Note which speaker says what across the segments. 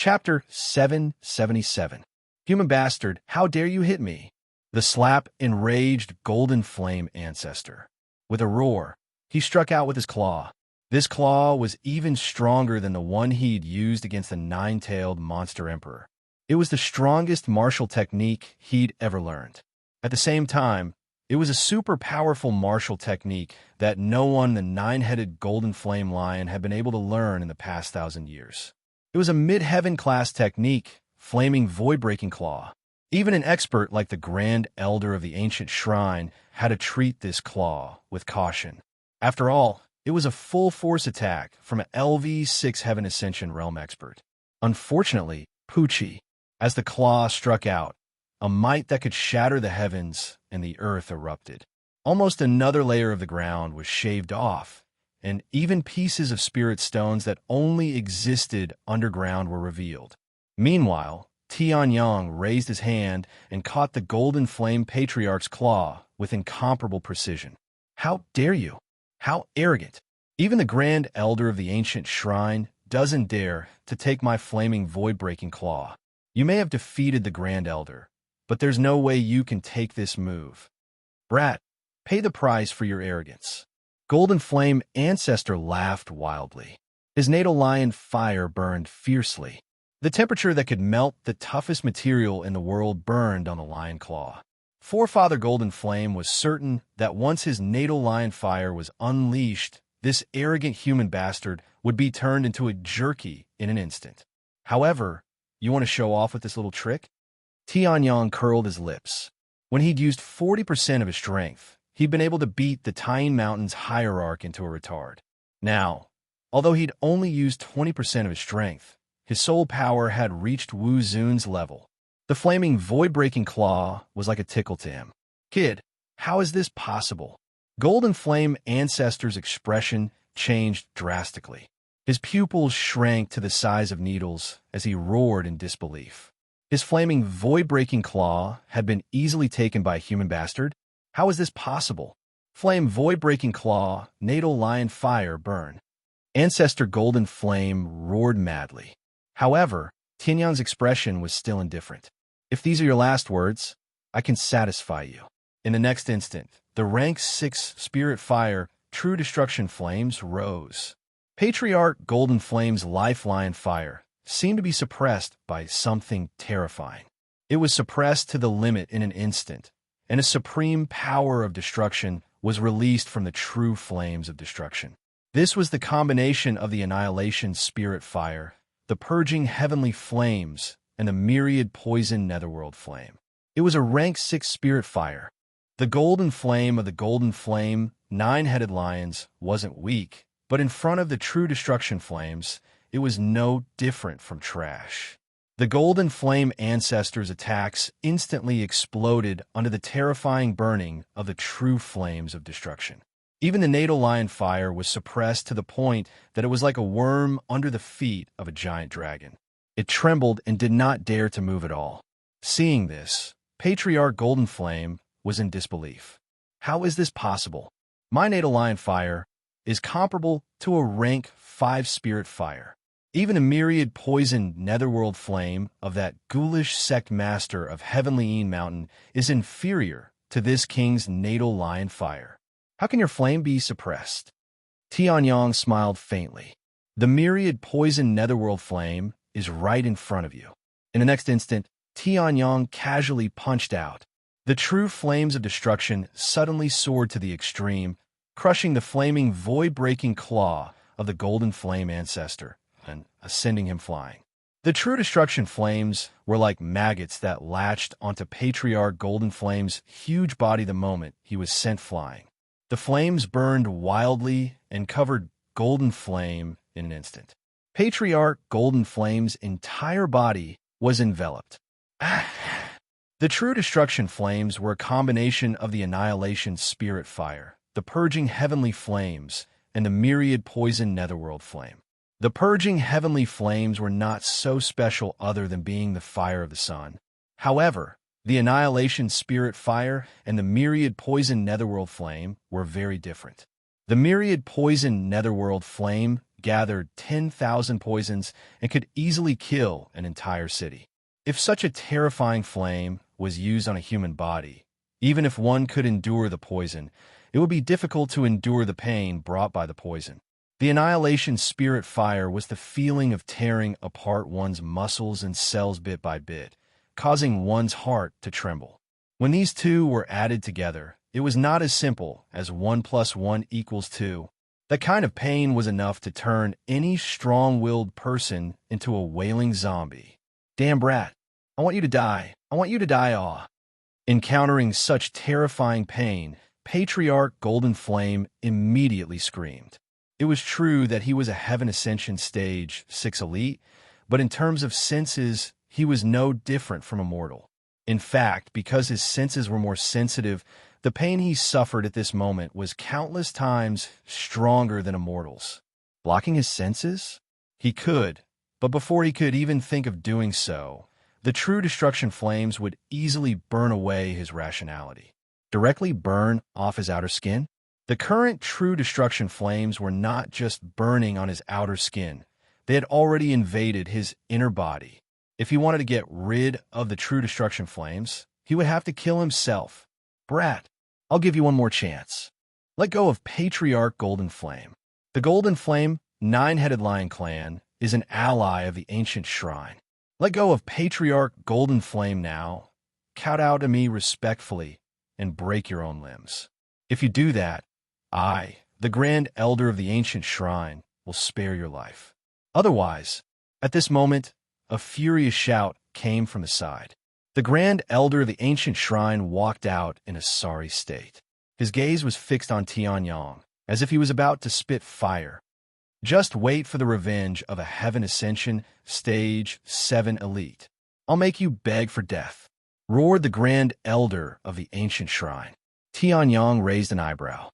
Speaker 1: Chapter 777. Human bastard, how dare you hit me? The slap enraged golden flame ancestor. With a roar, he struck out with his claw. This claw was even stronger than the one he'd used against the nine-tailed monster emperor. It was the strongest martial technique he'd ever learned. At the same time, it was a super powerful martial technique that no one the nine-headed golden flame lion had been able to learn in the past 1,000 years. It was a mid-heaven class technique, flaming void-breaking claw. Even an expert like the Grand Elder of the ancient shrine had to treat this claw with caution. After all, it was a full-force attack from an LV6 Heaven Ascension realm expert. Unfortunately, Poochie, as the claw struck out, a might that could shatter the heavens and the earth erupted. Almost another layer of the ground was shaved off, and even pieces of spirit stones that only existed underground were revealed. Meanwhile, Tianyang raised his hand and caught the golden flame patriarch's claw with incomparable precision. How dare you? How arrogant! Even the Grand Elder of the ancient shrine doesn't dare to take my flaming void-breaking claw. You may have defeated the Grand Elder, but there's no way you can take this move. Brat, pay the price for your arrogance. Golden Flame Ancestor laughed wildly. His natal lion fire burned fiercely. The temperature that could melt the toughest material in the world burned on the lion claw. Forefather Golden Flame was certain that once his natal lion fire was unleashed, this arrogant human bastard would be turned into a jerky in an instant. However, you want to show off with this little trick? Tianyang curled his lips. When he'd used 40% of his strength, he'd been able to beat the Tying Mountain's hierarch into a retard. Now, although he'd only used 20% of his strength, his soul power had reached Wu Zun's level. The flaming void-breaking claw was like a tickle to him. Kid, how is this possible? Golden Flame Ancestor's expression changed drastically. His pupils shrank to the size of needles as he roared in disbelief. His flaming void-breaking claw had been easily taken by a human bastard? How is this possible? Flame void-breaking claw, natal lion fire burn. Ancestor Golden Flame roared madly. However, Tianyang's expression was still indifferent. If these are your last words, I can satisfy you. In the next instant, the rank 6 spirit fire, true destruction flames rose. Patriarch Golden Flame's lifeline fire seemed to be suppressed by something terrifying. It was suppressed to the limit in an instant, and a supreme power of destruction was released from the true flames of destruction. This was the combination of the annihilation spirit fire, the purging heavenly flames, and the myriad poison netherworld flame. It was a rank 6 spirit fire. The golden flame of the golden flame, nine-headed lions, wasn't weak, but in front of the true destruction flames, it was no different from trash. The Golden Flame Ancestor's attacks instantly exploded under the terrifying burning of the true flames of destruction. Even the natal lion fire was suppressed to the point that it was like a worm under the feet of a giant dragon. It trembled and did not dare to move at all. Seeing this, Patriarch Golden Flame was in disbelief. How is this possible? My natal lion fire is comparable to a rank 5 spirit fire. Even a myriad poisoned netherworld flame of that ghoulish sect master of Heavenly Een Mountain is inferior to this king's natal lion fire. How can your flame be suppressed? Tianyang smiled faintly. The myriad poisoned netherworld flame is right in front of you. In the next instant, Tianyang casually punched out. The true flames of destruction suddenly soared to the extreme, crushing the flaming void-breaking claw of the Golden Flame Ancestor and sending him flying. The true destruction flames were like maggots that latched onto Patriarch Golden Flame's huge body the moment he was sent flying. The flames burned wildly and covered Golden Flame in an instant. Patriarch Golden Flame's entire body was enveloped. The true destruction flames were a combination of the annihilation spirit fire, the purging heavenly flames, and the myriad poison netherworld flame. The purging heavenly flames were not so special other than being the fire of the sun. However, the annihilation spirit fire and the myriad poison netherworld flame were very different. The myriad poison netherworld flame gathered 10,000 poisons and could easily kill an entire city. If such a terrifying flame was used on a human body, even if one could endure the poison, it would be difficult to endure the pain brought by the poison. The annihilation spirit fire was the feeling of tearing apart one's muscles and cells bit by bit, causing one's heart to tremble. When these two were added together, it was not as simple as 1 + 1 = 2. That kind of pain was enough to turn any strong-willed person into a wailing zombie. Damn brat, I want you to die. I want you to die, aw. Encountering such terrifying pain, Patriarch Golden Flame immediately screamed. It was true that he was a Heaven Ascension Stage 6 elite, but in terms of senses, he was no different from a mortal. In fact, because his senses were more sensitive, the pain he suffered at this moment was countless times stronger than a mortal's. Blocking his senses? He could, but before he could even think of doing so, the true destruction flames would easily burn away his rationality. Directly burn off his outer skin? The current true destruction flames were not just burning on his outer skin. They had already invaded his inner body. If he wanted to get rid of the true destruction flames, he would have to kill himself. Brat, I'll give you one more chance. Let go of Patriarch Golden Flame. The Golden Flame, 9-headed lion clan, is an ally of the ancient shrine. Let go of Patriarch Golden Flame now. Kowtow to me respectfully and break your own limbs. If you do that, I, the Grand Elder of the ancient shrine, will spare your life. Otherwise, at this moment, a furious shout came from the side. The Grand Elder of the ancient shrine walked out in a sorry state. His gaze was fixed on Tianyang, as if he was about to spit fire. Just wait for the revenge of a Heaven Ascension Stage 7 elite. I'll make you beg for death, roared the Grand Elder of the ancient shrine. Tianyang raised an eyebrow.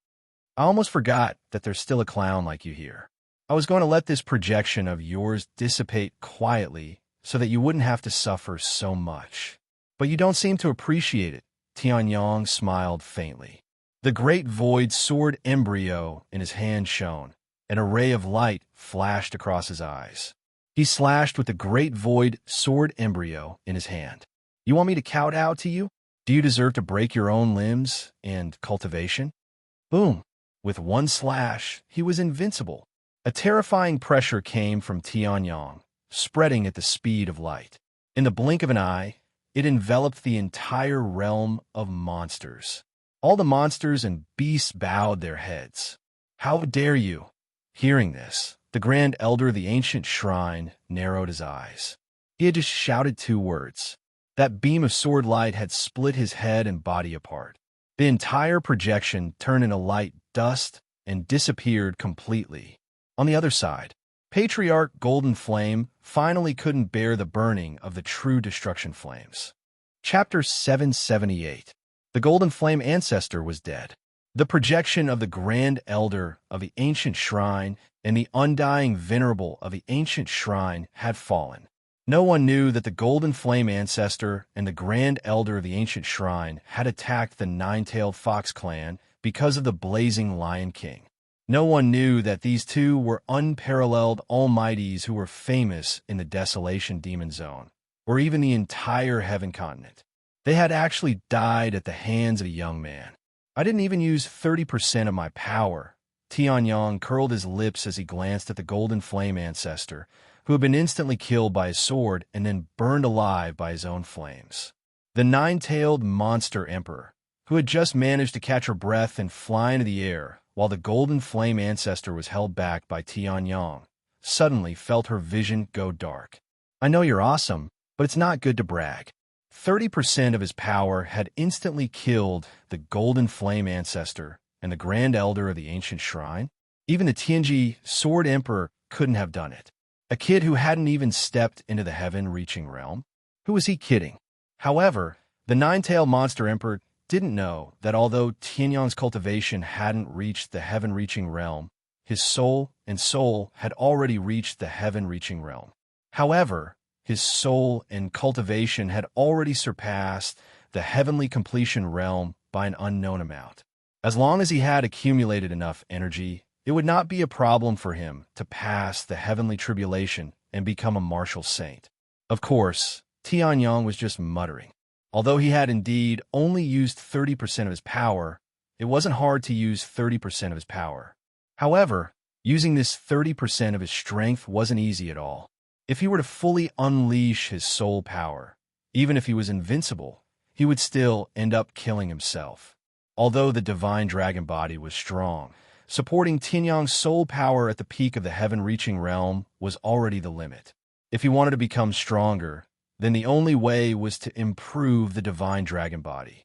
Speaker 1: I almost forgot that there's still a clown like you here. I was going to let this projection of yours dissipate quietly so that you wouldn't have to suffer so much. But you don't seem to appreciate it, Tianyang smiled faintly. The great void sword embryo in his hand shone. An array of light flashed across his eyes. He slashed with the great void sword embryo in his hand. You want me to kowtow to you? Do you deserve to break your own limbs and cultivation? Boom. With one slash, he was invincible. A terrifying pressure came from Tianyang, spreading at the speed of light. In the blink of an eye, it enveloped the entire realm of monsters. All the monsters and beasts bowed their heads. How dare you? Hearing this, the Grand Elder of the ancient shrine narrowed his eyes. He had just shouted 2 words. That beam of sword light had split his head and body apart. The entire projection turned into light dust and disappeared completely. On the other side, Patriarch Golden Flame finally couldn't bear the burning of the true destruction flames. Chapter 778. The Golden Flame Ancestor was dead. The projection of the Grand Elder of the ancient shrine and the undying Venerable of the ancient shrine had fallen. No one knew that the Golden Flame Ancestor and the Grand Elder of the ancient shrine had attacked the 9-tailed Fox clan because of the Blazing Lion King. No one knew that these two were unparalleled almighties who were famous in the Desolation Demon Zone, or even the entire Heaven Continent. They had actually died at the hands of a young man. I didn't even use 30% of my power. Tianyang curled his lips as he glanced at the Golden Flame Ancestor, who had been instantly killed by his sword and then burned alive by his own flames. The 9-tailed monster emperor, who had just managed to catch her breath and fly into the air while the Golden Flame Ancestor was held back by Tianyang, suddenly felt her vision go dark. I know you're awesome, but it's not good to brag. 30% of his power had instantly killed the Golden Flame Ancestor and the Grand Elder of the ancient shrine. Even the Tianji Sword Emperor couldn't have done it. A kid who hadn't even stepped into the heaven-reaching realm? Who was he kidding? However, the 9-tailed monster emperor didn't know that although Tianyang's cultivation hadn't reached the heaven-reaching realm, his soul had already reached the heaven-reaching realm. However, his soul and cultivation had already surpassed the heavenly completion realm by an unknown amount. As long as he had accumulated enough energy, it would not be a problem for him to pass the heavenly tribulation and become a martial saint. Of course, Tianyong was just muttering. Although he had indeed only used 30% of his power, it wasn't hard to use 30% of his power. However, using this 30% of his strength wasn't easy at all. If he were to fully unleash his soul power, even if he was invincible, he would still end up killing himself. Although the divine dragon body was strong, supporting Tianyong's soul power at the peak of the heaven-reaching realm was already the limit. If he wanted to become stronger, then the only way was to improve the divine dragon body.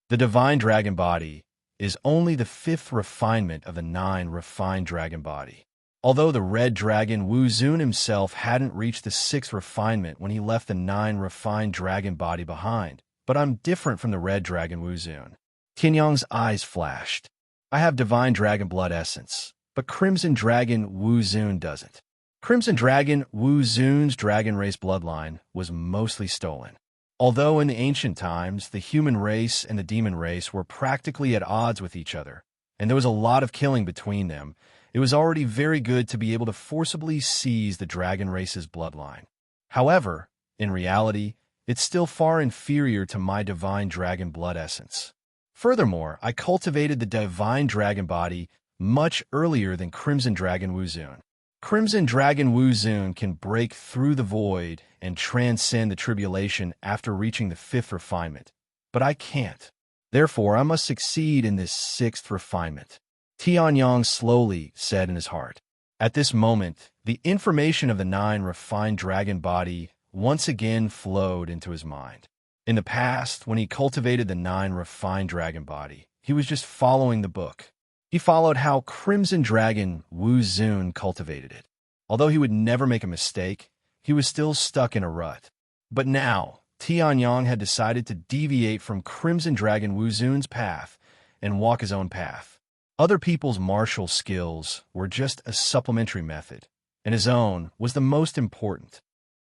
Speaker 1: The divine dragon body is only the 5th refinement of the 9 refined dragon body. Although the red dragon Wu Zun himself hadn't reached the 6th refinement when he left the 9 refined dragon body behind, but I'm different from the red dragon Wu Zun. Tianyong's eyes flashed. I have divine dragon blood essence, but crimson dragon Wu Zun doesn't. Crimson dragon Wu Zun's dragon race bloodline was mostly stolen. Although in the ancient times, the human race and the demon race were practically at odds with each other, and there was a lot of killing between them, it was already very good to be able to forcibly seize the dragon race's bloodline. However, in reality, it's still far inferior to my divine dragon blood essence. Furthermore, I cultivated the divine dragon body much earlier than Crimson Dragon Wu Zun. Crimson Dragon Wu Zun can break through the void and transcend the tribulation after reaching the 5th refinement, but I can't. Therefore, I must succeed in this 6th refinement. Tianyong slowly said in his heart. At this moment, the information of the 9 refined dragon body once again flowed into his mind. In the past, when he cultivated the 9 refined dragon body, he was just following the book. He followed how Crimson Dragon Wu Zun cultivated it. Although he would never make a mistake, he was still stuck in a rut. But now, Tianyong had decided to deviate from Crimson Dragon Wu Zun's path and walk his own path. Other people's martial skills were just a supplementary method, and his own was the most important.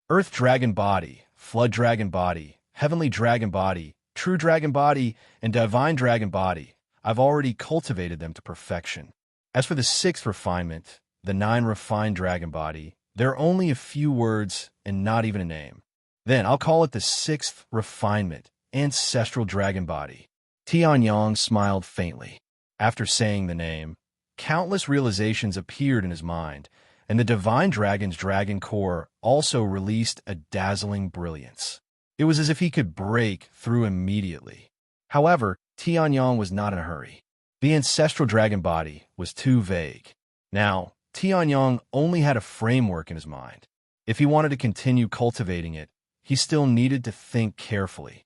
Speaker 1: Earth Dragon Body, Flood Dragon Body, Heavenly Dragon Body, True Dragon Body, and Divine Dragon Body, I've already cultivated them to perfection. As for the 6th refinement, the 9 refined dragon body, there are only a few words and not even a name. Then I'll call it the 6th refinement, ancestral dragon body. Tianyong smiled faintly. After saying the name, countless realizations appeared in his mind, and the divine dragon's dragon core also released a dazzling brilliance. It was as if he could break through immediately. However, Tianyong was not in a hurry. The ancestral dragon body was too vague. Now, Tianyong only had a framework in his mind. If he wanted to continue cultivating it, he still needed to think carefully.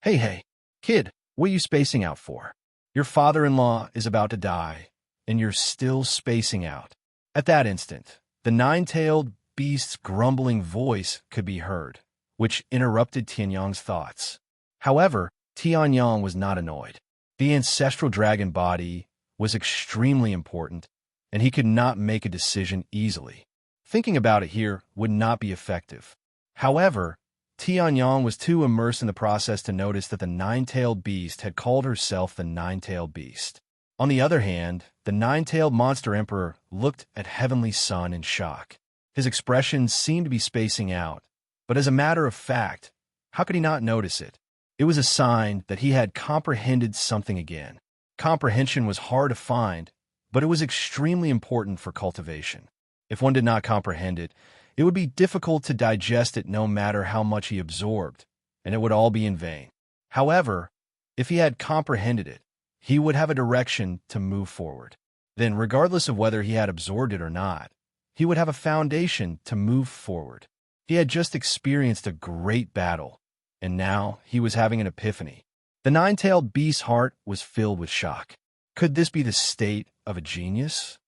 Speaker 1: Hey, kid, what are you spacing out for? Your father-in-law is about to die, and you're still spacing out. At that instant, the 9-tailed beast's grumbling voice could be heard, which interrupted Tianyong's thoughts. However, Tianyong was not annoyed. The ancestral dragon body was extremely important, and he could not make a decision easily. Thinking about it here would not be effective. However, Tianyong was too immersed in the process to notice that the 9-tailed beast had called herself the 9-tailed beast. On the other hand, the 9-tailed monster emperor looked at Heavenly Sun in shock. His expression seemed to be spacing out, but as a matter of fact, how could he not notice it? It was a sign that he had comprehended something again. Comprehension was hard to find, but it was extremely important for cultivation. If one did not comprehend it, it would be difficult to digest it no matter how much he absorbed, and it would all be in vain. However, if he had comprehended it, he would have a direction to move forward. Then, regardless of whether he had absorbed it or not, he would have a foundation to move forward. He had just experienced a great battle, and now he was having an epiphany. The 9-tailed beast's heart was filled with shock. Could this be the state of a genius?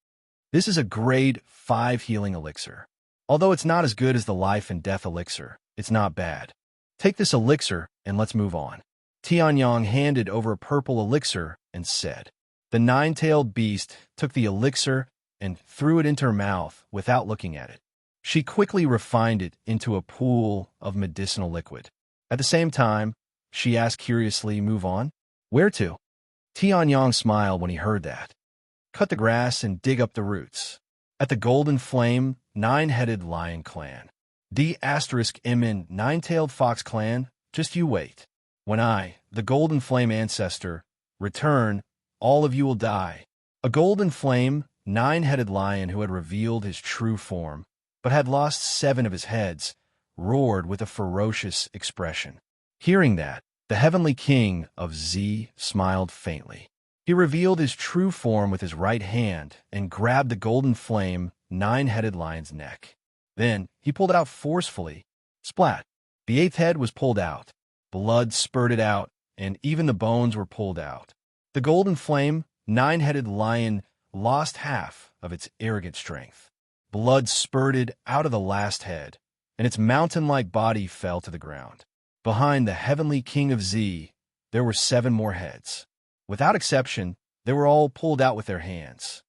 Speaker 1: This is a grade 5 healing elixir. Although it's not as good as the life and death elixir, it's not bad. Take this elixir and let's move on. Tianyong handed over a purple elixir and said. The 9-tailed beast took the elixir and threw it into her mouth without looking at it. She quickly refined it into a pool of medicinal liquid. At the same time, she asked curiously, move on? Where to? Tianyong smiled when he heard that. cut the grass and dig up the roots. At the Golden Flame, Nine-Headed Lion Clan. D*Mn Nine-Tailed Fox Clan, just you wait. When I, the Golden Flame Ancestor, return, all of you will die. A Golden Flame, Nine-Headed Lion who had revealed his true form, but had lost 7 of his heads, roared with a ferocious expression. Hearing that, the Heavenly King of Z smiled faintly. He revealed his true form with his right hand and grabbed the Golden Flame, Nine-Headed Lion's neck. Then he pulled it out forcefully. Splat! The 8th head was pulled out. Blood spurted out, and even the bones were pulled out. The Golden Flame, Nine-Headed Lion lost half of its arrogant strength. Blood spurted out of the last head, and its mountain-like body fell to the ground. Behind the Heavenly King of Z, there were 7 more heads. Without exception, they were all pulled out with their hands.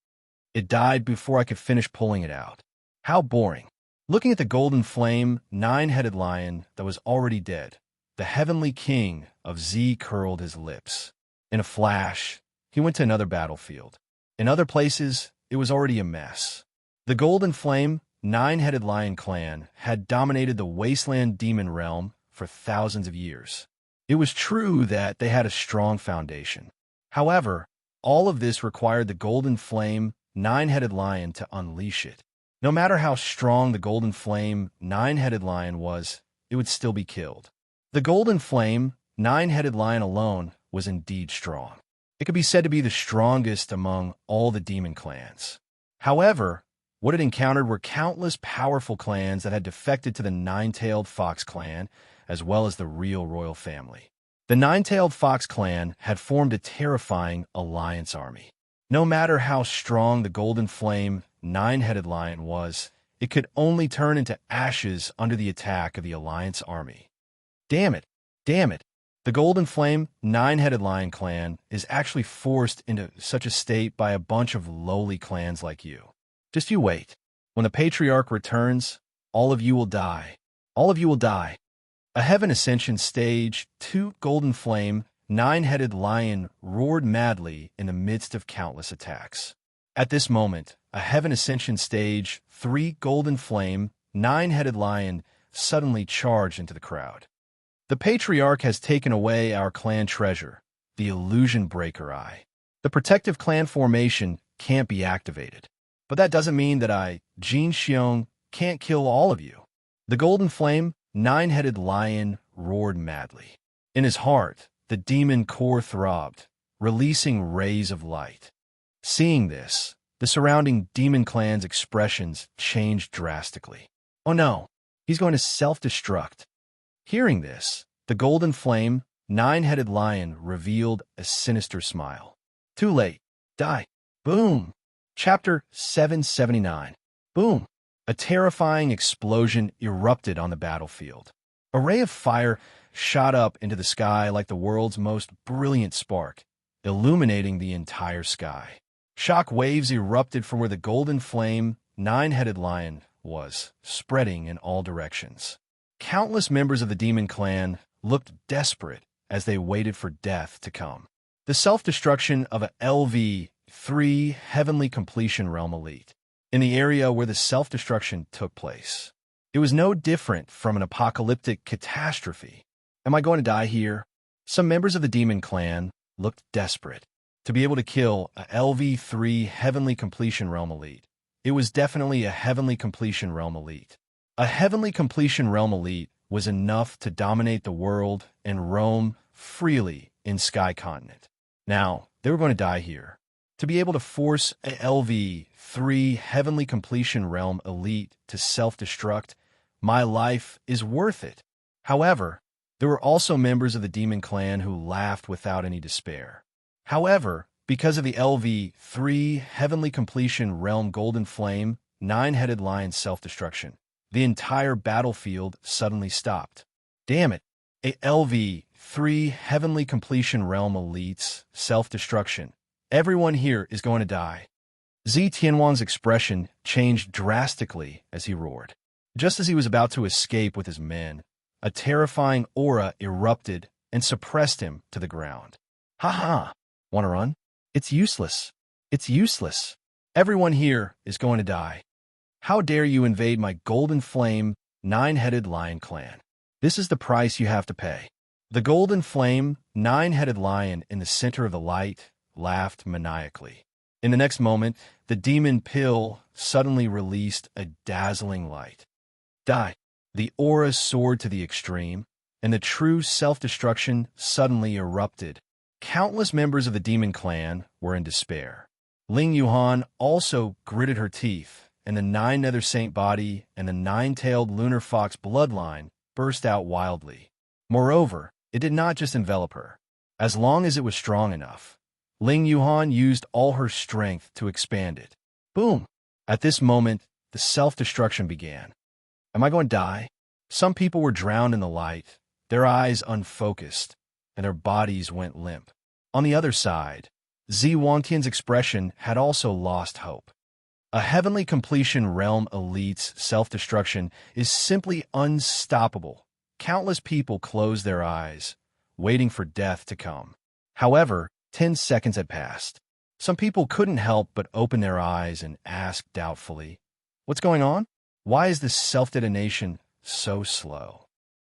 Speaker 1: It died before I could finish pulling it out. How boring. Looking at the Golden Flame, Nine-Headed Lion that was already dead, the Heavenly King of Z curled his lips. In a flash, he went to another battlefield. In other places, it was already a mess. The Golden Flame, Nine-Headed Lion Clan had dominated the wasteland demon realm for thousands of years. It was true that they had a strong foundation. However, all of this required the Golden Flame, Nine-Headed Lion to unleash it. No matter how strong the Golden Flame, Nine-Headed Lion was, it would still be killed. The Golden Flame, Nine-Headed Lion alone was indeed strong. It could be said to be the strongest among all the demon clans. However, what it encountered were countless powerful clans that had defected to the Nine-Tailed Fox Clan, as well as the real royal family. The Nine-Tailed Fox Clan had formed a terrifying alliance army. No matter how strong the Golden Flame, Nine-Headed Lion was, it could only turn into ashes under the attack of the alliance army. Damn it! Damn it! The Golden Flame, Nine-Headed Lion Clan is actually forced into such a state by a bunch of lowly clans like you. Just you wait. When the Patriarch returns, all of you will die. All of you will die. A Heaven Ascension Stage 2 Golden Flame, Nine-Headed Lion roared madly in the midst of countless attacks. At this moment, a Heaven Ascension Stage 3 Golden Flame, Nine-Headed Lion suddenly charged into the crowd. The Patriarch has taken away our clan treasure, the Illusion Breaker Eye. The protective clan formation can't be activated. But that doesn't mean that I, Jin Xiong, can't kill all of you. The Golden Flame, Nine-Headed Lion roared madly. In his heart, the demon core throbbed, releasing rays of light. Seeing this, the surrounding demon clan's expressions changed drastically. Oh no, he's going to self-destruct. Hearing this, the Golden Flame, Nine-Headed Lion revealed a sinister smile. Too late. Die. Boom. Chapter 779. Boom. A terrifying explosion erupted on the battlefield. A ray of fire shot up into the sky like the world's most brilliant spark, illuminating the entire sky. Shock waves erupted from where the Golden Flame, Nine-Headed Lion was, spreading in all directions. Countless members of the demon clan looked desperate as they waited for death to come. The self-destruction of a LV-3 Heavenly Completion Realm Elite. In the area where the self-destruction took place. It was no different from an apocalyptic catastrophe. Am I going to die here? Some members of the demon clan looked desperate. To be able to kill a LV-3 Heavenly Completion Realm Elite. It was definitely a Heavenly Completion Realm Elite. A Heavenly Completion Realm Elite was enough to dominate the world and roam freely in Sky Continent. Now, they were going to die here. To be able to force a LV-3 Heavenly Completion Realm Elite to self-destruct, my life is worth it. However, there were also members of the demon clan who laughed without any despair. However, because of the LV-3 Heavenly Completion Realm Golden Flame, Nine-Headed Lion self-destruction, the entire battlefield suddenly stopped. Damn it! A LV-3 Heavenly Completion Realm Elite's self-destruction. Everyone here is going to die. Z Tianhuang's expression changed drastically as he roared. Just as he was about to escape with his men, a terrifying aura erupted and suppressed him to the ground. Ha ha! Want to run? It's useless. It's useless. Everyone here is going to die. How dare you invade my golden flame, nine-headed lion clan? This is the price you have to pay. The golden flame, nine-headed lion in the center of the light laughed maniacally. In the next moment, the demon pill suddenly released a dazzling light. Die. The aura soared to the extreme, and the true self-destruction suddenly erupted. Countless members of the demon clan were in despair. Ling Yuhan also gritted her teeth, and the nine-nether saint body and the nine-tailed lunar fox bloodline burst out wildly. Moreover, it did not just envelop her. As long as it was strong enough, Ling Yuhan used all her strength to expand it. Boom! At this moment, the self-destruction began. Am I going to die? Some people were drowned in the light, their eyes unfocused, and their bodies went limp. On the other side, Zi Wangtian's expression had also lost hope. A heavenly completion realm elite's self-destruction is simply unstoppable. Countless people closed their eyes, waiting for death to come. However, 10 seconds had passed. Some people couldn't help but open their eyes and ask doubtfully, "What's going on? Why is this self-detonation so slow?"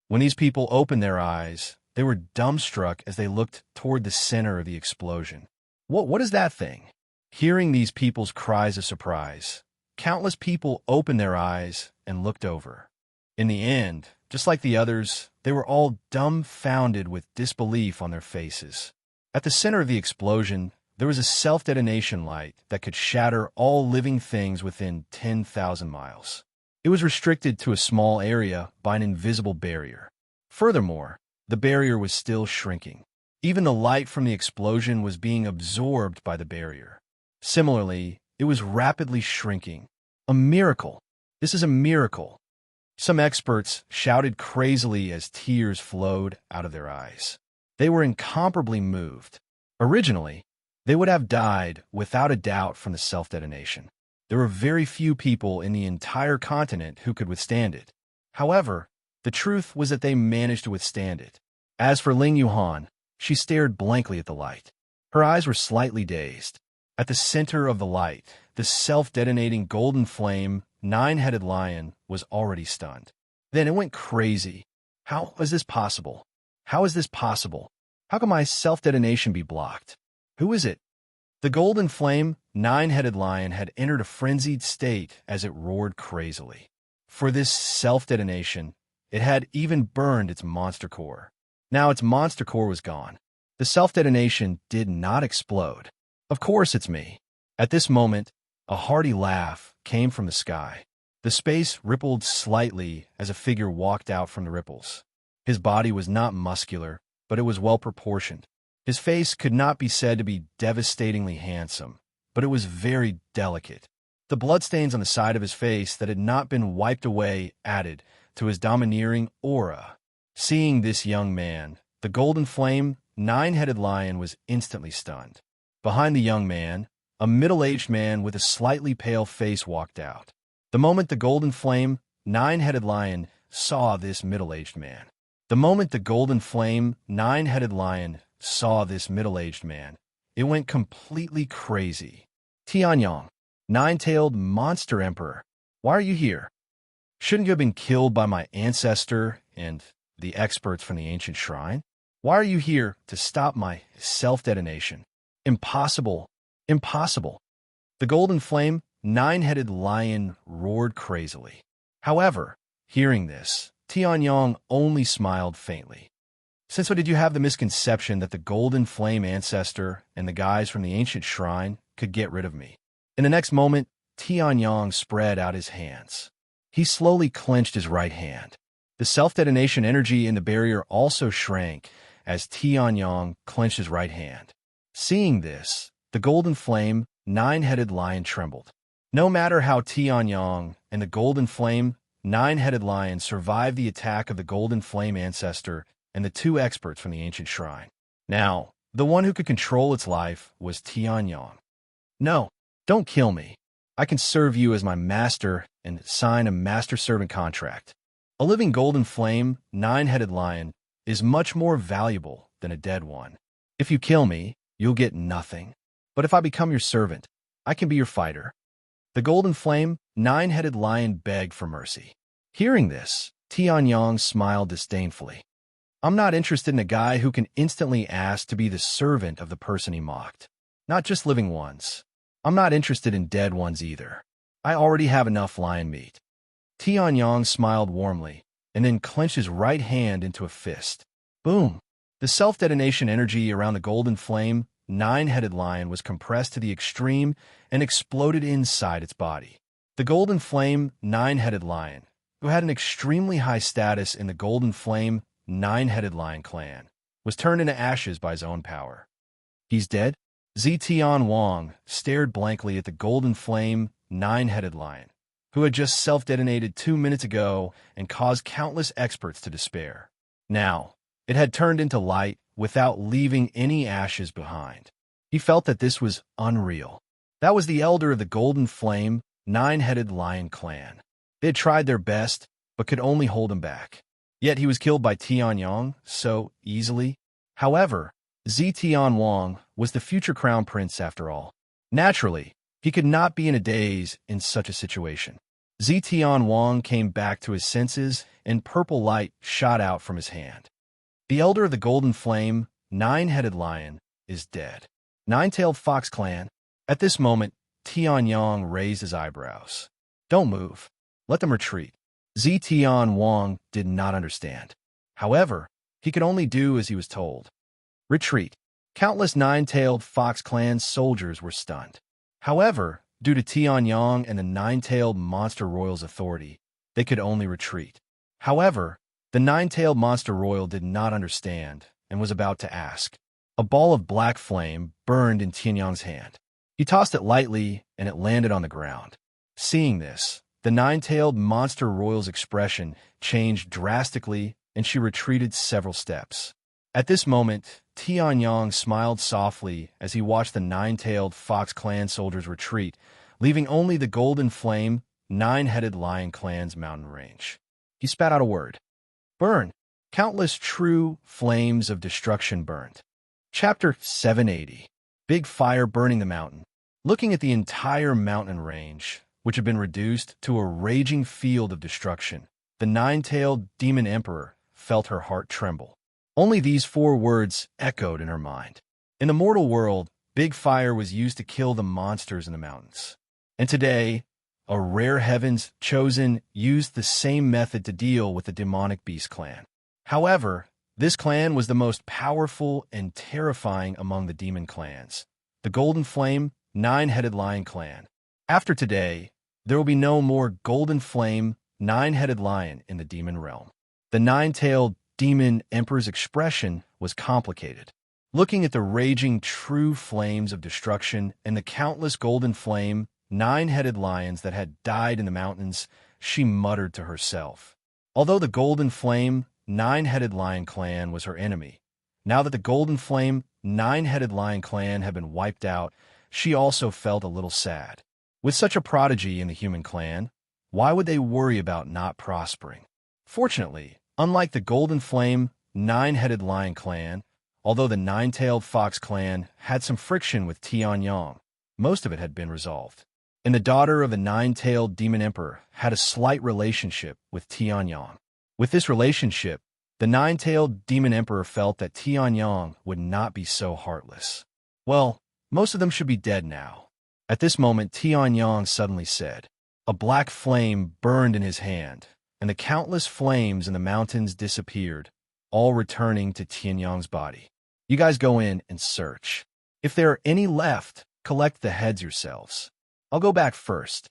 Speaker 1: When these people opened their eyes, they were dumbstruck as they looked toward the center of the explosion. What is that thing? Hearing these people's cries of surprise, countless people opened their eyes and looked over. In the end, just like the others, they were all dumbfounded with disbelief on their faces. At the center of the explosion, there was a self-detonation light that could shatter all living things within 10,000 miles. It was restricted to a small area by an invisible barrier. Furthermore, the barrier was still shrinking. Even the light from the explosion was being absorbed by the barrier. Similarly, it was rapidly shrinking. A miracle! This is a miracle! Some experts shouted crazily as tears flowed out of their eyes. They were incomparably moved. Originally, they would have died without a doubt from the self-detonation. There were very few people in the entire continent who could withstand it. However, the truth was that they managed to withstand it. As for Ling Yuhan, she stared blankly at the light. Her eyes were slightly dazed. At the center of the light, the self-detonating golden flame, nine-headed lion was already stunned. Then it went crazy. How is this possible? How is this possible? How can my self-detonation be blocked? Who is it? The golden flame, nine-headed lion had entered a frenzied state as it roared crazily. For this self-detonation, it had even burned its monster core. Now its monster core was gone. The self-detonation did not explode. Of course it's me. At this moment, a hearty laugh came from the sky. The space rippled slightly as a figure walked out from the ripples. His body was not muscular, but it was well-proportioned. His face could not be said to be devastatingly handsome, but it was very delicate. The bloodstains on the side of his face that had not been wiped away added to his domineering aura. Seeing this young man, the golden flame, nine-headed lion was instantly stunned. Behind the young man, a middle-aged man with a slightly pale face walked out. The moment the golden flame, nine-headed lion saw this middle-aged man, it went completely crazy. Tianyong, nine-tailed monster emperor, why are you here? Shouldn't you have been killed by my ancestor and the experts from the ancient shrine? Why are you here to stop my self-detonation? Impossible. Impossible. The golden flame, nine-headed lion roared crazily. However, hearing this, Tianyong only smiled faintly. Since when did you have the misconception that the golden flame ancestor and the guys from the ancient shrine could get rid of me? In the next moment, Tianyong spread out his hands. He slowly clenched his right hand. The self-detonation energy in the barrier also shrank as Tianyong clenched his right hand. Seeing this, the golden flame, nine-headed lion trembled. No matter how Tianyong and the golden flame, nine-headed lion survived the attack of the golden flame ancestor and the two experts from the ancient shrine. Now, the one who could control its life was Tianyong. No, don't kill me. I can serve you as my master and sign a master-servant contract. A living golden flame, nine-headed lion, is much more valuable than a dead one. If you kill me, you'll get nothing. But if I become your servant, I can be your fighter." The golden flame, nine-headed lion begged for mercy. Hearing this, Tianyong smiled disdainfully. "I'm not interested in a guy who can instantly ask to be the servant of the person he mocked. Not just living ones. I'm not interested in dead ones either. I already have enough lion meat." Tianyong smiled warmly, and then clenched his right hand into a fist. Boom! The self-detonation energy around the golden flame, nine-headed lion was compressed to the extreme and exploded inside its body. The golden flame, nine-headed lion, who had an extremely high status in the golden flame, nine-headed lion clan, was turned into ashes by his own power. "He's dead?" Zetian Wang stared blankly at the golden flame, nine-headed lion, who had just self-detonated 2 minutes ago and caused countless experts to despair. Now, it had turned into light without leaving any ashes behind. He felt that this was unreal. That was the elder of the golden flame, nine-headed lion clan. They had tried their best, but could only hold him back. Yet he was killed by Tianyong so easily. However, Zetian Wang was the future crown prince after all. Naturally, he could not be in a daze in such a situation. Zetian Wang came back to his senses, and purple light shot out from his hand. The elder of the golden flame, nine-headed lion, is dead. Nine-tailed fox clan. At this moment, Tianyong raised his eyebrows. "Don't move. Let them retreat." Zetian Wang did not understand. However, he could only do as he was told. Retreat. Countless nine-tailed fox clan soldiers were stunned. However, due to Tianyong and the nine-tailed monster royal's authority, they could only retreat. However, the nine-tailed monster royal did not understand and was about to ask. A ball of black flame burned in Tianyong's hand. He tossed it lightly, and it landed on the ground. Seeing this, the nine-tailed monster royal's expression changed drastically, and she retreated several steps. At this moment, Tianyong smiled softly as he watched the nine-tailed fox clan soldiers retreat, leaving only the golden flame, nine-headed lion clan's mountain range. He spat out a word. Burn. Countless true flames of destruction burned. Chapter 780. Big fire burning the mountain. Looking at the entire mountain range, which had been reduced to a raging field of destruction, the nine-tailed demon emperor felt her heart tremble. Only these 4 words echoed in her mind. In the mortal world, big fire was used to kill the monsters in the mountains. And today, a rare heavens chosen used the same method to deal with the demonic beast clan. However, this clan was the most powerful and terrifying among the demon clans. The Golden Flame, nine-headed lion clan. After today, there will be no more Golden Flame, nine-headed lion in the demon realm. The nine-tailed demon emperor's expression was complicated. Looking at the raging true flames of destruction and the countless golden flame, nine-headed lions that had died in the mountains, she muttered to herself. Although the golden flame, nine-headed lion clan was her enemy, now that the golden flame, nine-headed lion clan had been wiped out, she also felt a little sad. With such a prodigy in the human clan, why would they worry about not prospering? Fortunately, unlike the golden flame, nine-headed lion clan, although the nine-tailed fox clan had some friction with Tianyong, most of it had been resolved. And the daughter of the nine-tailed demon emperor had a slight relationship with Tianyong. With this relationship, the nine-tailed demon emperor felt that Tianyong would not be so heartless. Well, most of them should be dead now. At this moment, Tianyong suddenly said. A black flame burned in his hand, and the countless flames in the mountains disappeared, all returning to Tianyong's body. You guys go in and search. If there are any left, collect the heads yourselves. I'll go back first,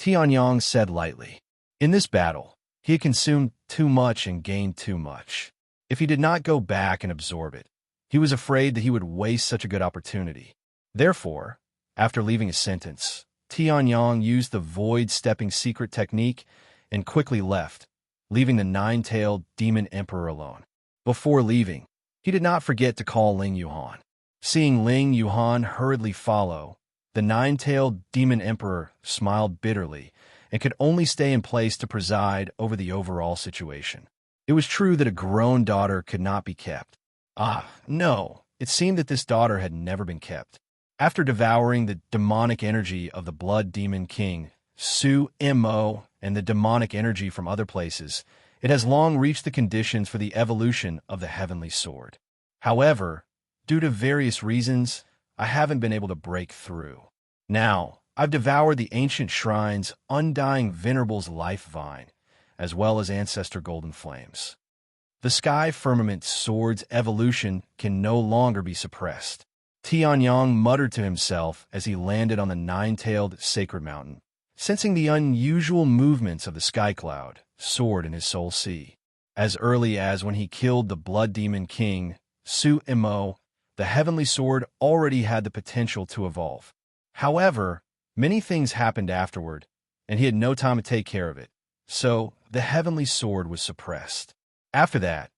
Speaker 1: Tianyong said lightly. In this battle, he had consumed too much and gained too much. If he did not go back and absorb it, he was afraid that he would waste such a good opportunity. Therefore, after leaving his sentence, Tianyong used the void-stepping secret technique and quickly left, leaving the nine-tailed demon emperor alone. Before leaving, he did not forget to call Ling Yuhan. Seeing Ling Yuhan hurriedly follow, the nine-tailed demon emperor smiled bitterly and could only stay in place to preside over the overall situation. It was true that a grown daughter could not be kept. Ah, no, it seemed that this daughter had never been kept. After devouring the demonic energy of the Blood Demon King, Su-Mo, and the demonic energy from other places, it has long reached the conditions for the evolution of the Heavenly Sword. However, due to various reasons, I haven't been able to break through. Now, I've devoured the ancient shrine's undying Venerable's life vine, as well as ancestor golden flames. The sky firmament sword's evolution can no longer be suppressed. Tianyang muttered to himself as he landed on the nine-tailed sacred mountain, sensing the unusual movements of the sky cloud sword in his soul sea. As early as when he killed the Blood Demon King, Su-Mo, the heavenly sword already had the potential to evolve. However, many things happened afterward, and he had no time to take care of it, so the heavenly sword was suppressed. After that,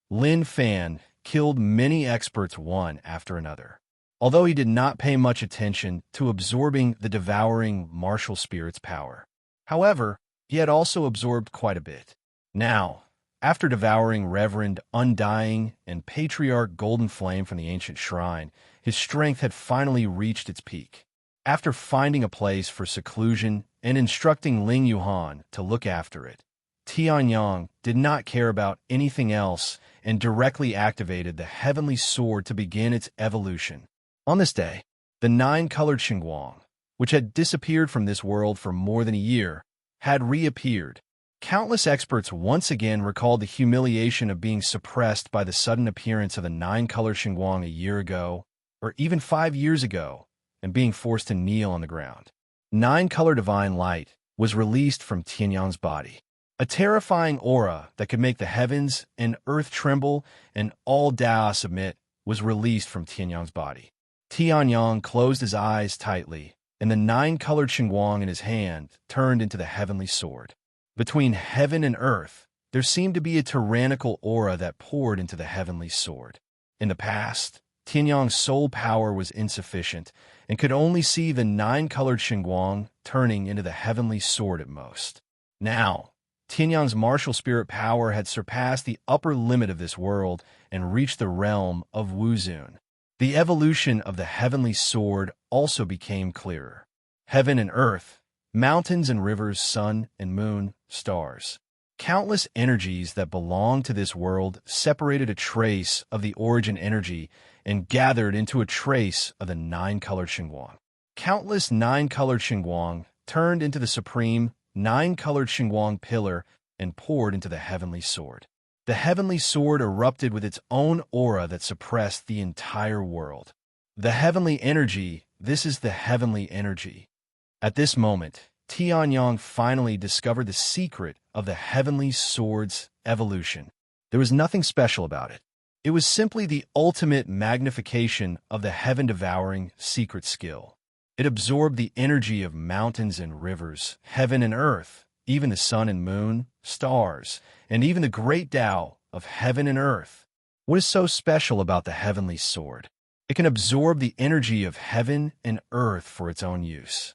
Speaker 1: Lin Fan killed many experts one after another, although he did not pay much attention to absorbing the devouring martial spirit's power. However, he had also absorbed quite a bit. Now, after devouring Reverend Undying and Patriarch Golden Flame from the ancient shrine, his strength had finally reached its peak. After finding a place for seclusion and instructing Ling Yuhan to look after it, Tianyang did not care about anything else and directly activated the heavenly sword to begin its evolution. On this day, the nine-colored Xinguang, which had disappeared from this world for more than a year, had reappeared. Countless experts once again recalled the humiliation of being suppressed by the sudden appearance of the nine-colored Xinguang a year ago, or even 5 years ago, and being forced to kneel on the ground. Nine-color divine light was released from Tianyang's body. A terrifying aura that could make the heavens and earth tremble and all Dao submit was released from Tianyang's body. Tianyang closed his eyes tightly, and the nine-colored Xinguang in his hand turned into the heavenly sword. Between heaven and earth, there seemed to be a tyrannical aura that poured into the heavenly sword. In the past, Tianyang's soul power was insufficient and could only see the nine-colored Xinguang turning into the heavenly sword at most. Now, Tianyang's martial spirit power had surpassed the upper limit of this world and reached the realm of Wuzun. The evolution of the heavenly sword also became clearer. Heaven and earth, mountains and rivers, sun and moon, stars. Countless energies that belonged to this world separated a trace of the origin energy and gathered into a trace of the nine-colored Xinguang. Countless nine-colored Xinguang turned into the supreme nine-colored Xinguang pillar and poured into the heavenly sword. The heavenly sword erupted with its own aura that suppressed the entire world. The heavenly energy, this is the heavenly energy. At this moment, Tianyang finally discovered the secret of the heavenly sword's evolution. There was nothing special about it. It was simply the ultimate magnification of the heaven-devouring secret skill. It absorbed the energy of mountains and rivers, heaven and earth, even the sun and moon, stars, and even the great Tao of heaven and earth. What is so special about the heavenly sword? It can absorb the energy of heaven and earth for its own use.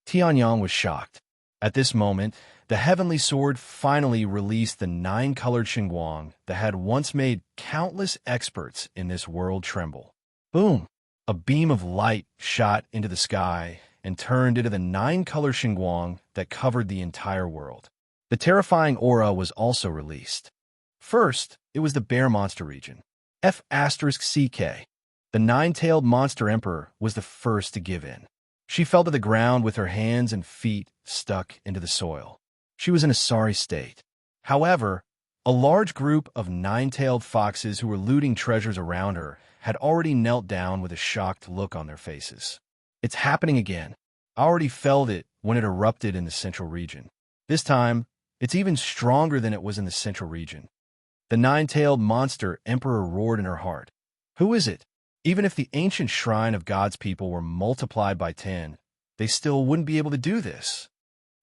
Speaker 1: Tianyang was shocked. At this moment, the heavenly sword finally released the nine-colored Xinguang that had once made countless experts in this world tremble. Boom! A beam of light shot into the sky and turned into the nine-colored Xinguang that covered the entire world. The terrifying aura was also released. First, it was the bear monster region. F*CK. The nine-tailed monster emperor was the first to give in. She fell to the ground with her hands and feet stuck into the soil. She was in a sorry state. However, a large group of nine-tailed foxes who were looting treasures around her had already knelt down with a shocked look on their faces. It's happening again. I already felt it when it erupted in the central region. This time, it's even stronger than it was in the central region. The nine-tailed monster emperor roared in her heart. Who is it? Even if the ancient shrine of God's people were multiplied by 10, they still wouldn't be able to do this.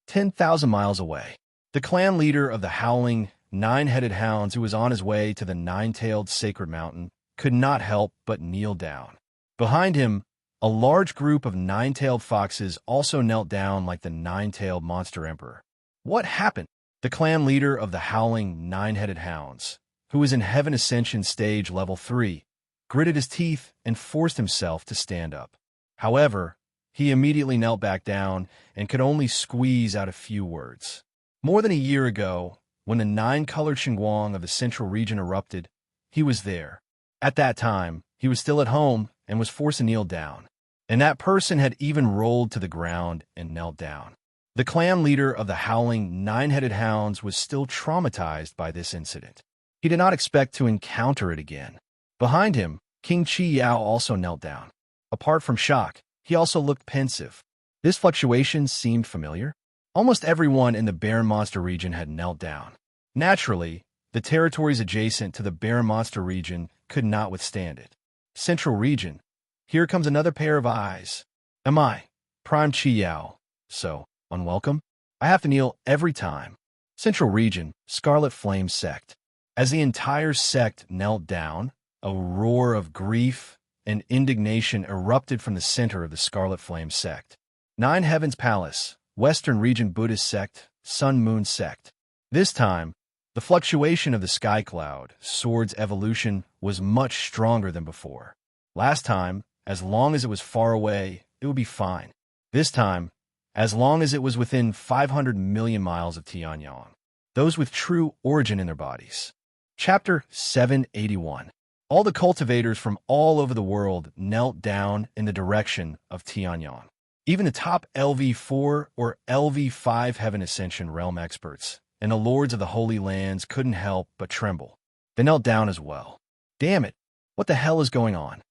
Speaker 1: 10,000 miles away, the clan leader of the howling, nine-headed hounds who was on his way to the nine-tailed sacred mountain could not help but kneel down. Behind him, a large group of nine-tailed foxes also knelt down like the nine-tailed monster emperor. What happened? The clan leader of the howling, nine-headed hounds, who was in Heaven Ascension Stage Level 3, gritted his teeth and forced himself to stand up. However, he immediately knelt back down and could only squeeze out a few words. More than a year ago, when the nine-colored Xinguang of the central region erupted, he was there. At that time, he was still at home and was forced to kneel down. And that person had even rolled to the ground and knelt down. The clan leader of the howling nine-headed hounds was still traumatized by this incident. He did not expect to encounter it again. Behind him, King Qi Yao also knelt down. Apart from shock, he also looked pensive. This fluctuation seemed familiar. Almost everyone in the Bear Monster region had knelt down. Naturally, the territories adjacent to the Bear Monster region could not withstand it. Central region. Here comes another pair of eyes. Am I, Prime Qi Yao, so unwelcome? I have to kneel every time. Central region, Scarlet Flame sect. As the entire sect knelt down, a roar of grief and indignation erupted from the center of the Scarlet Flame sect. Nine Heavens Palace, Western Region Buddhist sect, Sun Moon sect. This time, the fluctuation of the sky cloud, sword's evolution, was much stronger than before. Last time, as long as it was far away, it would be fine. This time, as long as it was within 500 million miles of Tianyang, those with true origin in their bodies. Chapter 781. All the cultivators from all over the world knelt down in the direction of Tianyang. Even the top LV4 or LV5 Heaven Ascension realm experts and the lords of the Holy Lands couldn't help but tremble. They knelt down as well. Damn it, what the hell is going on?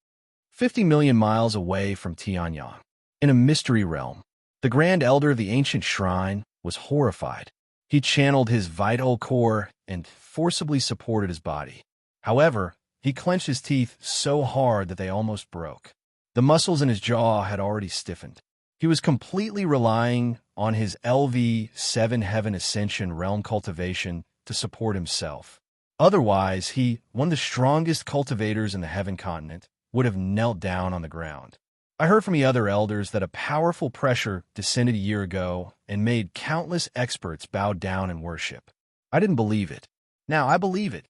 Speaker 1: 50 million miles away from Tianyang, in a mystery realm, the Grand Elder of the ancient shrine was horrified. He channeled his vital core and forcibly supported his body. However, he clenched his teeth so hard that they almost broke. The muscles in his jaw had already stiffened. He was completely relying on his LV7 Heaven Ascension realm cultivation to support himself. Otherwise, he, one of the strongest cultivators in the Heaven continent, would have knelt down on the ground. I heard from the other elders that a powerful pressure descended a year ago and made countless experts bow down in worship. I didn't believe it. Now I believe it.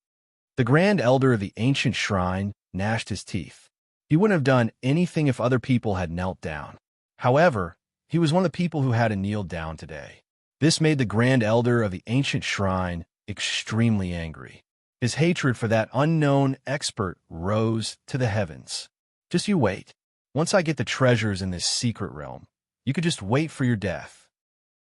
Speaker 1: The Grand Elder of the ancient shrine gnashed his teeth. He wouldn't have done anything if other people had knelt down. However, he was one of the people who had to kneel down today. This made the Grand Elder of the ancient shrine extremely angry. His hatred for that unknown expert rose to the heavens. Just you wait. Once I get the treasures in this secret realm, you could just wait for your death.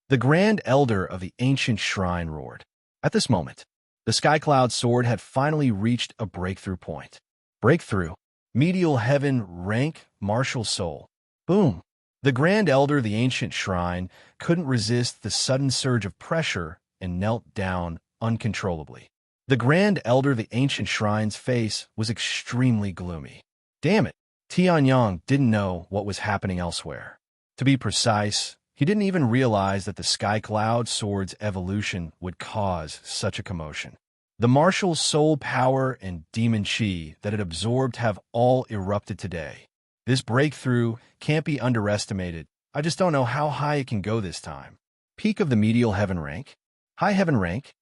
Speaker 1: The Grand Elder of the ancient shrine roared. At this moment, the Sky Cloud sword had finally reached a breakthrough point. Breakthrough. Medial heaven rank martial soul. Boom. The Grand Elder of the ancient shrine couldn't resist the sudden surge of pressure and knelt down uncontrollably. The Grand Elder of the ancient shrine's face was extremely gloomy. Damn it. Tianyang didn't know what was happening elsewhere. To be precise, he didn't even realize that the Sky Cloud sword's evolution would cause such a commotion. The martial soul power and demon chi that it absorbed have all erupted today. This breakthrough can't be underestimated. I just don't know how high it can go this time. Peak of the medial heaven rank? High heaven rank?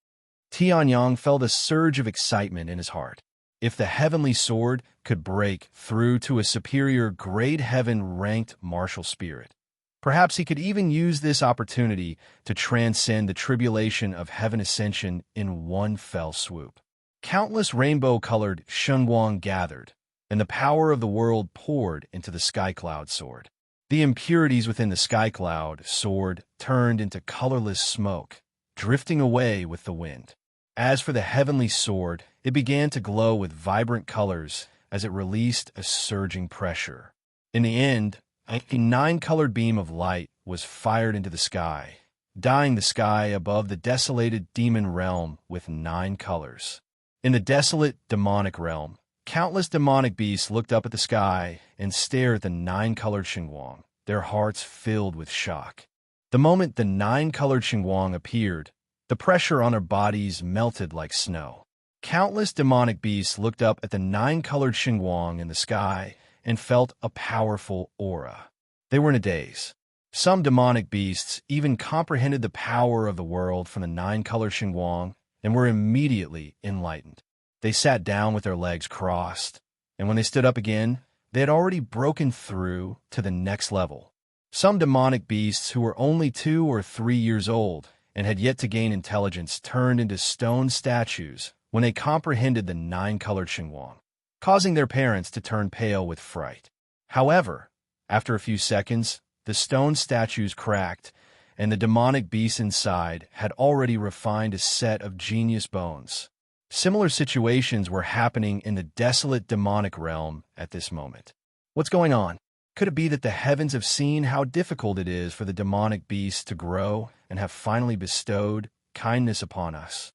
Speaker 1: Tianyang felt a surge of excitement in his heart. If the heavenly sword could break through to a superior grade heaven-ranked martial spirit, perhaps he could even use this opportunity to transcend the tribulation of heaven ascension in one fell swoop. Countless rainbow-colored Xinguang gathered, and the power of the world poured into the Sky Cloud sword. The impurities within the Sky Cloud sword turned into colorless smoke, drifting away with the wind. As for the heavenly sword, it began to glow with vibrant colors as it released a surging pressure. In the end, a nine-colored beam of light was fired into the sky, dyeing the sky above the desolated demon realm with 9 colors. In the desolate demonic realm, countless demonic beasts looked up at the sky and stared at the 9-colored Xinguang, their hearts filled with shock. The moment the 9-colored Xinguang appeared, the pressure on their bodies melted like snow. Countless demonic beasts looked up at the 9-colored Xinguang in the sky and felt a powerful aura. They were in a daze. Some demonic beasts even comprehended the power of the world from the 9-colored Xinguang and were immediately enlightened. They sat down with their legs crossed, and when they stood up again, they had already broken through to the next level. Some demonic beasts who were only 2 or 3 years old and had yet to gain intelligence turned into stone statues when they comprehended the 9-colored Xinguang, causing their parents to turn pale with fright. However, after a few seconds, the stone statues cracked, and the demonic beasts inside had already refined a set of genius bones. Similar situations were happening in the desolate demonic realm at this moment. What's going on? Could it be that the heavens have seen how difficult it is for the demonic beasts to grow and have finally bestowed kindness upon us?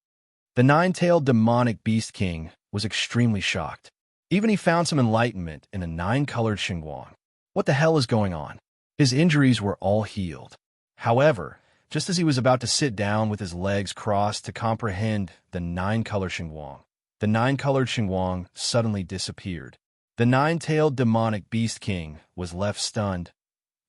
Speaker 1: The 9-tailed demonic beast king was extremely shocked. Even he found some enlightenment in the 9-colored Xinguang. What the hell is going on? His injuries were all healed. However, just as he was about to sit down with his legs crossed to comprehend the 9-colored Xinguang, the 9-colored Xinguang suddenly disappeared. The 9-tailed demonic beast king was left stunned.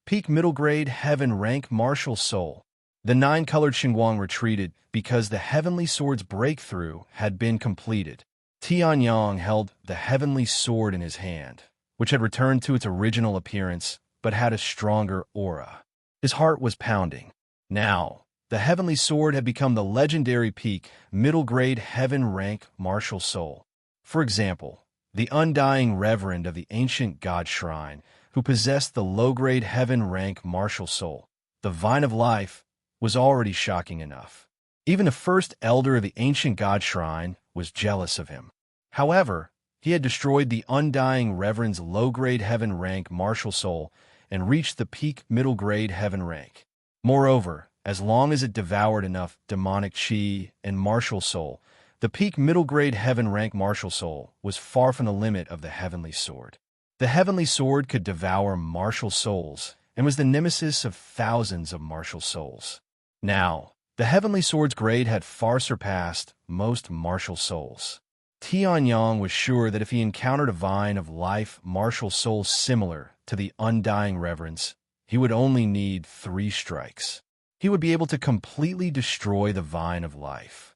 Speaker 1: Peak middle grade heaven rank martial soul. The 9-colored Xinguang retreated because the heavenly sword's breakthrough had been completed. Tianyang held the heavenly sword in his hand, which had returned to its original appearance but had a stronger aura. His heart was pounding. Now, the heavenly sword had become the legendary peak middle grade heaven rank martial soul. For example, the undying reverend of the ancient god shrine, who possessed the low-grade heaven rank martial soul, the vine of life, was already shocking enough. Even the first elder of the ancient god shrine was jealous of him. However, he had destroyed the undying reverend's low-grade heaven rank martial soul and reached the peak middle-grade heaven rank. Moreover, as long as it devoured enough demonic chi and martial soul, the peak middle-grade heaven rank martial soul was far from the limit of the heavenly sword. The heavenly sword could devour martial souls and was the nemesis of thousands of martial souls. Now, the heavenly sword's grade had far surpassed most martial souls. Tianyang was sure that if he encountered a vine of life martial soul similar to the undying reverence, he would only need 3 strikes. He would be able to completely destroy the vine of life.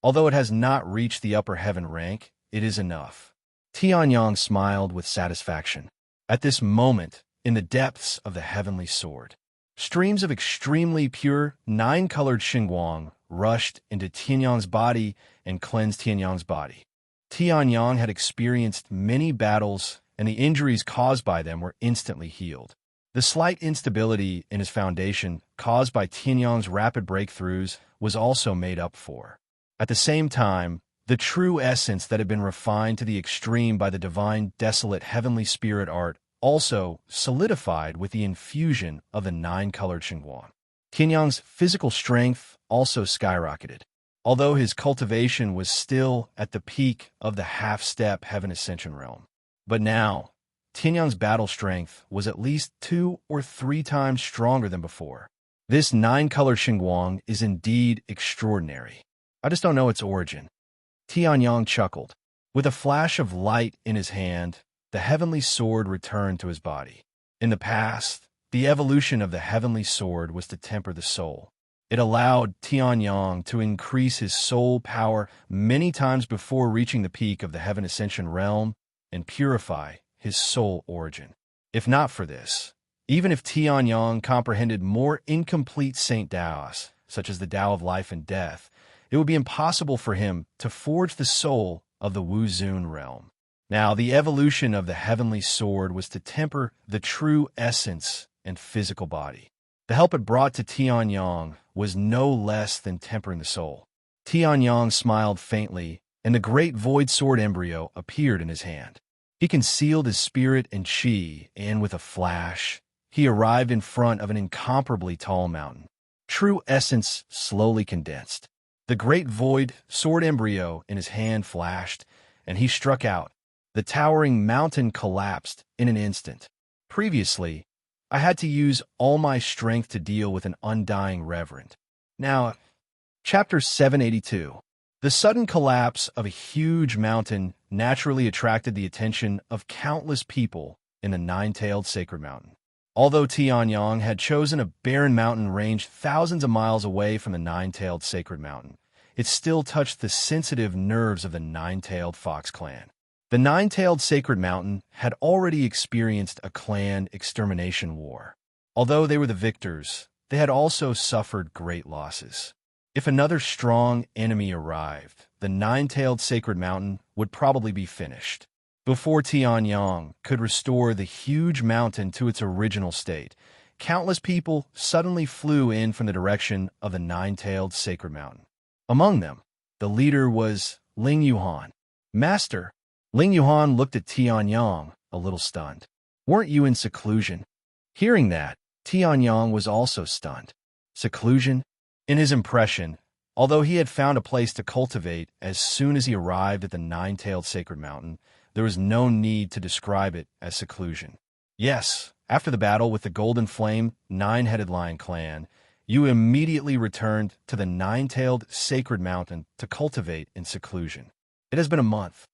Speaker 1: Although it has not reached the upper heaven rank, it is enough. Tianyang smiled with satisfaction. At this moment, in the depths of the heavenly sword, streams of extremely pure 9-colored Xinguang rushed into Tianyang's body and cleansed Tianyang's body. Tianyang had experienced many battles, and the injuries caused by them were instantly healed. The slight instability in his foundation caused by Tianyang's rapid breakthroughs was also made up for. At the same time, the true essence that had been refined to the extreme by the divine desolate heavenly spirit art also solidified with the infusion of the 9-colored Xinguang. Tianyang's physical strength also skyrocketed. Although his cultivation was still at the peak of the half-step heaven ascension realm. But now, Tianyang's battle strength was at least 2 or 3 times stronger than before. This 9-colored Xinguang is indeed extraordinary. I just don't know its origin. Tianyang chuckled. With a flash of light in his hand, the heavenly sword returned to his body. In the past, the evolution of the heavenly sword was to temper the soul. It allowed Tianyang to increase his soul power many times before reaching the peak of the heaven ascension realm and purify his soul origin. If not for this, even if Tianyang comprehended more incomplete Saint Daos, such as the Tao of life and death, it would be impossible for him to forge the soul of the Wu Zun realm. Now, the evolution of the heavenly sword was to temper the true essence and physical body. The help it brought to Tianyang was no less than tempering the soul. Tianyang smiled faintly, and the great void sword embryo appeared in his hand. He concealed his spirit and chi, and with a flash, he arrived in front of an incomparably tall mountain. True essence slowly condensed. The great void sword embryo in his hand flashed, and he struck out. The towering mountain collapsed in an instant. Previously, I had to use all my strength to deal with an undying reverend. Now, Chapter 782. The sudden collapse of a huge mountain naturally attracted the attention of countless people in the 9-tailed sacred mountain. Although Tianyang had chosen a barren mountain range thousands of miles away from the 9-tailed sacred mountain, it still touched the sensitive nerves of the 9-tailed fox clan. The nine-tailed sacred mountain had already experienced a clan extermination war. Although they were the victors, they had also suffered great losses. If another strong enemy arrived, the nine-tailed sacred mountain would probably be finished. Before Tianyang could restore the huge mountain to its original state, countless people suddenly flew in from the direction of the nine-tailed sacred mountain. Among them, the leader was Ling Yuhan. Master, Ling Yuhan looked at Tianyang, a little stunned. Weren't you in seclusion? Hearing that, Tianyang was also stunned. Seclusion? In his impression, although he had found a place to cultivate as soon as he arrived at the nine-tailed sacred mountain, there was no need to describe it as seclusion. Yes, after the battle with the Golden Flame Nine-Headed Lion clan, you immediately returned to the nine-tailed sacred mountain to cultivate in seclusion. It has been a month.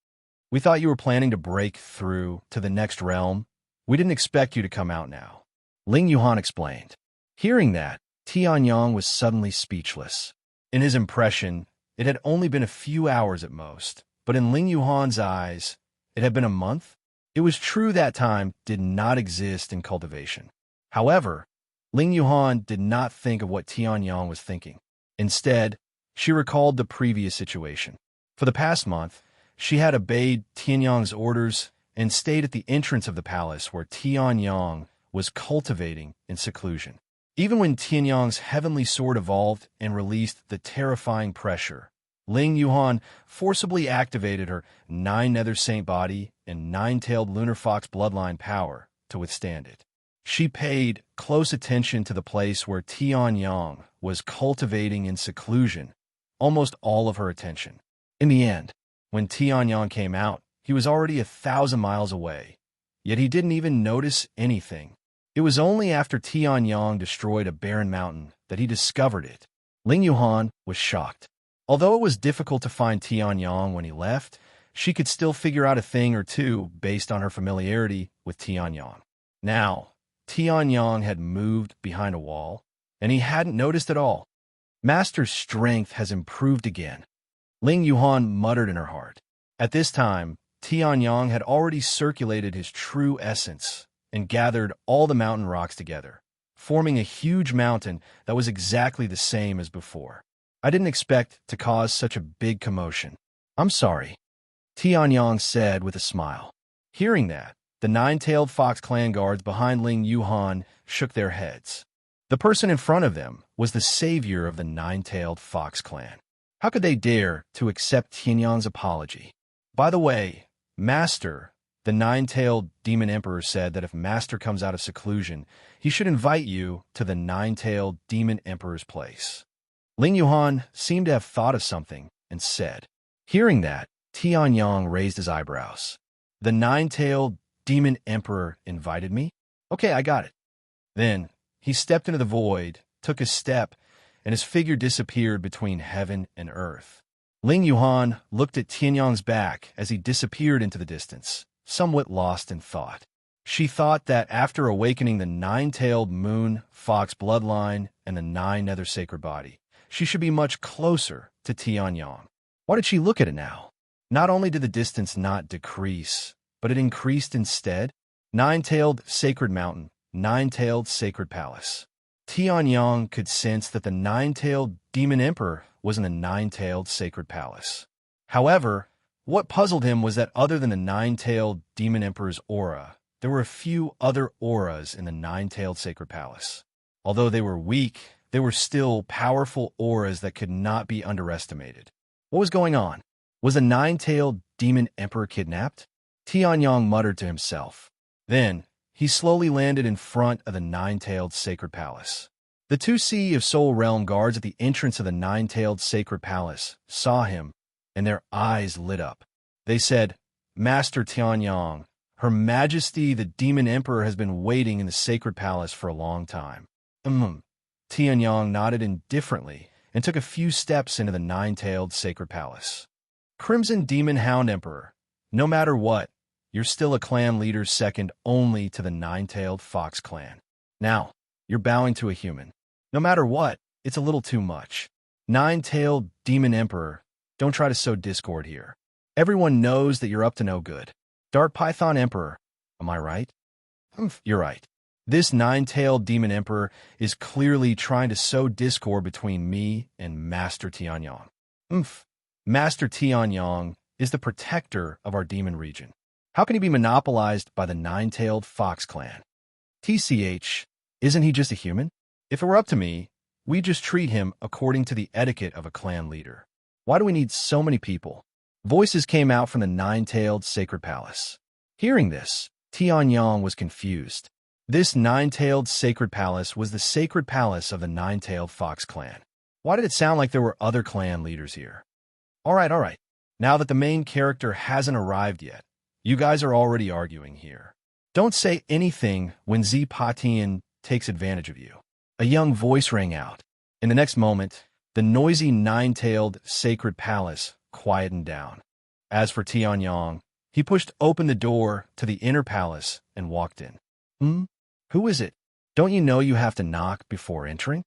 Speaker 1: We thought you were planning to break through to the next realm. We didn't expect you to come out now. Ling Yuhan explained. Hearing that, Tianyang was suddenly speechless. In his impression, it had only been a few hours at most, but in Ling Yuhan's eyes, it had been a month. It was true that time did not exist in cultivation. However, Ling Yuhan did not think of what Tianyang was thinking. Instead, she recalled the previous situation. For the past month, she had obeyed Tianyang's orders and stayed at the entrance of the palace where Tianyang was cultivating in seclusion. Even when Tianyang's heavenly sword evolved and released the terrifying pressure, Ling Yuhan forcibly activated her nine-nether saint body and nine-tailed lunar fox bloodline power to withstand it. She paid close attention to the place where Tianyang was cultivating in seclusion, almost all of her attention. In the end, when Tianyang came out, he was already 1,000 miles away, yet he didn't even notice anything. It was only after Tianyang destroyed a barren mountain that he discovered it. Ling Yuhan was shocked. Although it was difficult to find Tianyang when he left, she could still figure out a thing or two based on her familiarity with Tianyang. Now, Tianyang had moved behind a wall, and he hadn't noticed at all. Master's strength has improved again, Ling Yuhan muttered in her heart. At this time, Tianyang had already circulated his true essence and gathered all the mountain rocks together, forming a huge mountain that was exactly the same as before. I didn't expect to cause such a big commotion. I'm sorry, Tianyang said with a smile. Hearing that, the nine-tailed fox clan guards behind Ling Yuhan shook their heads. The person in front of them was the savior of the nine-tailed fox clan. How could they dare to accept Tianyang's apology? By the way, Master, the nine-tailed demon emperor said that if Master comes out of seclusion, he should invite you to the nine-tailed demon emperor's place. Ling Yuhan seemed to have thought of something and said. Hearing that, Tianyang raised his eyebrows. The nine-tailed demon emperor invited me? Okay, I got it. Then, he stepped into the void, took a step, and his figure disappeared between heaven and earth. Ling Yuhan looked at Tianyang's back as he disappeared into the distance, somewhat lost in thought. She thought that after awakening the nine-tailed moon fox bloodline and the nine-nether sacred body, she should be much closer to Tianyang. Why did she look at it now? Not only did the distance not decrease, but it increased instead. Nine-tailed sacred mountain, nine-tailed sacred palace. Tianyang could sense that the nine-tailed demon emperor was in the nine-tailed sacred palace. However, what puzzled him was that other than the nine-tailed demon emperor's aura, there were a few other auras in the nine-tailed sacred palace. Although they were weak, they were still powerful auras that could not be underestimated. What was going on? Was the nine-tailed demon emperor kidnapped? Tianyang muttered to himself. Then, he slowly landed in front of the nine-tailed sacred palace. The two Sea of Soul Realm guards at the entrance of the nine-tailed sacred palace saw him, and their eyes lit up. They said, Master Tianyang, Her Majesty the Demon Emperor has been waiting in the sacred palace for a long time. Tianyang nodded indifferently and took a few steps into the nine-tailed sacred palace. Crimson Demon Hound Emperor, no matter what, you're still a clan leader second only to the nine-tailed fox clan. Now, you're bowing to a human. No matter what, it's a little too much. Nine-tailed Demon Emperor, don't try to sow discord here. Everyone knows that you're up to no good. Dark Python Emperor, am I right? You're right. This nine-tailed demon emperor is clearly trying to sow discord between me and Master Tianyang. Master Tianyang is the protector of our demon region. How can he be monopolized by the nine-tailed fox clan? TCH, isn't he just a human? If it were up to me, we'd just treat him according to the etiquette of a clan leader. Why do we need so many people? Voices came out from the nine-tailed sacred palace. Hearing this, Tianyang was confused. This nine-tailed sacred palace was the sacred palace of the nine-tailed fox clan. Why did it sound like there were other clan leaders here? All right. Now that the main character hasn't arrived yet, you guys are already arguing here. Don't say anything when Zipatian takes advantage of you. A young voice rang out. In the next moment, the noisy nine-tailed sacred palace quietened down. As for Tianyang, he pushed open the door to the inner palace and walked in. Who is it? Don't you know you have to knock before entering?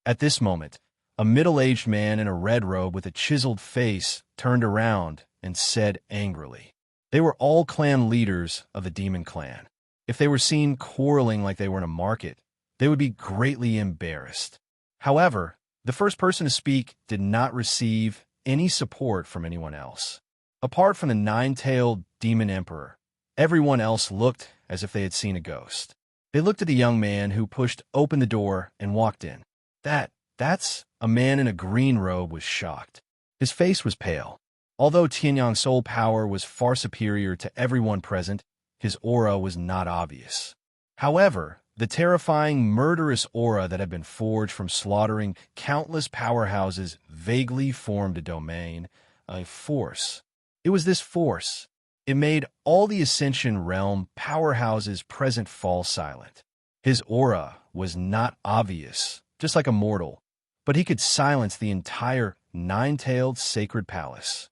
Speaker 1: At this moment, a middle-aged man in a red robe with a chiseled face turned around and said angrily. They were all clan leaders of the demon clan. If they were seen quarreling like they were in a market, they would be greatly embarrassed. However, the first person to speak did not receive any support from anyone else. Apart from the nine-tailed demon emperor, everyone else looked as if they had seen a ghost. They looked at the young man who pushed open the door and walked in. That's a man in a green robe was shocked. His face was pale. Although Tianyang's soul power was far superior to everyone present, his aura was not obvious. However, the terrifying, murderous aura that had been forged from slaughtering countless powerhouses vaguely formed a domain, a force. It was this force. It made all the Ascension Realm powerhouses present fall silent. His aura was not obvious, just like a mortal, but he could silence the entire nine-tailed sacred palace.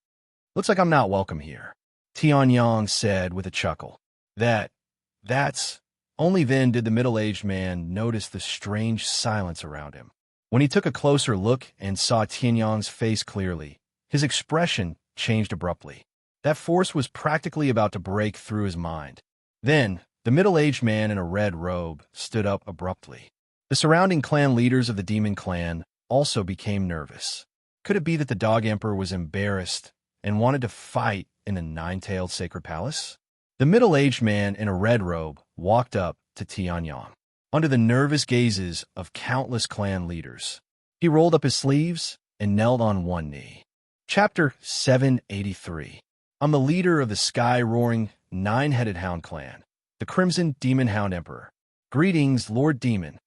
Speaker 1: Looks like I'm not welcome here, Tianyang said with a chuckle. That's... Only then did the middle-aged man notice the strange silence around him. When he took a closer look and saw Tianyang's face clearly, his expression changed abruptly. That force was practically about to break through his mind. Then, the middle-aged man in a red robe stood up abruptly. The surrounding clan leaders of the demon clan also became nervous. Could it be that the dog emperor was embarrassed and wanted to fight in the nine-tailed sacred palace? The middle-aged man in a red robe walked up to Tianyang, under the nervous gazes of countless clan leaders. He rolled up his sleeves and knelt on one knee. Chapter 783. I'm the leader of the sky-roaring, nine-headed hound clan, the Crimson Demon Hound Emperor. Greetings, Lord Demon.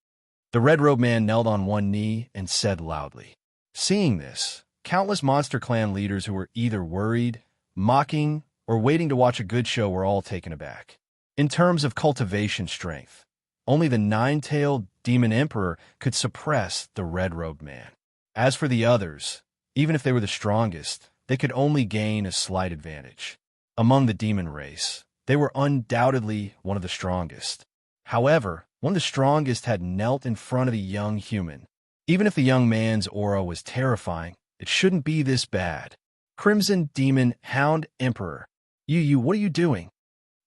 Speaker 1: The red-robed man knelt on one knee and said loudly. Seeing this, countless monster clan leaders who were either worried, mocking, or waiting to watch a good show were all taken aback. In terms of cultivation strength, only the nine-tailed demon emperor could suppress the red-robed man. As for the others, even if they were the strongest, they could only gain a slight advantage. Among the demon race, they were undoubtedly one of the strongest. However, one of the strongest had knelt in front of the young human. Even if the young man's aura was terrifying, it shouldn't be this bad. Crimson Demon Hound Emperor, what are you doing?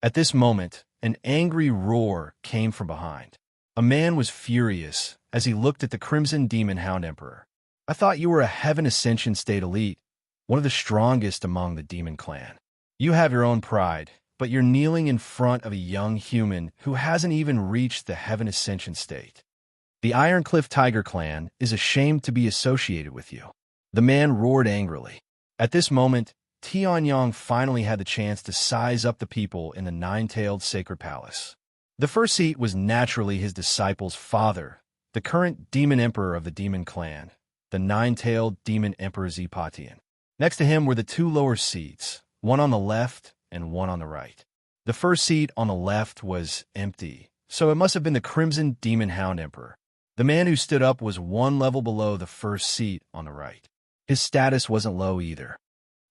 Speaker 1: At this moment, an angry roar came from behind. A man was furious as he looked at the Crimson Demon Hound Emperor. I thought you were a Heaven Ascension State elite, one of the strongest among the demon clan. You have your own pride, but you're kneeling in front of a young human who hasn't even reached the Heaven Ascension State. The Ironcliff Tiger clan is ashamed to be associated with you. The man roared angrily. At this moment, Tianyang finally had the chance to size up the people in the nine-tailed sacred palace. The first seat was naturally his disciple's father, the current demon emperor of the demon clan, the nine-tailed demon emperor Zipatian. Next to him were the two lower seats, one on the left and one on the right. The first seat on the left was empty, so it must have been the Crimson Demon Hound Emperor. The man who stood up was one level below the first seat on the right. His status wasn't low either.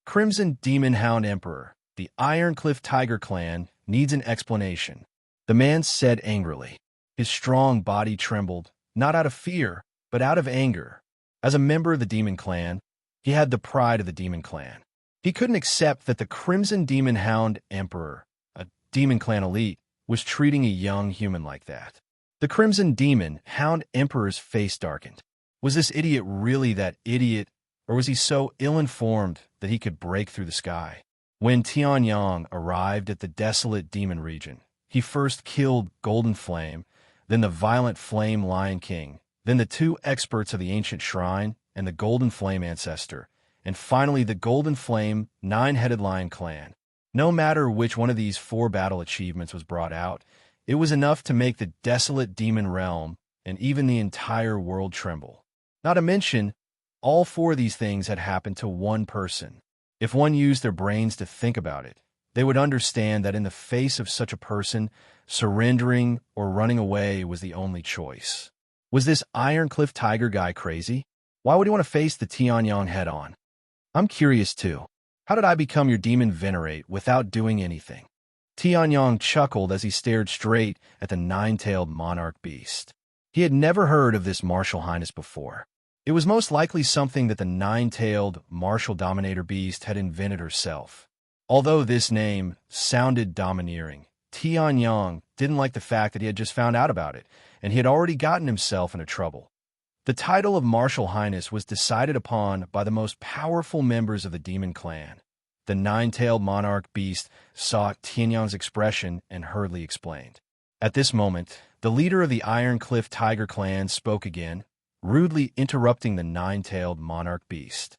Speaker 1: Crimson Demon Hound Emperor, the Ironcliff Tiger clan, needs an explanation, the man said angrily. His strong body trembled, not out of fear, but out of anger. As a member of the demon clan, he had the pride of the demon clan. He couldn't accept that the Crimson Demon Hound Emperor, a Demon Clan elite, was treating a young human like that. The Crimson Demon Hound Emperor's face darkened. Was this idiot really that idiot, or was he so ill-informed that he could break through the sky? When Tianyang arrived at the desolate demon region, he first killed Golden Flame, then the violent Flame Lion King, then the two experts of the ancient shrine and the Golden Flame ancestor, and finally the Golden Flame Nine-Headed Lion clan. No matter which one of these 4 battle achievements was brought out, it was enough to make the desolate demon realm and even the entire world tremble. Not to mention, all 4 of these things had happened to one person. If one used their brains to think about it, they would understand that in the face of such a person, surrendering or running away was the only choice. Was this Iron Cliff Tiger guy crazy? Why would he want to face the Tianyang head-on? I'm curious too. How did I become your demon venerate without doing anything? Tianyang chuckled as he stared straight at the 9-tailed monarch beast. He had never heard of this martial highness before. It was most likely something that the 9-tailed martial dominator beast had invented herself. Although this name sounded domineering, Tianyang didn't like the fact that he had just found out about it, and he had already gotten himself into trouble. The title of martial highness was decided upon by the most powerful members of the demon clan. The 9-tailed monarch beast saw Tianyang's expression and hurriedly explained. At this moment, the leader of the Iron Cliff Tiger clan spoke again, rudely interrupting the 9-tailed monarch beast.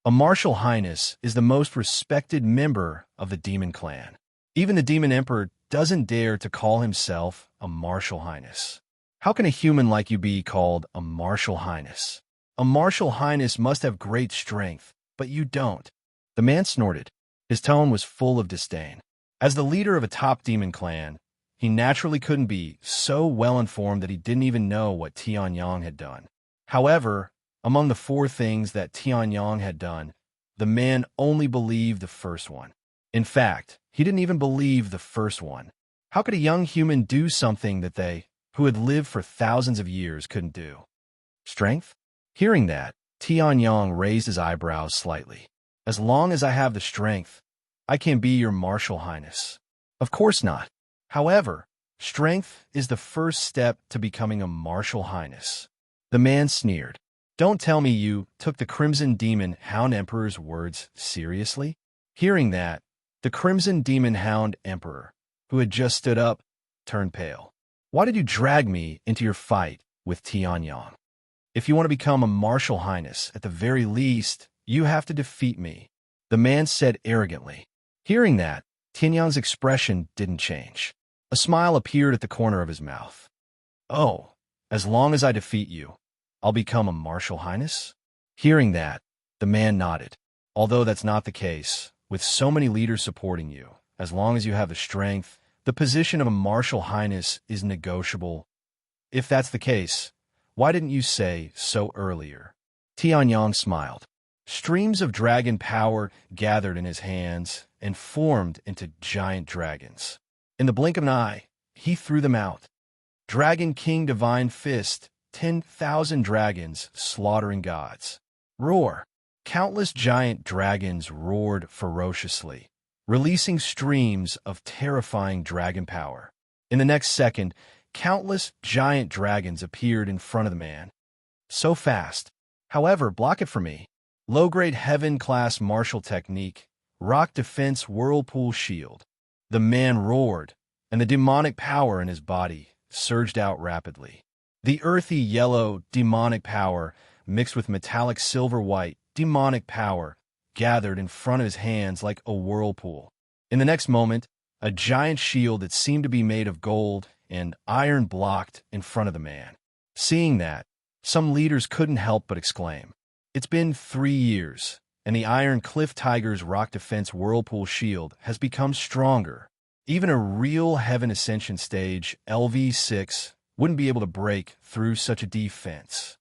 Speaker 1: A martial highness is the most respected member of the demon clan. Even the demon emperor doesn't dare to call himself a martial highness. How can a human like you be called a martial highness? A martial highness must have great strength, but you don't. The man snorted. His tone was full of disdain. As the leader of a top demon clan, he naturally couldn't be so well-informed that he didn't even know what Tianyang had done. However, among the 4 things that Tianyang had done, the man only believed the first one. In fact, he didn't even believe the first one. How could a young human do something that they, who had lived for thousands of years, couldn't do? Strength? Hearing that, Tianyang raised his eyebrows slightly. As long as I have the strength, I can be your martial highness. Of course not. However, strength is the first step to becoming a martial highness. The man sneered. Don't tell me you took the Crimson Demon Hound Emperor's words seriously? Hearing that, the Crimson Demon Hound Emperor, who had just stood up, turned pale. Why did you drag me into your fight with Tianyang? If you want to become a martial highness, at the very least, you have to defeat me, the man said arrogantly. Hearing that, Tianyang's expression didn't change. A smile appeared at the corner of his mouth. Oh, as long as I defeat you, I'll become a martial highness? Hearing that, the man nodded. Although that's not the case, with so many leaders supporting you, as long as you have the strength, the position of a martial highness is negotiable. If that's the case, why didn't you say so earlier? Tianyang smiled. Streams of dragon power gathered in his hands and formed into giant dragons. In the blink of an eye, he threw them out. Dragon King Divine Fist, 10,000 dragons slaughtering gods. Roar! Countless giant dragons roared ferociously, releasing streams of terrifying dragon power. In the next second, countless giant dragons appeared in front of the man. So fast. However, block it for me. Low-grade Heaven-class martial technique, Rock Defense Whirlpool Shield. The man roared, and the demonic power in his body surged out rapidly. The earthy yellow demonic power mixed with metallic silver-white demonic power gathered in front of his hands like a whirlpool. In the next moment, a giant shield that seemed to be made of gold and iron blocked in front of the man. Seeing that, some leaders couldn't help but exclaim, "It's been 3 years, and the Iron Cliff Tiger's Rock Defense Whirlpool Shield has become stronger. Even a real Heaven Ascension stage LV6 wouldn't be able to break through such a defense."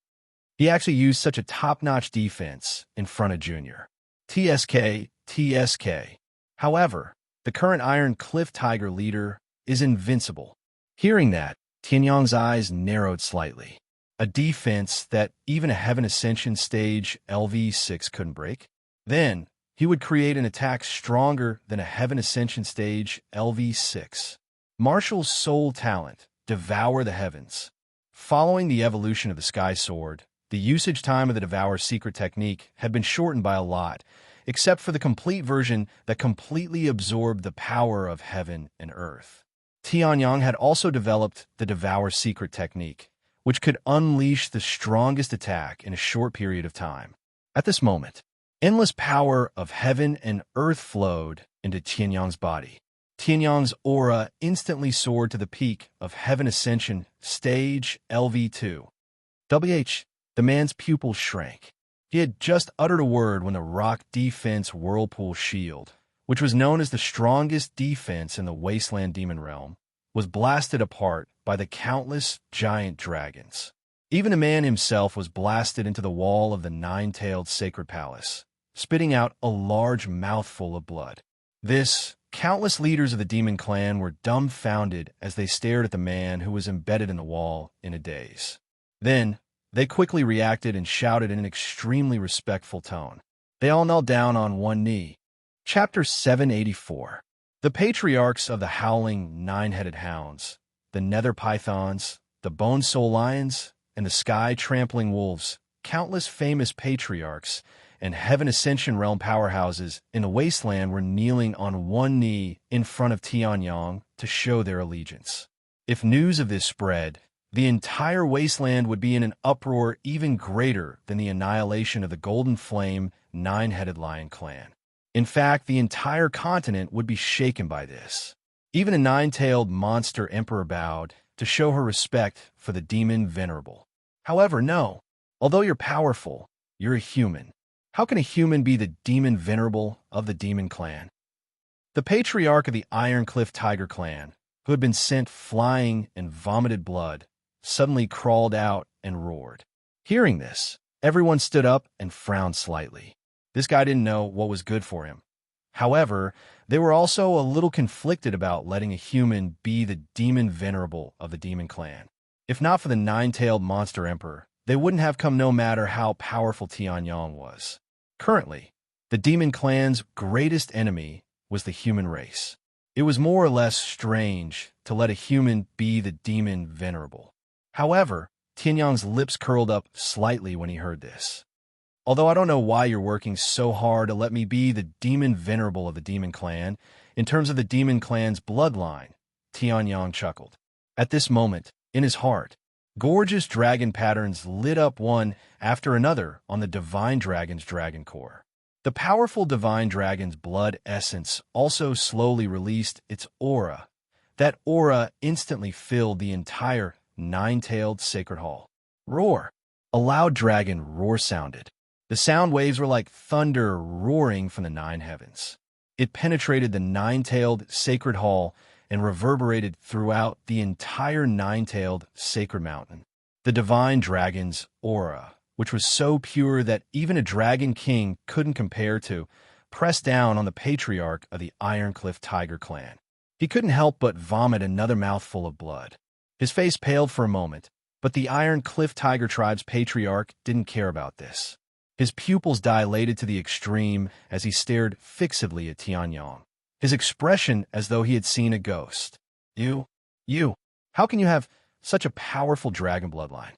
Speaker 1: He actually used such a top-notch defense in front of Junior. TSK. However, the current Iron Cliff Tiger leader is invincible. Hearing that, Tianyang's eyes narrowed slightly. A defense that even a Heaven Ascension stage LV6 couldn't break? Then, he would create an attack stronger than a Heaven Ascension stage LV6. Marshall's sole talent, devour the heavens. Following the evolution of the Sky Sword, the usage time of the Devour's secret technique had been shortened by a lot, except for the complete version that completely absorbed the power of heaven and earth. Tianyang had also developed the Devour's secret technique, which could unleash the strongest attack in a short period of time. At this moment, endless power of heaven and earth flowed into Tianyang's body. Tianyang's aura instantly soared to the peak of Heaven Ascension stage LV2. The man's pupils shrank. He had just uttered a word when the rock defense whirlpool shield, which was known as the strongest defense in the Wasteland Demon Realm, was blasted apart by the countless giant dragons. Even a man himself was blasted into the wall of the nine-tailed sacred palace, spitting out a large mouthful of blood. Countless leaders of the demon clan were dumbfounded as they stared at the man who was embedded in the wall in a daze. Then, they quickly reacted and shouted in an extremely respectful tone. They all knelt down on one knee. Chapter 784. The patriarchs of the howling nine-headed hounds, the nether pythons, the bone soul lions, and the sky-trampling wolves, countless famous patriarchs and Heaven Ascension realm powerhouses in the wasteland were kneeling on one knee in front of Tianyang to show their allegiance. If news of this spread, the entire wasteland would be in an uproar even greater than the annihilation of the Golden Flame nine-headed lion clan. In fact, the entire continent would be shaken by this. Even a nine-tailed monster emperor bowed to show her respect for the demon venerable. However, no. Although you're powerful, you're a human. How can a human be the demon venerable of the demon clan? The patriarch of the Iron Cliff Tiger clan, who had been sent flying and vomited blood, suddenly crawled out and roared. Hearing this, everyone stood up and frowned slightly. This guy didn't know what was good for him. However, they were also a little conflicted about letting a human be the demon venerable of the demon clan. If not for the nine-tailed monster emperor, they wouldn't have come no matter how powerful Tianyang was. Currently, the demon clan's greatest enemy was the human race. It was more or less strange to let a human be the demon venerable. However, Tianyang's lips curled up slightly when he heard this. Although I don't know why you're working so hard to let me be the demon venerable of the demon clan, in terms of the demon clan's bloodline, Tianyang chuckled. At this moment, in his heart, gorgeous dragon patterns lit up one after another on the divine dragon's dragon core. The powerful divine dragon's blood essence also slowly released its aura. That aura instantly filled the entire nine-tailed sacred hall. Roar! A loud dragon roar sounded. The sound waves were like thunder roaring from the nine heavens. It penetrated the nine-tailed sacred hall and reverberated throughout the entire nine-tailed sacred mountain. The divine dragon's aura, which was so pure that even a dragon king couldn't compare to, pressed down on the patriarch of the Iron Cliff Tiger clan. He couldn't help but vomit another mouthful of blood. His face paled for a moment, but the Iron Cliff Tiger tribe's patriarch didn't care about this. His pupils dilated to the extreme as he stared fixedly at Tianyang, his expression as though he had seen a ghost. You, how can you have such a powerful dragon bloodline?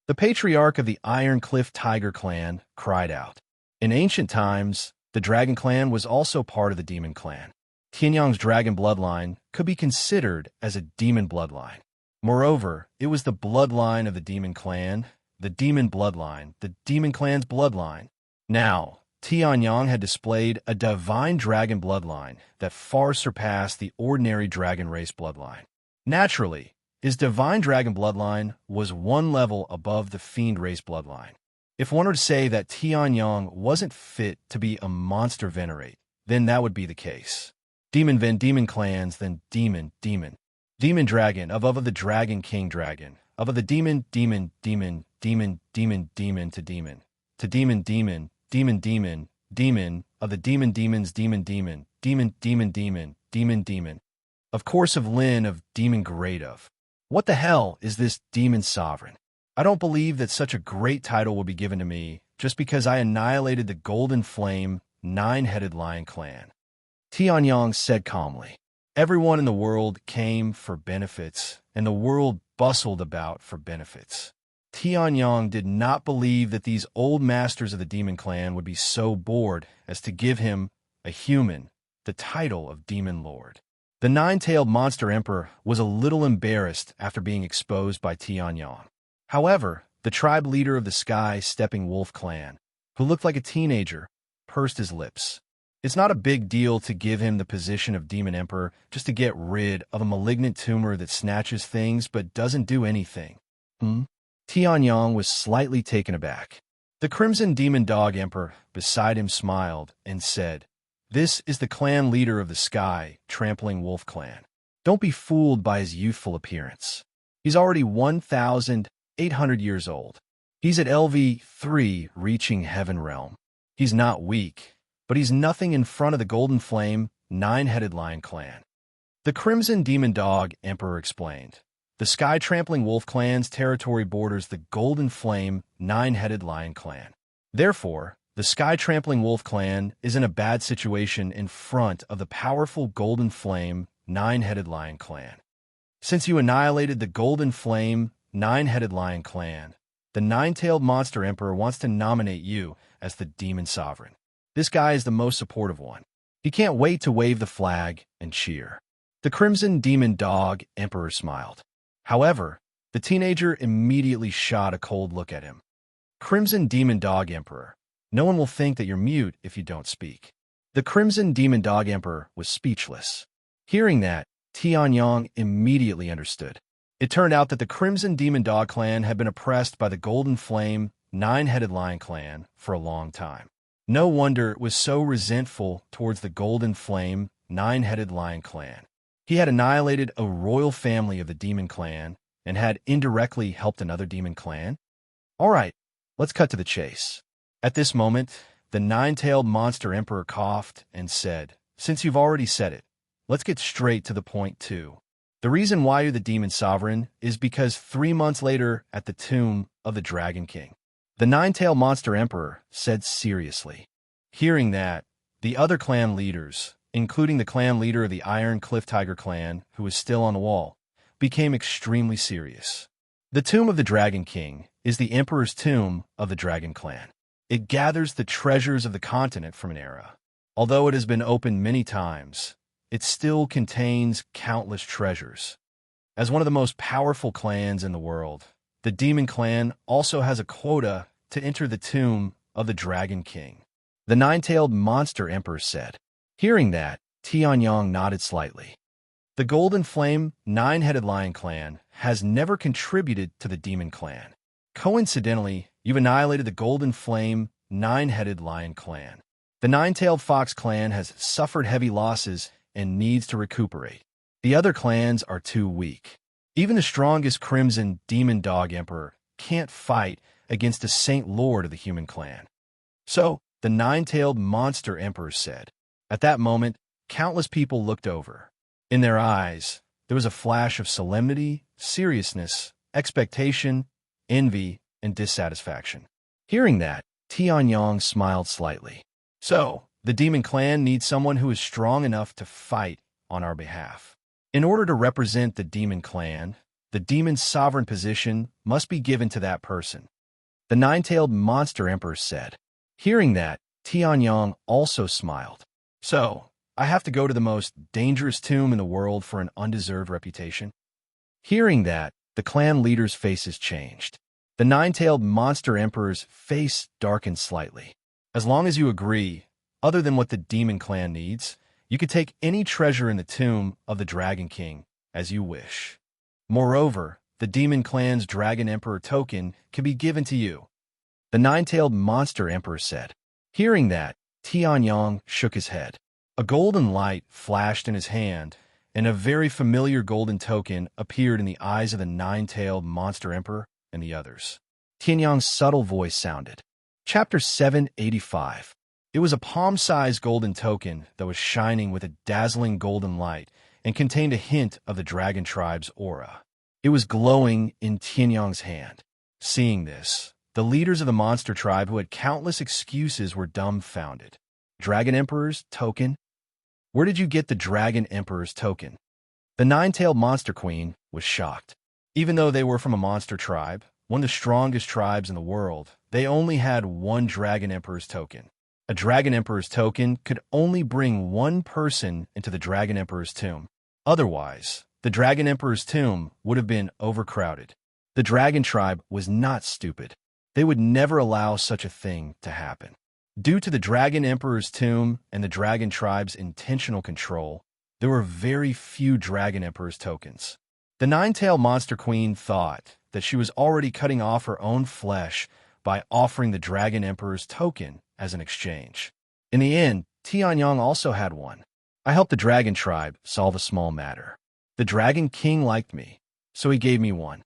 Speaker 1: The patriarch of the Iron Cliff Tiger clan cried out. In ancient times, the dragon clan was also part of the demon clan. Tianyang's dragon bloodline could be considered as a demon bloodline. Moreover, it was the bloodline of the demon clan, the demon bloodline, the demon clan's bloodline. Now, Tianyang had displayed a divine dragon bloodline that far surpassed the ordinary dragon race bloodline. Naturally, his divine dragon bloodline was one level above the fiend race bloodline. If one were to say that Tianyang wasn't fit to be a monster venerate, then that would be the case. Demon clans, then demon. Demon dragon, of the dragon king dragon, of the demon to demon, of the demons, demon. Of course of Lin of demon great of. What the hell is this demon sovereign? I don't believe that such a great title will be given to me just because I annihilated the Golden Flame nine-headed lion clan. Tianyong said calmly. Everyone in the world came for benefits, and the world bustled about for benefits. Tianyong did not believe that these old masters of the demon clan would be so bored as to give him, a human, the title of Demon Lord. The nine-tailed monster emperor was a little embarrassed after being exposed by Tianyong. However, the tribe leader of the sky-stepping wolf clan, who looked like a teenager, pursed his lips. It's not a big deal to give him the position of Demon Emperor just to get rid of a malignant tumor that snatches things but doesn't do anything. Tianyong was slightly taken aback. The Crimson Demon Dog Emperor beside him smiled and said, "This is the clan leader of the sky, trampling wolf clan. Don't be fooled by his youthful appearance. He's already 1,800 years old. He's at LV3 reaching heaven realm. He's not weak, but he's nothing in front of the Golden Flame, nine-headed lion clan." The Crimson Demon Dog Emperor explained. The sky-trampling wolf clan's territory borders the Golden Flame, nine-headed lion clan. Therefore, the sky-trampling wolf clan is in a bad situation in front of the powerful Golden Flame, nine-headed lion clan. Since you annihilated the Golden Flame, nine-headed lion clan, the nine-tailed monster emperor wants to nominate you as the demon sovereign. This guy is the most supportive one. He can't wait to wave the flag and cheer. The Crimson Demon Dog Emperor smiled. However, the teenager immediately shot a cold look at him. Crimson Demon Dog Emperor, no one will think that you're mute if you don't speak. The Crimson Demon Dog Emperor was speechless. Hearing that, Tianyong immediately understood. It turned out that the Crimson Demon Dog clan had been oppressed by the Golden Flame, nine-headed lion clan for a long time. No wonder it was so resentful towards the Golden Flame, nine-headed lion clan. He had annihilated a royal family of the demon clan and had indirectly helped another demon clan. All right, let's cut to the chase. At this moment, the nine-tailed monster emperor coughed and said, "Since you've already said it, let's get straight to the point too. The reason why you're the demon sovereign is because 3 months later at the tomb of the Dragon King." The nine-tailed monster emperor said seriously. Hearing that, the other clan leaders, including the clan leader of the Iron Cliff Tiger clan, who was still on the wall, became extremely serious. The tomb of the Dragon King is the emperor's tomb of the Dragon Clan. It gathers the treasures of the continent from an era. Although it has been opened many times, it still contains countless treasures. As one of the most powerful clans in the world, the Demon Clan also has a quota to enter the tomb of the Dragon King. The nine-tailed monster emperor said. Hearing that, Tianyong nodded slightly. The Golden Flame, nine-headed lion clan has never contributed to the Demon Clan. Coincidentally, you've annihilated the Golden Flame, nine-headed lion clan. The nine-tailed fox clan has suffered heavy losses and needs to recuperate. The other clans are too weak. Even the strongest Crimson Demon Dog Emperor can't fight against a Saint Lord of the human clan. So, the nine-tailed monster emperor said. At that moment, countless people looked over. In their eyes, there was a flash of solemnity, seriousness, expectation, envy, and dissatisfaction. Hearing that, Tianyong smiled slightly. So, the Demon Clan needs someone who is strong enough to fight on our behalf. In order to represent the Demon Clan, the Demon's sovereign position must be given to that person. The nine-tailed monster emperor said. Hearing that, Tianyong also smiled. So, I have to go to the most dangerous tomb in the world for an undeserved reputation? Hearing that, the clan leaders' faces changed. The nine-tailed monster emperor's face darkened slightly. As long as you agree, other than what the Demon Clan needs, you could take any treasure in the tomb of the Dragon King as you wish. Moreover, the Demon Clan's Dragon Emperor token can be given to you. The nine-tailed monster emperor said. Hearing that, Tianyong shook his head. A golden light flashed in his hand, and a very familiar golden token appeared in the eyes of the nine-tailed monster emperor and the others. Tianyong's subtle voice sounded. Chapter 785. It was a palm-sized golden token that was shining with a dazzling golden light and contained a hint of the dragon tribe's aura. It was glowing in Tianyong's hand. Seeing this, the leaders of the monster tribe who had countless excuses were dumbfounded. Dragon Emperor's token? Where did you get the Dragon Emperor's token? The nine-tailed monster queen was shocked. Even though they were from a monster tribe, one of the strongest tribes in the world, they only had one Dragon Emperor's token. A Dragon Emperor's token could only bring one person into the Dragon Emperor's tomb. Otherwise, the Dragon Emperor's tomb would have been overcrowded. The Dragon tribe was not stupid. They would never allow such a thing to happen. Due to the Dragon Emperor's tomb and the Dragon tribe's intentional control, there were very few Dragon Emperor's tokens. The nine-tailed monster queen thought that she was already cutting off her own flesh by offering the Dragon Emperor's token as an exchange. In the end, Tianyang also had one. I helped the Dragon tribe solve a small matter. The Dragon King liked me, so he gave me one,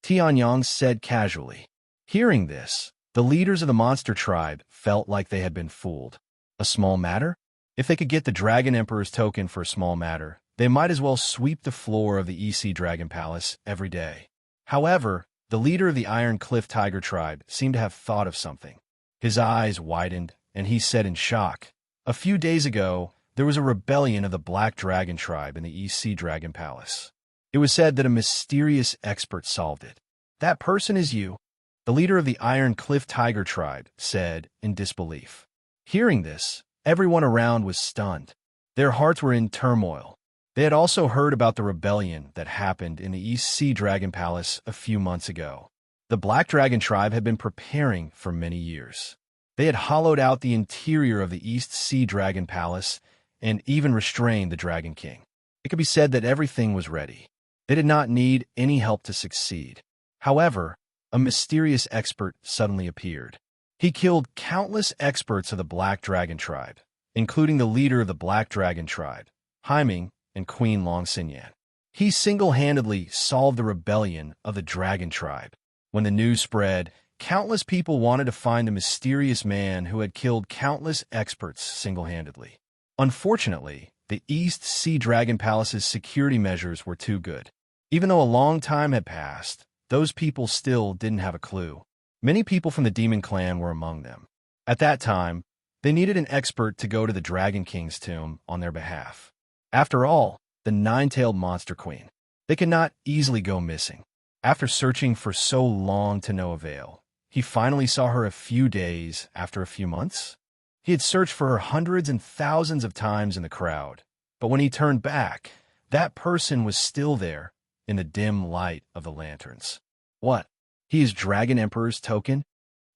Speaker 1: Tianyang said casually. Hearing this, the leaders of the monster tribe felt like they had been fooled. A small matter? If they could get the Dragon Emperor's token for a small matter, they might as well sweep the floor of the EC Dragon Palace every day. However, the leader of the Iron Cliff Tiger tribe seemed to have thought of something. His eyes widened, and he said in shock, "A few days ago, there was a rebellion of the Black Dragon tribe in the EC Dragon Palace. It was said that a mysterious expert solved it. That person is you," the leader of the Iron Cliff Tiger tribe said in disbelief. Hearing this, everyone around was stunned. Their hearts were in turmoil. They had also heard about the rebellion that happened in the East Sea Dragon Palace a few months ago. The Black Dragon tribe had been preparing for many years. They had hollowed out the interior of the East Sea Dragon Palace and even restrained the Dragon King. It could be said that everything was ready. They did not need any help to succeed. However, a mysterious expert suddenly appeared. He killed countless experts of the Black Dragon tribe, including the leader of the Black Dragon tribe, Haiming, and Queen Long Xinyan. He single-handedly solved the rebellion of the Dragon tribe. When the news spread, countless people wanted to find the mysterious man who had killed countless experts single-handedly. Unfortunately, the East Sea Dragon Palace's security measures were too good. Even though a long time had passed, those people still didn't have a clue. Many people from the Demon Clan were among them. At that time, they needed an expert to go to the Dragon King's tomb on their behalf. After all, the nine-tailed monster queen. They could not easily go missing. After searching for so long to no avail, he finally saw her a few days after a few months. He had searched for her hundreds and thousands of times in the crowd, but when he turned back, that person was still there in the dim light of the lanterns. What? He is Dragon Emperor's token?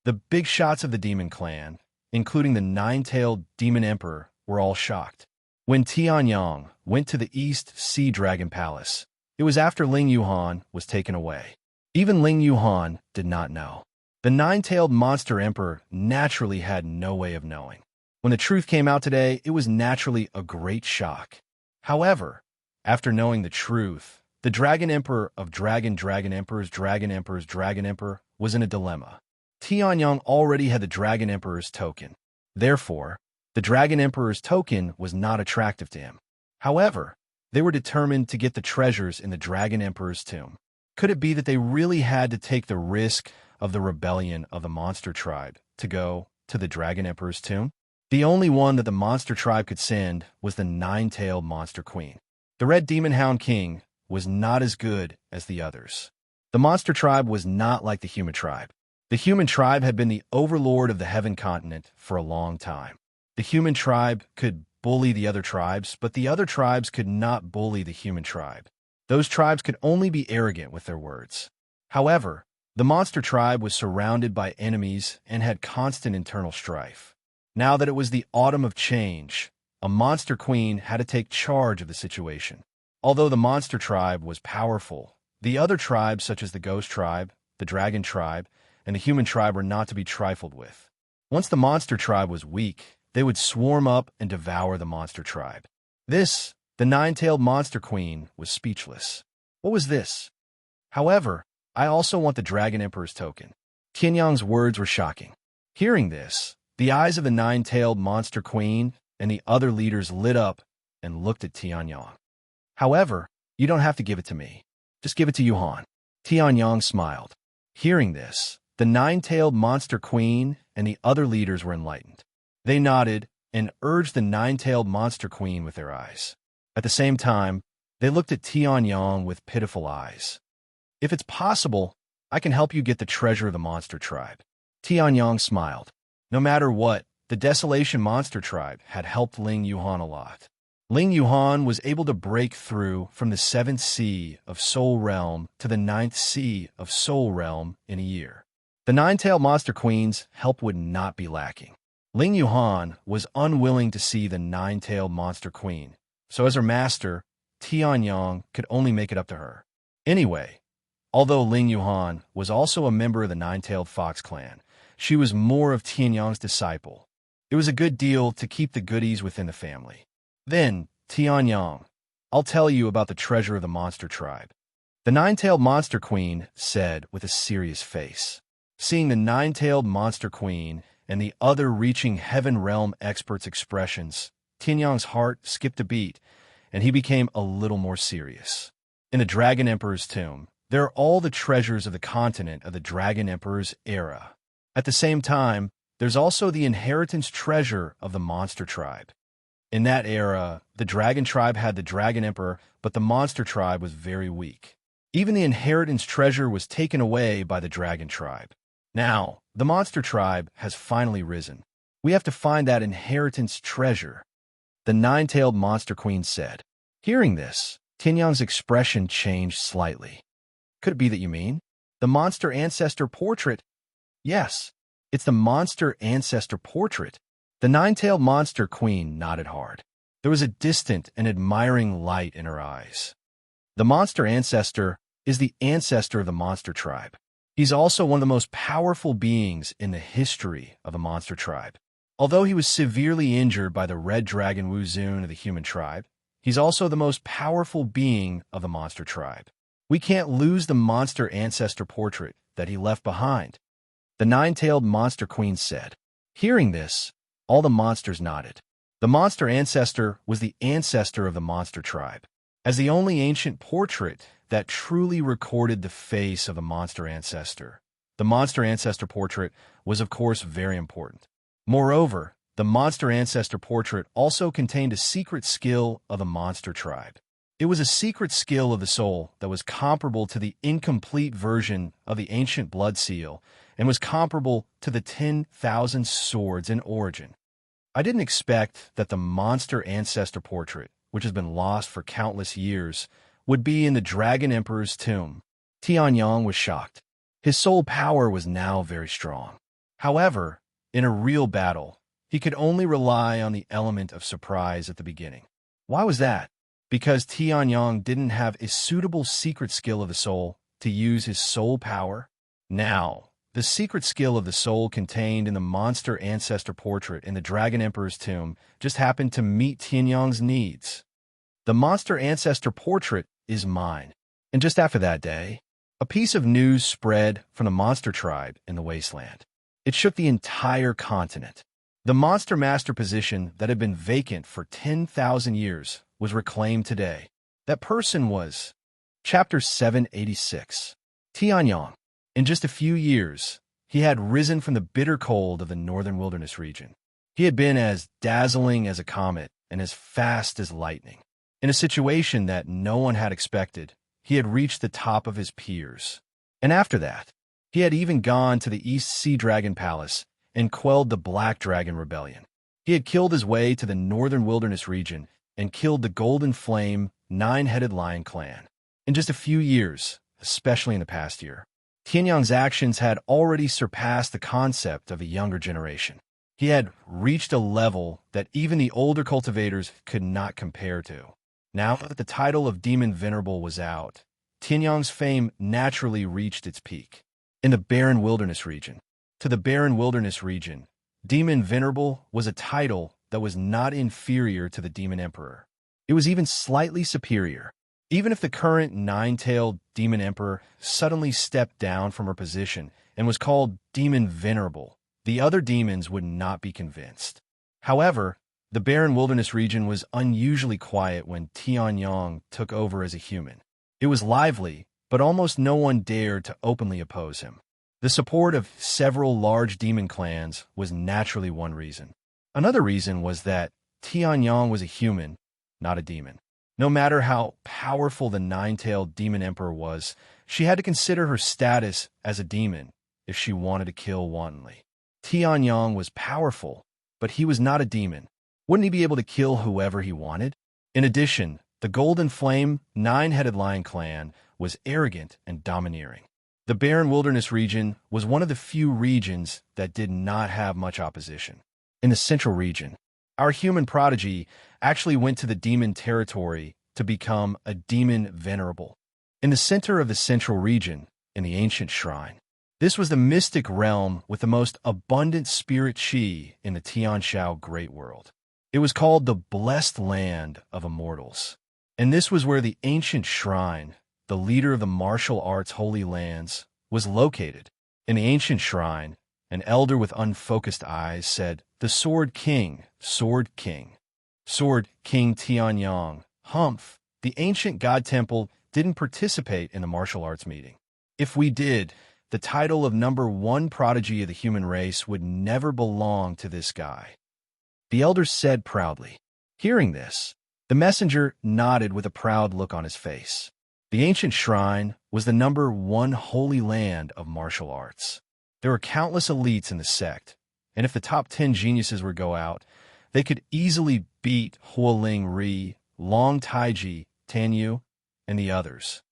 Speaker 1: The big shots of the Demon Clan, including the nine-tailed Demon Emperor, were all shocked. When Tianyang went to the East Sea Dragon Palace, it was after Ling Yuhan was taken away. Even Ling Yuhan did not know. The nine-tailed monster emperor naturally had no way of knowing. When the truth came out today, it was naturally a great shock. However, after knowing the truth, the Dragon Emperor of Dragon Emperor's Dragon Emperor was in a dilemma. Tianyang already had the Dragon Emperor's token. Therefore, the Dragon Emperor's token was not attractive to him. However, they were determined to get the treasures in the Dragon Emperor's tomb. Could it be that they really had to take the risk of the rebellion of the monster tribe to go to the Dragon Emperor's tomb? The only one that the monster tribe could send was the nine-tailed monster queen. The Red Demon Hound King was not as good as the others. The monster tribe was not like the human tribe. The human tribe had been the overlord of the Heaven Continent for a long time. The human tribe could bully the other tribes, but the other tribes could not bully the human tribe. Those tribes could only be arrogant with their words. However, the monster tribe was surrounded by enemies and had constant internal strife. Now that it was the autumn of change, a monster queen had to take charge of the situation. Although the monster tribe was powerful, the other tribes such as the ghost tribe, the dragon tribe, and the human tribe were not to be trifled with. Once the monster tribe was weak, they would swarm up and devour the monster tribe. The nine-tailed monster queen, was speechless. What was this? However, I also want the Dragon Emperor's token. Tianyang's words were shocking. Hearing this, the eyes of the nine-tailed monster queen and the other leaders lit up and looked at Tianyang. However, you don't have to give it to me. Just give it to Yuhan. Tianyang smiled. Hearing this, the nine-tailed monster queen and the other leaders were enlightened. They nodded and urged the nine-tailed monster queen with their eyes. At the same time, they looked at Tianyang with pitiful eyes. "If it's possible, I can help you get the treasure of the monster tribe." Tianyang smiled. No matter what, the Desolation Monster Tribe had helped Ling Yuhan a lot. Ling Yuhan was able to break through from the 7th Sea of Soul Realm to the 9th Sea of Soul Realm in a year. The Nine-Tailed Monster Queen's help would not be lacking. Ling Yuhan was unwilling to see the Nine-Tailed Monster Queen, so as her master, Tianyang could only make it up to her. Anyway, although Ling Yuhan was also a member of the Nine-Tailed Fox clan, she was more of Tianyang's disciple. It was a good deal to keep the goodies within the family. "Then, Tianyang, I'll tell you about the treasure of the monster tribe," the Nine-Tailed Monster Queen said with a serious face. Seeing the Nine-Tailed Monster Queen and the other reaching Heaven Realm experts' expressions, Tianyang's heart skipped a beat, and he became a little more serious. In the Dragon Emperor's tomb, there are all the treasures of the continent of the Dragon Emperor's era. At the same time, there's also the inheritance treasure of the monster tribe. In that era, the Dragon Tribe had the Dragon Emperor, but the Monster Tribe was very weak. Even the inheritance treasure was taken away by the Dragon Tribe. Now, the Monster Tribe has finally risen. We have to find that inheritance treasure, the Nine-Tailed Monster Queen said. Hearing this, Tianyang's expression changed slightly. "Could it be that you mean the monster ancestor portrait?" "Yes, it's the monster ancestor portrait." The Nine-Tailed Monster Queen nodded hard. There was a distant and admiring light in her eyes. The monster ancestor is the ancestor of the monster tribe. He's also one of the most powerful beings in the history of the monster tribe. Although he was severely injured by the red dragon Wuzun of the human tribe, he's also the most powerful being of the monster tribe. We can't lose the monster ancestor portrait that he left behind, the Nine-Tailed Monster Queen said. Hearing this, all the monsters nodded. The monster ancestor was the ancestor of the monster tribe. As the only ancient portrait that truly recorded the face of the monster ancestor, the monster ancestor portrait was of course very important. Moreover, the monster ancestor portrait also contained a secret skill of the monster tribe. It was a secret skill of the soul that was comparable to the incomplete version of the ancient blood seal and was comparable to the 10,000 swords in origin. I didn't expect that the monster ancestor portrait, which has been lost for countless years, would be in the Dragon Emperor's tomb. Tianyang was shocked. His soul power was now very strong. However, in a real battle, he could only rely on the element of surprise at the beginning. Why was that? Because Tianyang didn't have a suitable secret skill of the soul to use his soul power? Now, the secret skill of the soul contained in the monster ancestor portrait in the Dragon Emperor's tomb just happened to meet Tianyang's needs. The monster ancestor portrait is mine. And just after that day, a piece of news spread from the monster tribe in the wasteland. It shook the entire continent. The monster master position that had been vacant for 10,000 years was reclaimed today. That person was Chapter 786. Tianyang. In just a few years, he had risen from the bitter cold of the northern wilderness region. He had been as dazzling as a comet and as fast as lightning. In a situation that no one had expected, he had reached the top of his peers. And after that, he had even gone to the East Sea Dragon Palace and quelled the Black Dragon Rebellion. He had killed his way to the northern wilderness region and killed the Golden Flame Nine-Headed Lion clan. In just a few years, especially in the past year, Tianyang's actions had already surpassed the concept of a younger generation. He had reached a level that even the older cultivators could not compare to. Now that the title of Demon Venerable was out, Tianyang's fame naturally reached its peak. In the Barren Wilderness region, to the Barren Wilderness region, Demon Venerable was a title that was not inferior to the Demon Emperor. It was even slightly superior. Even if the current nine-tailed Demon Emperor suddenly stepped down from her position and was called Demon Venerable, the other demons would not be convinced. However, the Barren Wilderness region was unusually quiet when Tianyang took over as a human. It was lively, but almost no one dared to openly oppose him. The support of several large demon clans was naturally one reason. Another reason was that Tianyang was a human, not a demon. No matter how powerful the nine-tailed demon emperor was, she had to consider her status as a demon if she wanted to kill wantonly. Tianyang was powerful, but he was not a demon. Wouldn't he be able to kill whoever he wanted? In addition, the Golden Flame, nine-headed lion clan was arrogant and domineering. The barren wilderness region was one of the few regions that did not have much opposition. In the central region, our human prodigy actually went to the demon territory to become a demon venerable. In the center of the central region, in the ancient shrine, this was the mystic realm with the most abundant spirit chi in the Tianshao Great World. It was called the Blessed Land of Immortals. And this was where the ancient shrine, the leader of the martial arts holy lands, was located. In the ancient shrine, an elder with unfocused eyes said, "The Sword King, Sword King." Sword King Tianyang, Humph, the ancient god temple didn't participate in the martial arts meeting. If we did, the title of #1 prodigy of the human race would never belong to this guy. The elder said proudly. Hearing this, the messenger nodded with a proud look on his face. The ancient shrine was the #1 holy land of martial arts. There were countless elites in the sect, and if the top 10 geniuses were to go out, they could easily beat Hualing Ri, Long Taiji, Tanyu, and the others.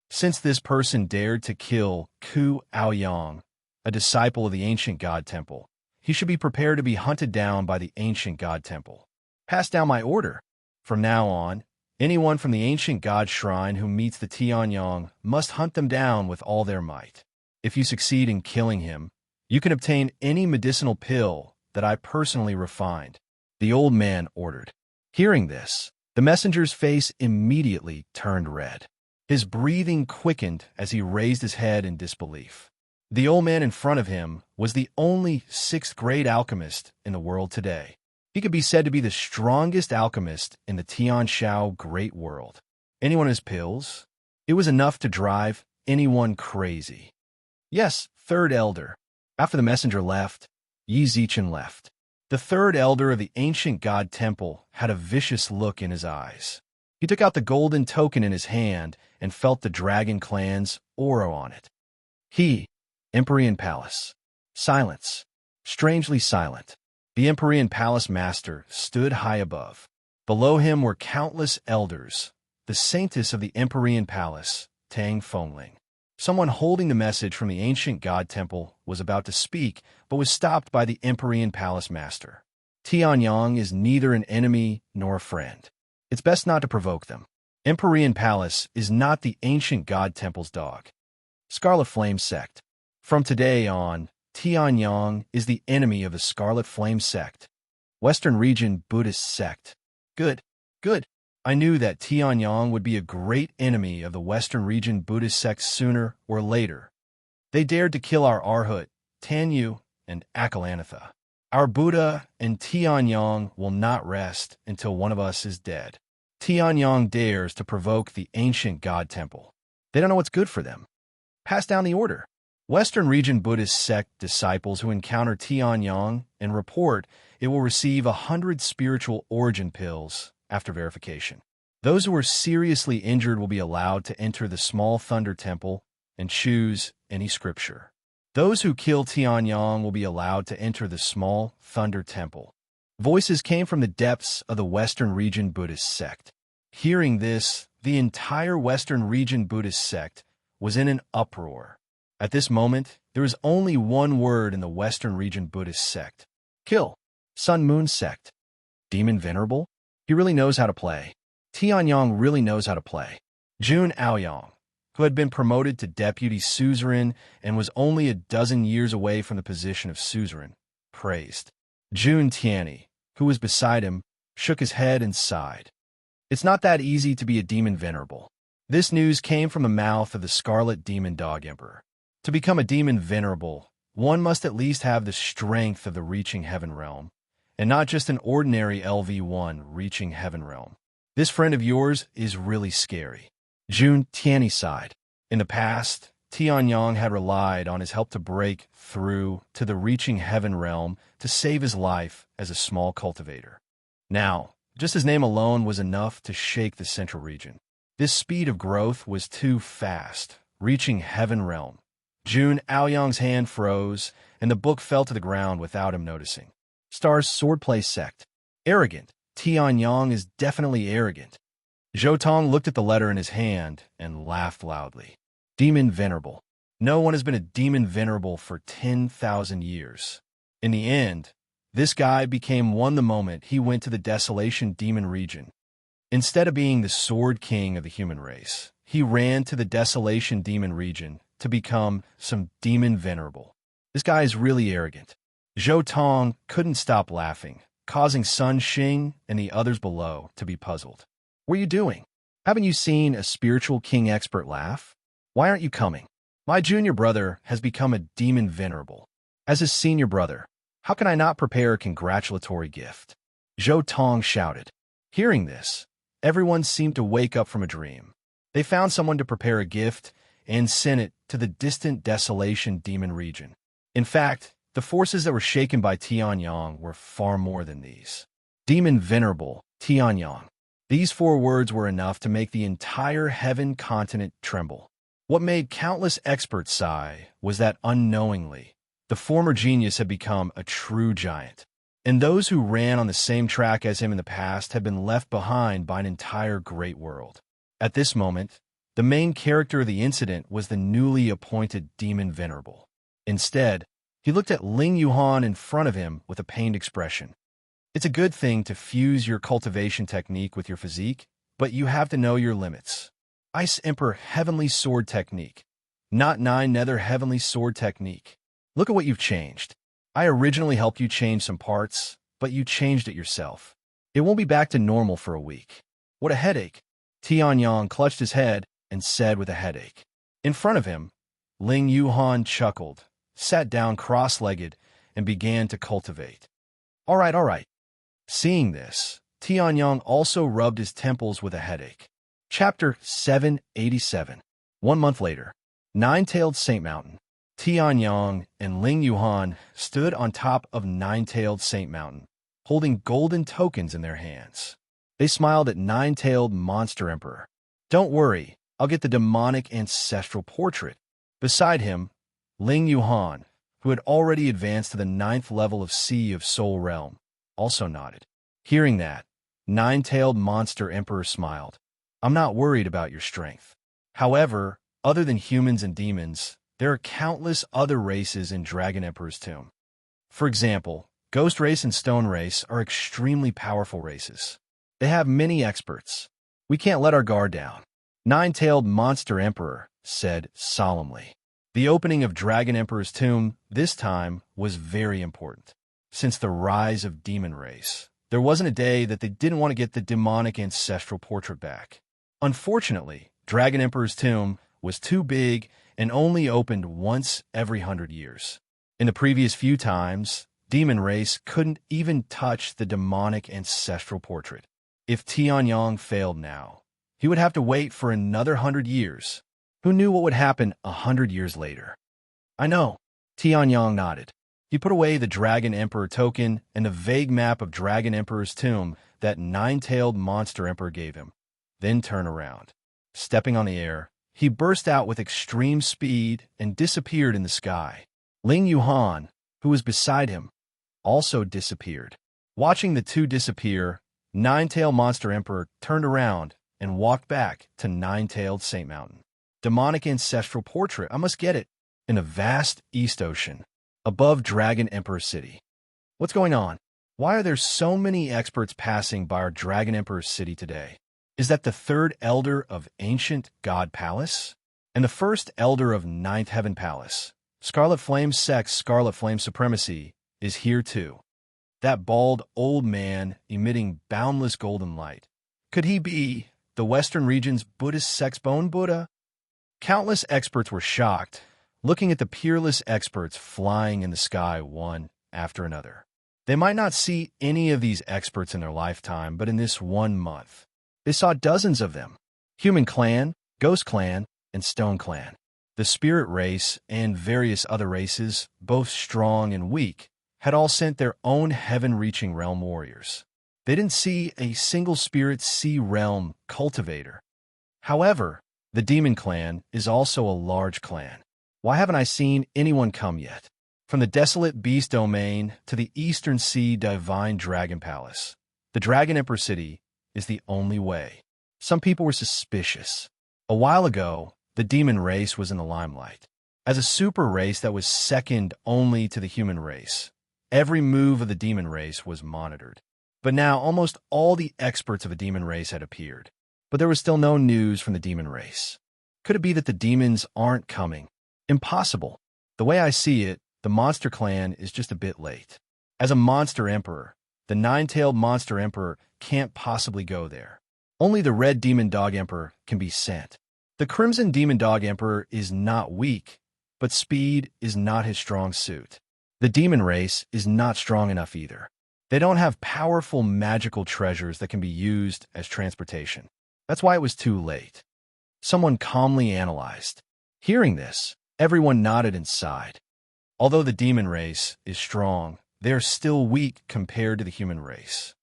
Speaker 1: Since this person dared to kill Ku Aoyang, a disciple of the ancient god temple, he should be prepared to be hunted down by the ancient god temple. Pass down my order. From now on, anyone from the ancient god shrine who meets the Tianyang must hunt them down with all their might. If you succeed in killing him, you can obtain any medicinal pill that I personally refined, the old man ordered. Hearing this, the messenger's face immediately turned red. His breathing quickened as he raised his head in disbelief. The old man in front of him was the only 6th-grade alchemist in the world today. He could be said to be the strongest alchemist in the Tianshao Great World. Anyone has pills? It was enough to drive anyone crazy. Yes, third elder. After the messenger left, Yi Zichen left. The third elder of the ancient god temple had a vicious look in his eyes. He took out the golden token in his hand and felt the dragon clan's aura on it. Empyrean Palace. Silence. Strangely silent. The Empyrean Palace Master stood high above. Below him were countless elders, the saintess of the Empyrean Palace, Tang Fengling. Someone holding the message from the ancient god temple was about to speak, but was stopped by the Empyrean Palace Master. Tianyang is neither an enemy nor a friend. It's best not to provoke them. Empyrean Palace is not the ancient god temple's dog. Scarlet Flame Sect. From today on, Tianyang is the enemy of the Scarlet Flame Sect. Western Region Buddhist Sect. Good. I knew that Tianyang would be a great enemy of the Western Region Buddhist Sect sooner or later. They dared to kill our Arhut, Tanyu, and Akalanatha. Our Buddha and Tianyang will not rest until one of us is dead. Tianyang dares to provoke the ancient god temple. They don't know what's good for them. Pass down the order. Western Region Buddhist Sect disciples who encounter Tianyang and report it will receive 100 spiritual origin pills after verification. Those who are seriously injured will be allowed to enter the small thunder temple and choose any scripture. Those who kill Tianyang will be allowed to enter the small thunder temple. Voices came from the depths of the Western Region Buddhist Sect. Hearing this, the entire Western Region Buddhist Sect was in an uproar. At this moment, there is only one word in the Western Region Buddhist Sect. Kill. Sun Moon Sect. Demon Venerable? He really knows how to play. Tianyang really knows how to play. Jun Aoyang, who had been promoted to deputy suzerain and was only a dozen years away from the position of suzerain, praised. Jun Tianyi, who was beside him, shook his head and sighed. It's not that easy to be a demon venerable. This news came from the mouth of the Scarlet Demon Dog Emperor. To become a demon venerable, one must at least have the strength of the reaching heaven realm, and not just an ordinary LV1 reaching heaven realm. This friend of yours is really scary. Jun Tianyi sighed. In the past, Tianyong had relied on his help to break through to the reaching heaven realm to save his life as a small cultivator. Now, just his name alone was enough to shake the central region. This speed of growth was too fast, reaching heaven realm. June Aoyang's hand froze, and the book fell to the ground without him noticing. Star's swordplay sect. Arrogant. Tianyong is definitely arrogant. Zhou Tong looked at the letter in his hand and laughed loudly. Demon Venerable. No one has been a demon venerable for 10,000 years. In the end, this guy became one the moment he went to the Desolation Demon region. Instead of being the Sword King of the human race, he ran to the Desolation Demon region to become some demon venerable. This guy is really arrogant. Zhou Tong couldn't stop laughing, causing Sun Xing and the others below to be puzzled. What are you doing? Haven't you seen a spiritual king expert laugh? Why aren't you coming? My junior brother has become a demon venerable. As his senior brother, how can I not prepare a congratulatory gift? Zhou Tong shouted. Hearing this, everyone seemed to wake up from a dream. They found someone to prepare a gift and sent it to the distant Desolation Demon region. In fact, the forces that were shaken by Tianyong were far more than these. Demon Venerable, Tianyong. These 4 words were enough to make the entire heaven continent tremble. What made countless experts sigh was that unknowingly, the former genius had become a true giant, and those who ran on the same track as him in the past had been left behind by an entire great world. At this moment, the main character of the incident was the newly appointed Demon Venerable. Instead, he looked at Ling Yuhan in front of him with a pained expression. It's a good thing to fuse your cultivation technique with your physique, but you have to know your limits. Ice Emperor Heavenly Sword Technique, not 9 Nether Heavenly Sword Technique. Look at what you've changed. I originally helped you change some parts, but you changed it yourself. It won't be back to normal for a week. What a headache. Tianyong clutched his head and said with a headache. In front of him, Ling Yuhan chuckled, sat down cross-legged, and began to cultivate. All right. Seeing this, Tianyong also rubbed his temples with a headache. Chapter 787. 1 month later, Nine-Tailed Saint Mountain. Tianyong and Ling Yuhan stood on top of Nine-Tailed Saint Mountain, holding golden tokens in their hands. They smiled at Nine-Tailed Monster Emperor. Don't worry, I'll get the demonic ancestral portrait. Beside him, Ling Yuhan, who had already advanced to the 9th level of Sea of Soul Realm, also nodded. Hearing that, Nine-Tailed Monster Emperor smiled. I'm not worried about your strength. However, other than humans and demons, there are countless other races in Dragon Emperor's tomb. For example, Ghost Race and Stone Race are extremely powerful races. They have many experts. We can't let our guard down. Nine-Tailed Monster Emperor said solemnly. The opening of Dragon Emperor's tomb this time was very important. Since the rise of Demon Race, there wasn't a day that they didn't want to get the demonic ancestral portrait back. Unfortunately, Dragon Emperor's tomb was too big and only opened once every 100 years. In the previous few times, Demon Race couldn't even touch the demonic ancestral portrait. If Tianyong failed now, he would have to wait for another 100 years. Who knew what would happen 100 years later? I know. Tianyong nodded. He put away the Dragon Emperor token and the vague map of Dragon Emperor's tomb that Nine-Tailed Monster Emperor gave him, then turned around. Stepping on the air, he burst out with extreme speed and disappeared in the sky. Ling Yuhan, who was beside him, also disappeared. Watching the two disappear, Nine-Tailed Monster Emperor turned around and walked back to Nine-Tailed Saint Mountain. Demonic ancestral portrait, I must get it. In a vast East Ocean, above Dragon Emperor City. What's going on? Why are there so many experts passing by our Dragon Emperor City today? Is that the third elder of Ancient God Palace? And the first elder of Ninth Heaven Palace, Scarlet Flame Sect's Scarlet Flame Supremacy, is here too. That bald old man emitting boundless golden light. Could he be the Western region's Buddhist sex bone Buddha? Countless experts were shocked, looking at the peerless experts flying in the sky one after another. They might not see any of these experts in their lifetime, but in this 1 month, they saw dozens of them. Human Clan, Ghost Clan, and Stone Clan. The spirit race and various other races, both strong and weak, had all sent their own heaven-reaching realm warriors. They didn't see a single spirit sea realm cultivator. However, the demon clan is also a large clan. Why haven't I seen anyone come yet? From the desolate beast domain to the eastern sea divine dragon palace, the Dragon Emperor city is the only way. Some people were suspicious. A while ago, the demon race was in the limelight. As a super race that was second only to the human race, every move of the demon race was monitored. But now almost all the experts of a demon race had appeared. But there was still no news from the demon race. Could it be that the demons aren't coming? Impossible. The way I see it, the monster clan is just a bit late. As a monster emperor, the nine-tailed monster emperor can't possibly go there. Only the red demon dog emperor can be sent. The crimson demon dog emperor is not weak, but speed is not his strong suit. The demon race is not strong enough either. They don't have powerful magical treasures that can be used as transportation. That's why it was too late. Someone calmly analyzed. Hearing this, everyone nodded and sighed. Although the demon race is strong, they are still weak compared to the human race.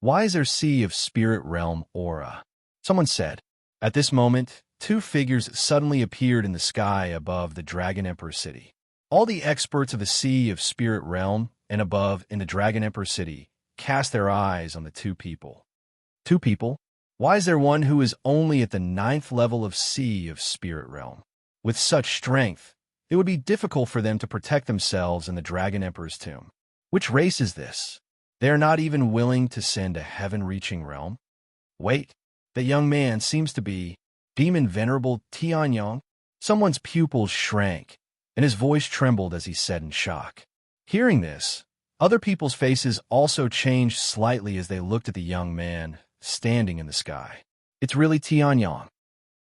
Speaker 1: Why is there sea of spirit realm aura? Someone said. At this moment, two figures suddenly appeared in the sky above the Dragon Emperor city. All the experts of the sea of spirit realm and above in the Dragon Emperor city cast their eyes on the two people. Two people? Why is there one who is only at the 9th level of sea of spirit realm? With such strength, it would be difficult for them to protect themselves in the Dragon Emperor's tomb. Which race is this? They are not even willing to send a heaven-reaching realm? Wait, that young man seems to be Demon Venerable Tianyang. Someone's pupils shrank, and his voice trembled as he said in shock. Hearing this, other people's faces also changed slightly as they looked at the young man standing in the sky. It's really Tianyang.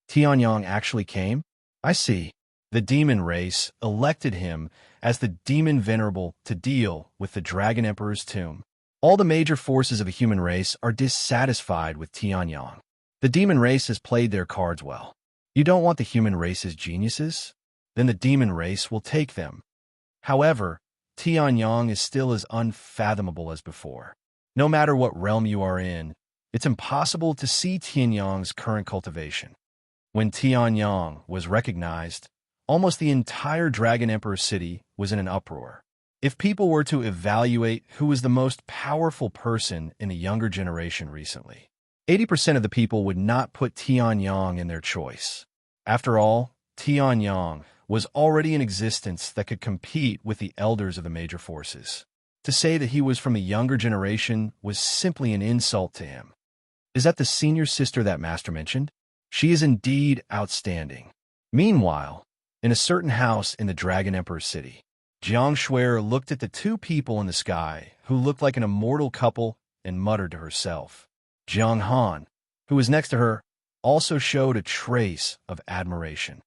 Speaker 1: Tianyang actually came? I see. The demon race elected him as the Demon Venerable to deal with the Dragon Emperor's tomb. All the major forces of a human race are dissatisfied with Tianyang. The demon race has played their cards well. You don't want the human race's geniuses? Then the demon race will take them. However, Tianyang is still as unfathomable as before. No matter what realm you are in, it's impossible to see Tianyang's current cultivation. When Tianyang was recognized, almost the entire Dragon Emperor city was in an uproar. If people were to evaluate who was the most powerful person in the younger generation recently, 80% of the people would not put Tianyang in their choice. After all, Tianyang was already in existence that could compete with the elders of the major forces. To say that he was from a younger generation was simply an insult to him. Is that the senior sister that Master mentioned? She is indeed outstanding. Meanwhile, in a certain house in the Dragon Emperor city, Jiang Shuer looked at the two people in the sky who looked like an immortal couple and muttered to herself. Jiang Han, who was next to her, also showed a trace of admiration.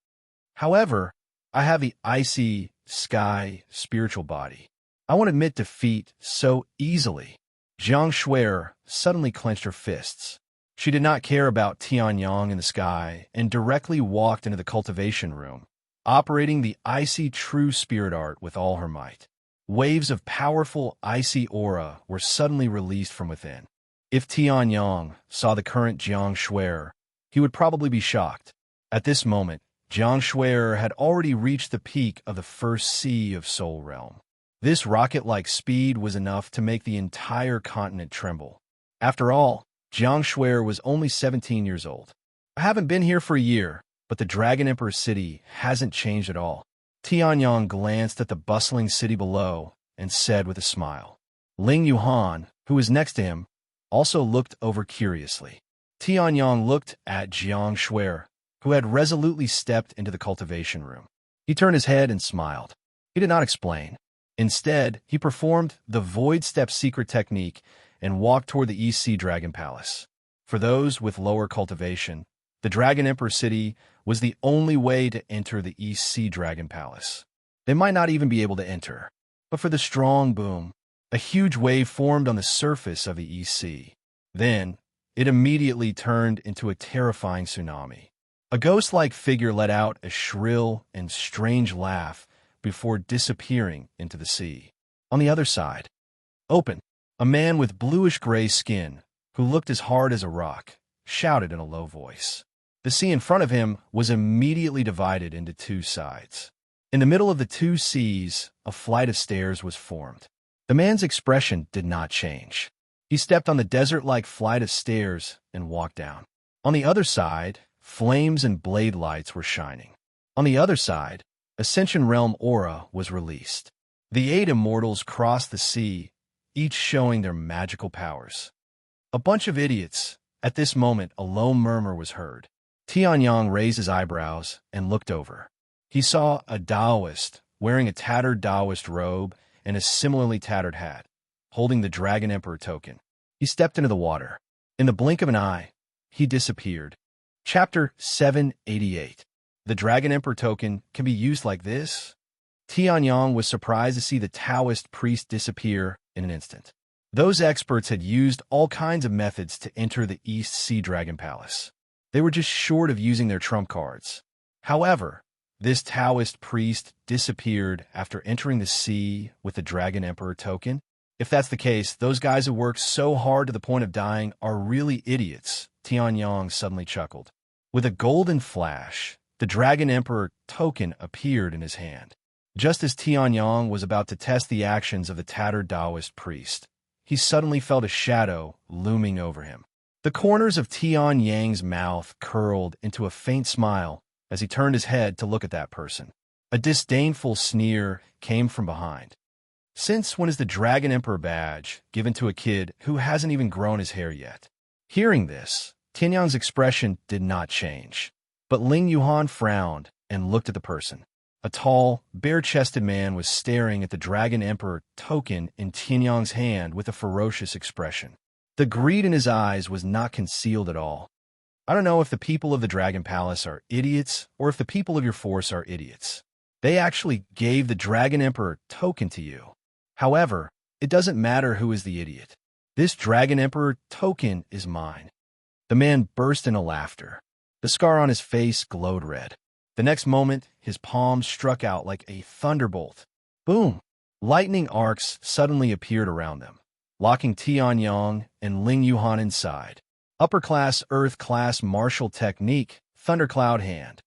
Speaker 1: However, I have the icy sky spiritual body. I won't admit defeat so easily. Jiang Shuer suddenly clenched her fists. She did not care about Tianyang in the sky and directly walked into the cultivation room, operating the icy true spirit art with all her might. Waves of powerful icy aura were suddenly released from within. If Tianyang saw the current Jiang Shuer, he would probably be shocked. At this moment, Jiang Shuer had already reached the peak of the first sea of Soul Realm. This rocket-like speed was enough to make the entire continent tremble. After all, Jiang Shuer was only 17 years old. I haven't been here for a year, but the Dragon Emperor city hasn't changed at all. Tianyang glanced at the bustling city below and said with a smile. Ling Yuhan, who was next to him, also looked over curiously. Tianyang looked at Jiang Shuer, who had resolutely stepped into the cultivation room. He turned his head and smiled. He did not explain. Instead, he performed the Void Step secret technique and walked toward the East Sea Dragon Palace. For those with lower cultivation, the Dragon Emperor city was the only way to enter the East Sea Dragon Palace. They might not even be able to enter. But for the strong boom, a huge wave formed on the surface of the East Sea. Then, it immediately turned into a terrifying tsunami. A ghost-like figure let out a shrill and strange laugh before disappearing into the sea. On the other side, open, a man with bluish-gray skin, who looked as hard as a rock, shouted in a low voice. The sea in front of him was immediately divided into two sides. In the middle of the two seas, a flight of stairs was formed. The man's expression did not change. He stepped on the desert-like flight of stairs and walked down. On the other side, flames and blade lights were shining. On the other side, Ascension Realm aura was released. The 8 immortals crossed the sea, each showing their magical powers. A bunch of idiots. At this moment, a low murmur was heard. Tianyang raised his eyebrows and looked over. He saw a Taoist wearing a tattered Taoist robe and a similarly tattered hat, holding the Dragon Emperor token. He stepped into the water. In the blink of an eye, he disappeared. Chapter 788. The Dragon Emperor token can be used like this? Tianyang was surprised to see the Taoist priest disappear in an instant. Those experts had used all kinds of methods to enter the East Sea Dragon Palace. They were just short of using their trump cards. However, this Taoist priest disappeared after entering the sea with the Dragon Emperor token. If that's the case, those guys who worked so hard to the point of dying are really idiots, Tianyang suddenly chuckled. With a golden flash, the Dragon Emperor token appeared in his hand. Just as Tianyang was about to test the actions of the tattered Taoist priest, he suddenly felt a shadow looming over him. The corners of Tianyang's mouth curled into a faint smile as he turned his head to look at that person. A disdainful sneer came from behind. Since when is the Dragon Emperor badge given to a kid who hasn't even grown his hair yet? Hearing this, Tianyang's expression did not change. But Ling Yuhan frowned and looked at the person. A tall, bare-chested man was staring at the Dragon Emperor token in Tianyang's hand with a ferocious expression. The greed in his eyes was not concealed at all. I don't know if the people of the Dragon Palace are idiots or if the people of your force are idiots. They actually gave the Dragon Emperor token to you. However, it doesn't matter who is the idiot. This Dragon Emperor token is mine. The man burst into laughter. The scar on his face glowed red. The next moment, his palms struck out like a thunderbolt. Boom! Lightning arcs suddenly appeared around them, locking Tianyang and Ling Yuhan inside. Upper-class Earth-class martial technique, Thundercloud Hand.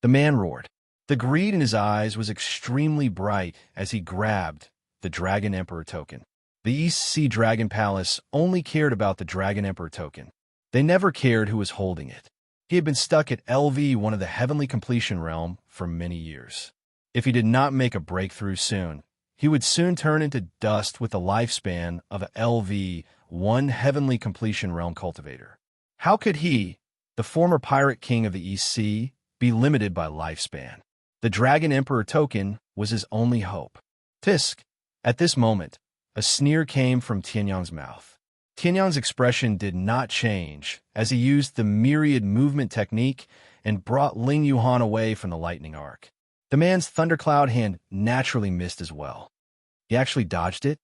Speaker 1: The man roared. The greed in his eyes was extremely bright as he grabbed the Dragon Emperor token. The East Sea Dragon Palace only cared about the Dragon Emperor token. They never cared who was holding it. He had been stuck at LV1 of the Heavenly Completion Realm for many years. If he did not make a breakthrough soon, he would soon turn into dust with the lifespan of a LV1 Heavenly Completion Realm cultivator. How could he, the former pirate king of the East Sea, be limited by lifespan? The Dragon Emperor token was his only hope. Tisk! At this moment, a sneer came from Tianyang's mouth. Tianyang's expression did not change as he used the myriad movement technique and brought Ling Yuhan away from the lightning arc. The man's thundercloud hand naturally missed as well. He actually dodged it.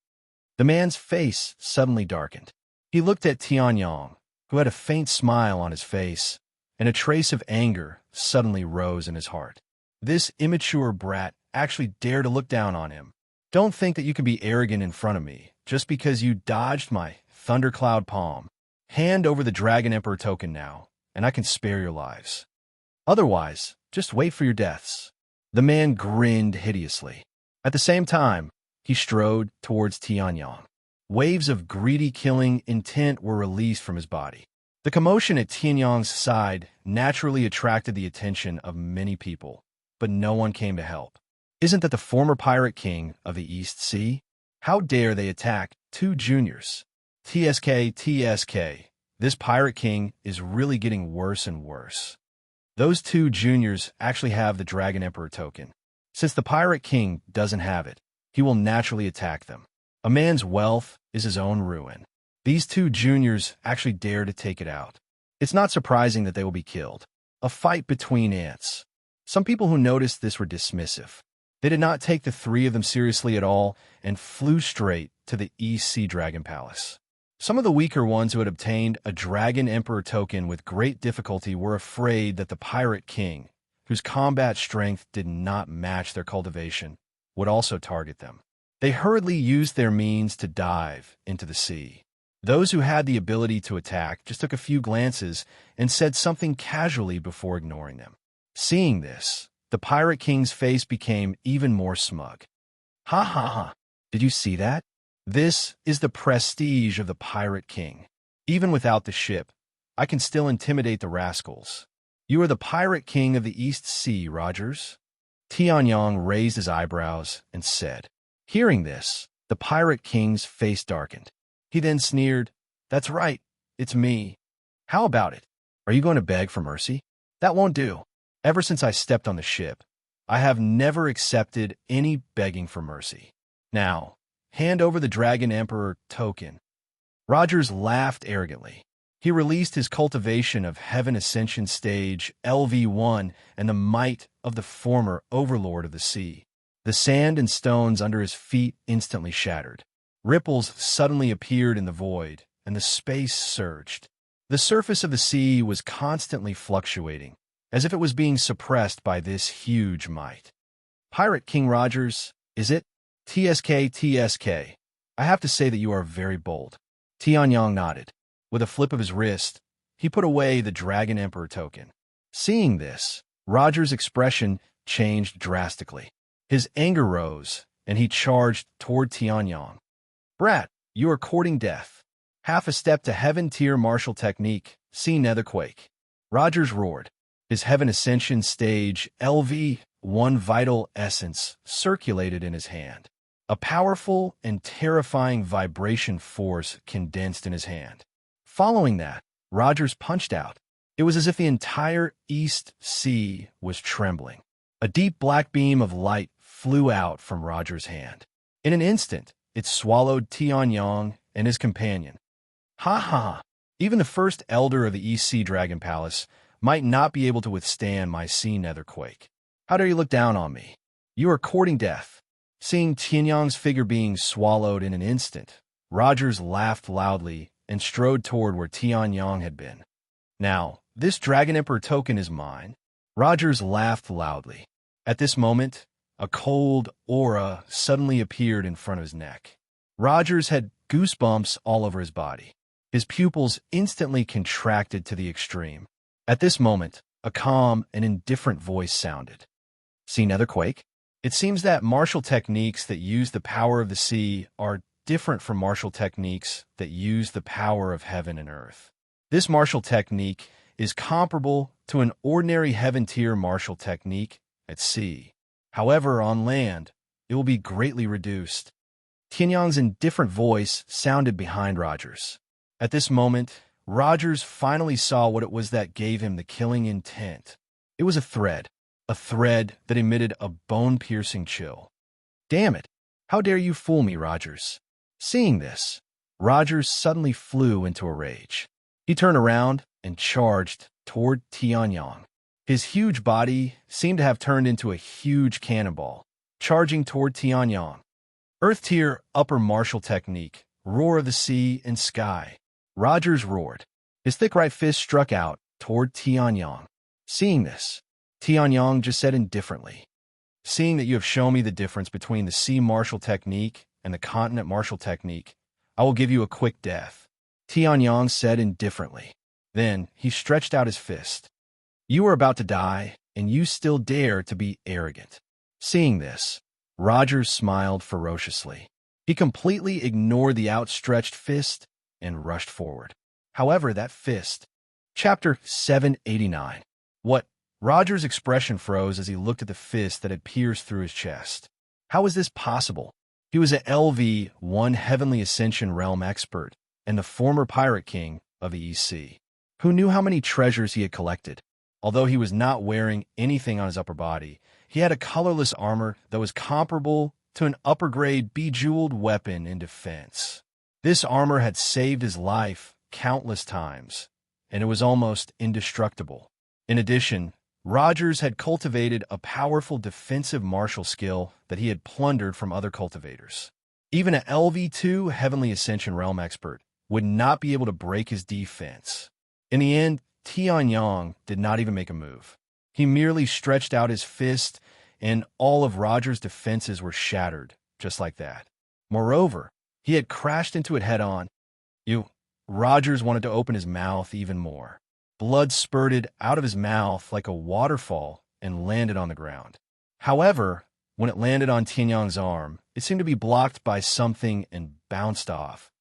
Speaker 1: The man's face suddenly darkened. He looked at Tianyang, who had a faint smile on his face, and a trace of anger suddenly rose in his heart. This immature brat actually dared to look down on him. Don't think that you can be arrogant in front of me just because you dodged my Thundercloud palm. Hand over the Dragon Emperor token now, and I can spare your lives. Otherwise, just wait for your deaths. The man grinned hideously. At the same time, he strode towards Tianyang. Waves of greedy killing intent were released from his body. The commotion at Tianyang's side naturally attracted the attention of many people, but no one came to help. Isn't that the former pirate king of the East Sea? How dare they attack 2 juniors? TSK, this pirate king is really getting worse and worse. Those 2 juniors actually have the Dragon Emperor token. Since the pirate king doesn't have it, he will naturally attack them. A man's wealth is his own ruin. These 2 juniors actually dare to take it out. It's not surprising that they will be killed. A fight between ants. Some people who noticed this were dismissive. They did not take the 3 of them seriously at all and flew straight to the East Sea Dragon Palace. Some of the weaker ones who had obtained a Dragon Emperor token with great difficulty were afraid that the Pirate King, whose combat strength did not match their cultivation, would also target them. They hurriedly used their means to dive into the sea. Those who had the ability to attack just took a few glances and said something casually before ignoring them. Seeing this, the Pirate King's face became even more smug. Ha ha ha! Did you see that? This is the prestige of the Pirate King. Even without the ship, I can still intimidate the rascals. You are the Pirate King of the East Sea, Rogers. Tianyong raised his eyebrows and said. Hearing this, the Pirate King's face darkened. He then sneered, That's right, it's me. How about it? Are you going to beg for mercy? That won't do. Ever since I stepped on the ship, I have never accepted any begging for mercy. Now, hand over the Dragon Emperor token. Rogers laughed arrogantly. He released his cultivation of Heaven Ascension Stage LV1 and the might of the former Overlord of the Sea. The sand and stones under his feet instantly shattered. Ripples suddenly appeared in the void, and the space surged. The surface of the sea was constantly fluctuating, as if it was being suppressed by this huge might. Pirate King Rogers, is it? TSK. I have to say that you are very bold. Tianyong nodded. With a flip of his wrist, he put away the Dragon Emperor token. Seeing this, Rogers' expression changed drastically. His anger rose, and he charged toward Tianyong. Brat, you are courting death. Half a step to Heaven Tier Martial Technique, see Netherquake. Rogers roared. His Heaven Ascension Stage LV1 Vital Essence circulated in his hand. A powerful and terrifying vibration force condensed in his hand. Following that, Rogers punched out. It was as if the entire East Sea was trembling. A deep black beam of light flew out from Rogers' hand. In an instant, it swallowed Tianyong and his companion. Ha ha! Even the first elder of the East Sea Dragon Palace might not be able to withstand my sea netherquake. How dare you look down on me? You are courting death. Seeing Tianyong's figure being swallowed in an instant, Rogers laughed loudly and strode toward where Tianyong had been. Now, this Dragon Emperor token is mine. Rogers laughed loudly. At this moment, a cold aura suddenly appeared in front of his neck. Rogers had goosebumps all over his body. His pupils instantly contracted to the extreme. At this moment, a calm and indifferent voice sounded. See Netherquake? It seems that martial techniques that use the power of the sea are different from martial techniques that use the power of heaven and earth. This martial technique is comparable to an ordinary heaven-tier martial technique at sea. However, on land, it will be greatly reduced. Tianyong's indifferent voice sounded behind Rogers. At this moment, Rogers finally saw what it was that gave him the killing intent. It was a thread that emitted a bone-piercing chill. Damn it! How dare you fool me, Rogers? Seeing this, Rogers suddenly flew into a rage. He turned around and charged toward Tianyong. His huge body seemed to have turned into a huge cannonball, charging toward Tianyong. Earth-tier upper martial technique, roar of the sea and sky. Rogers roared. His thick right fist struck out toward Tianyong. Seeing this, Tianyong just said indifferently, Seeing that you have shown me the difference between the sea martial technique and the continent martial technique, I will give you a quick death. Tianyong said indifferently. Then he stretched out his fist. You are about to die, and you still dare to be arrogant. Seeing this, Rogers smiled ferociously. He completely ignored the outstretched fist and rushed forward. However, that fist... Chapter 789. What? Rogers' expression froze as he looked at the fist that had pierced through his chest. How was this possible? He was an LV1 Heavenly Ascension Realm expert and the former Pirate King of the East Sea. Who knew how many treasures he had collected? Although he was not wearing anything on his upper body, he had a colorless armor that was comparable to an upper-grade bejeweled weapon in defense. This armor had saved his life countless times, and it was almost indestructible. In addition, Rogers had cultivated a powerful defensive martial skill that he had plundered from other cultivators. Even an LV2 Heavenly Ascension Realm expert would not be able to break his defense. In the end, Tianyong did not even make a move. He merely stretched out his fist, and all of Roger's defenses were shattered, just like that. Moreover, he had crashed into it head-on. Rogers wanted to open his mouth even more. Blood spurted out of his mouth like a waterfall and landed on the ground. However, when it landed on Tianyong's arm, it seemed to be blocked by something and bounced off,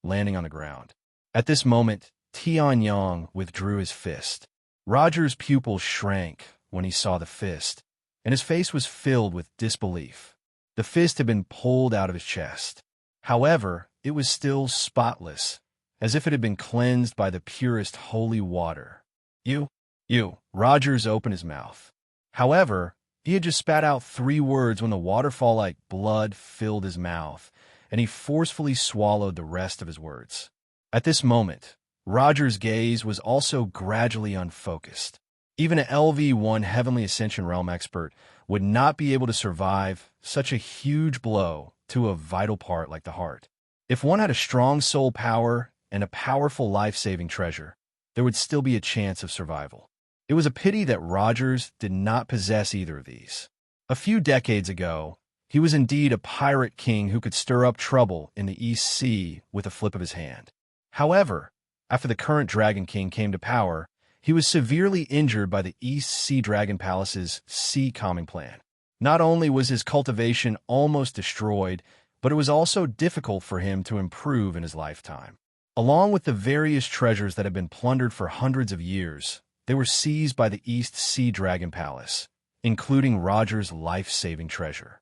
Speaker 1: landing on the ground. At this moment, Tianyong withdrew his fist. Roger's pupils shrank when he saw the fist, and his face was filled with disbelief. The fist had been pulled out of his chest. However, it was still spotless, as if it had been cleansed by the purest holy water. Rogers opened his mouth. However, he had just spat out 3 words when the waterfall-like blood filled his mouth, and he forcefully swallowed the rest of his words. At this moment, Roger's gaze was also gradually unfocused. Even an LV-1 Heavenly Ascension Realm expert would not be able to survive such a huge blow to a vital part like the heart. If one had a strong soul power and a powerful life-saving treasure, there would still be a chance of survival. It was a pity that Rogers did not possess either of these. A few decades ago, he was indeed a pirate king who could stir up trouble in the East Sea with a flip of his hand. However, after the current Dragon King came to power, he was severely injured by the East Sea Dragon Palace's sea calming plan. Not only was his cultivation almost destroyed, but it was also difficult for him to improve in his lifetime. Along with the various treasures that had been plundered for hundreds of years, they were seized by the East Sea Dragon Palace, including Roger's life-saving treasure.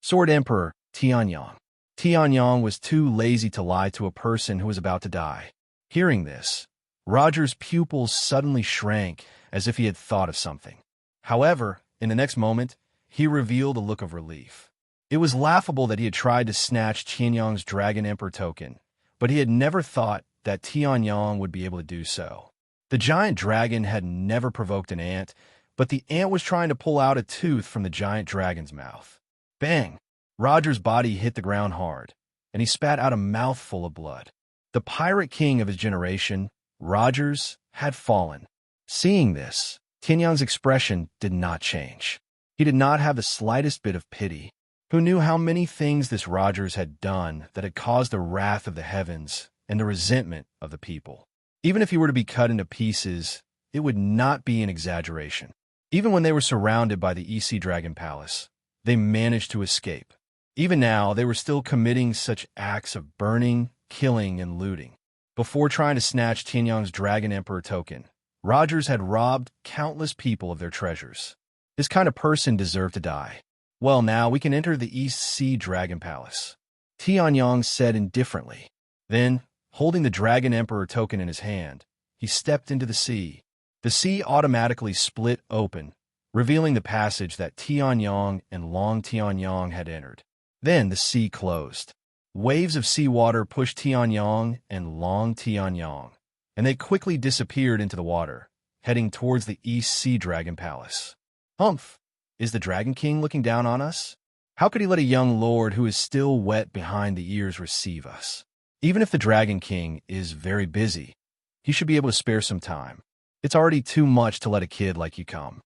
Speaker 1: Sword Emperor Tianyong. Tianyong was too lazy to lie to a person who was about to die. Hearing this, Roger's pupils suddenly shrank as if he had thought of something. However, in the next moment, he revealed a look of relief. It was laughable that he had tried to snatch Tianyong's Dragon Emperor token, but he had never thought that Tianyong would be able to do so. The giant dragon had never provoked an ant, but the ant was trying to pull out a tooth from the giant dragon's mouth. Bang! Roger's body hit the ground hard, and he spat out a mouthful of blood. The pirate king of his generation, Rogers, had fallen. Seeing this, Tianyong's expression did not change. He did not have the slightest bit of pity. Who knew how many things this Rogers had done that had caused the wrath of the heavens and the resentment of the people? Even if he were to be cut into pieces, it would not be an exaggeration. Even when they were surrounded by the East Sea Dragon Palace, they managed to escape. Even now, they were still committing such acts of burning, killing, and looting. Before trying to snatch Tianyong's Dragon Emperor token, Rogers had robbed countless people of their treasures. This kind of person deserved to die. Well, now we can enter the East Sea Dragon Palace, Tianyong said indifferently. Then, holding the Dragon Emperor token in his hand, he stepped into the sea. The sea automatically split open, revealing the passage that Tianyong and Long Tianyong had entered. Then the sea closed. Waves of seawater pushed Tianyong and Long Tianyong, and they quickly disappeared into the water, heading towards the East Sea Dragon Palace. Humph! Is the Dragon King looking down on us? How could he let a young lord who is still wet behind the ears receive us? Even if the Dragon King is very busy, he should be able to spare some time. It's already too much to let a kid like you come.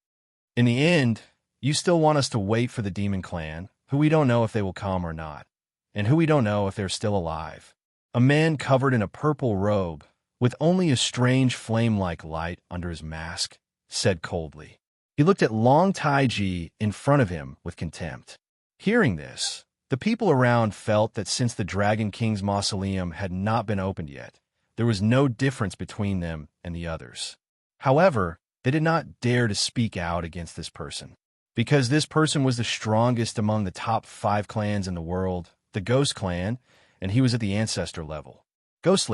Speaker 1: In the end, you still want us to wait for the Demon Clan, who we don't know if they will come or not, and who we don't know if they're still alive. A man covered in a purple robe, with only a strange flame-like light under his mask, said coldly. He looked at Long Taiji in front of him with contempt. Hearing this, the people around felt that since the Dragon King's mausoleum had not been opened yet, there was no difference between them and the others. However, they did not dare to speak out against this person, because this person was the strongest among the top 5 clans in the world, the Ghost Clan, and he was at the ancestor level. Ghost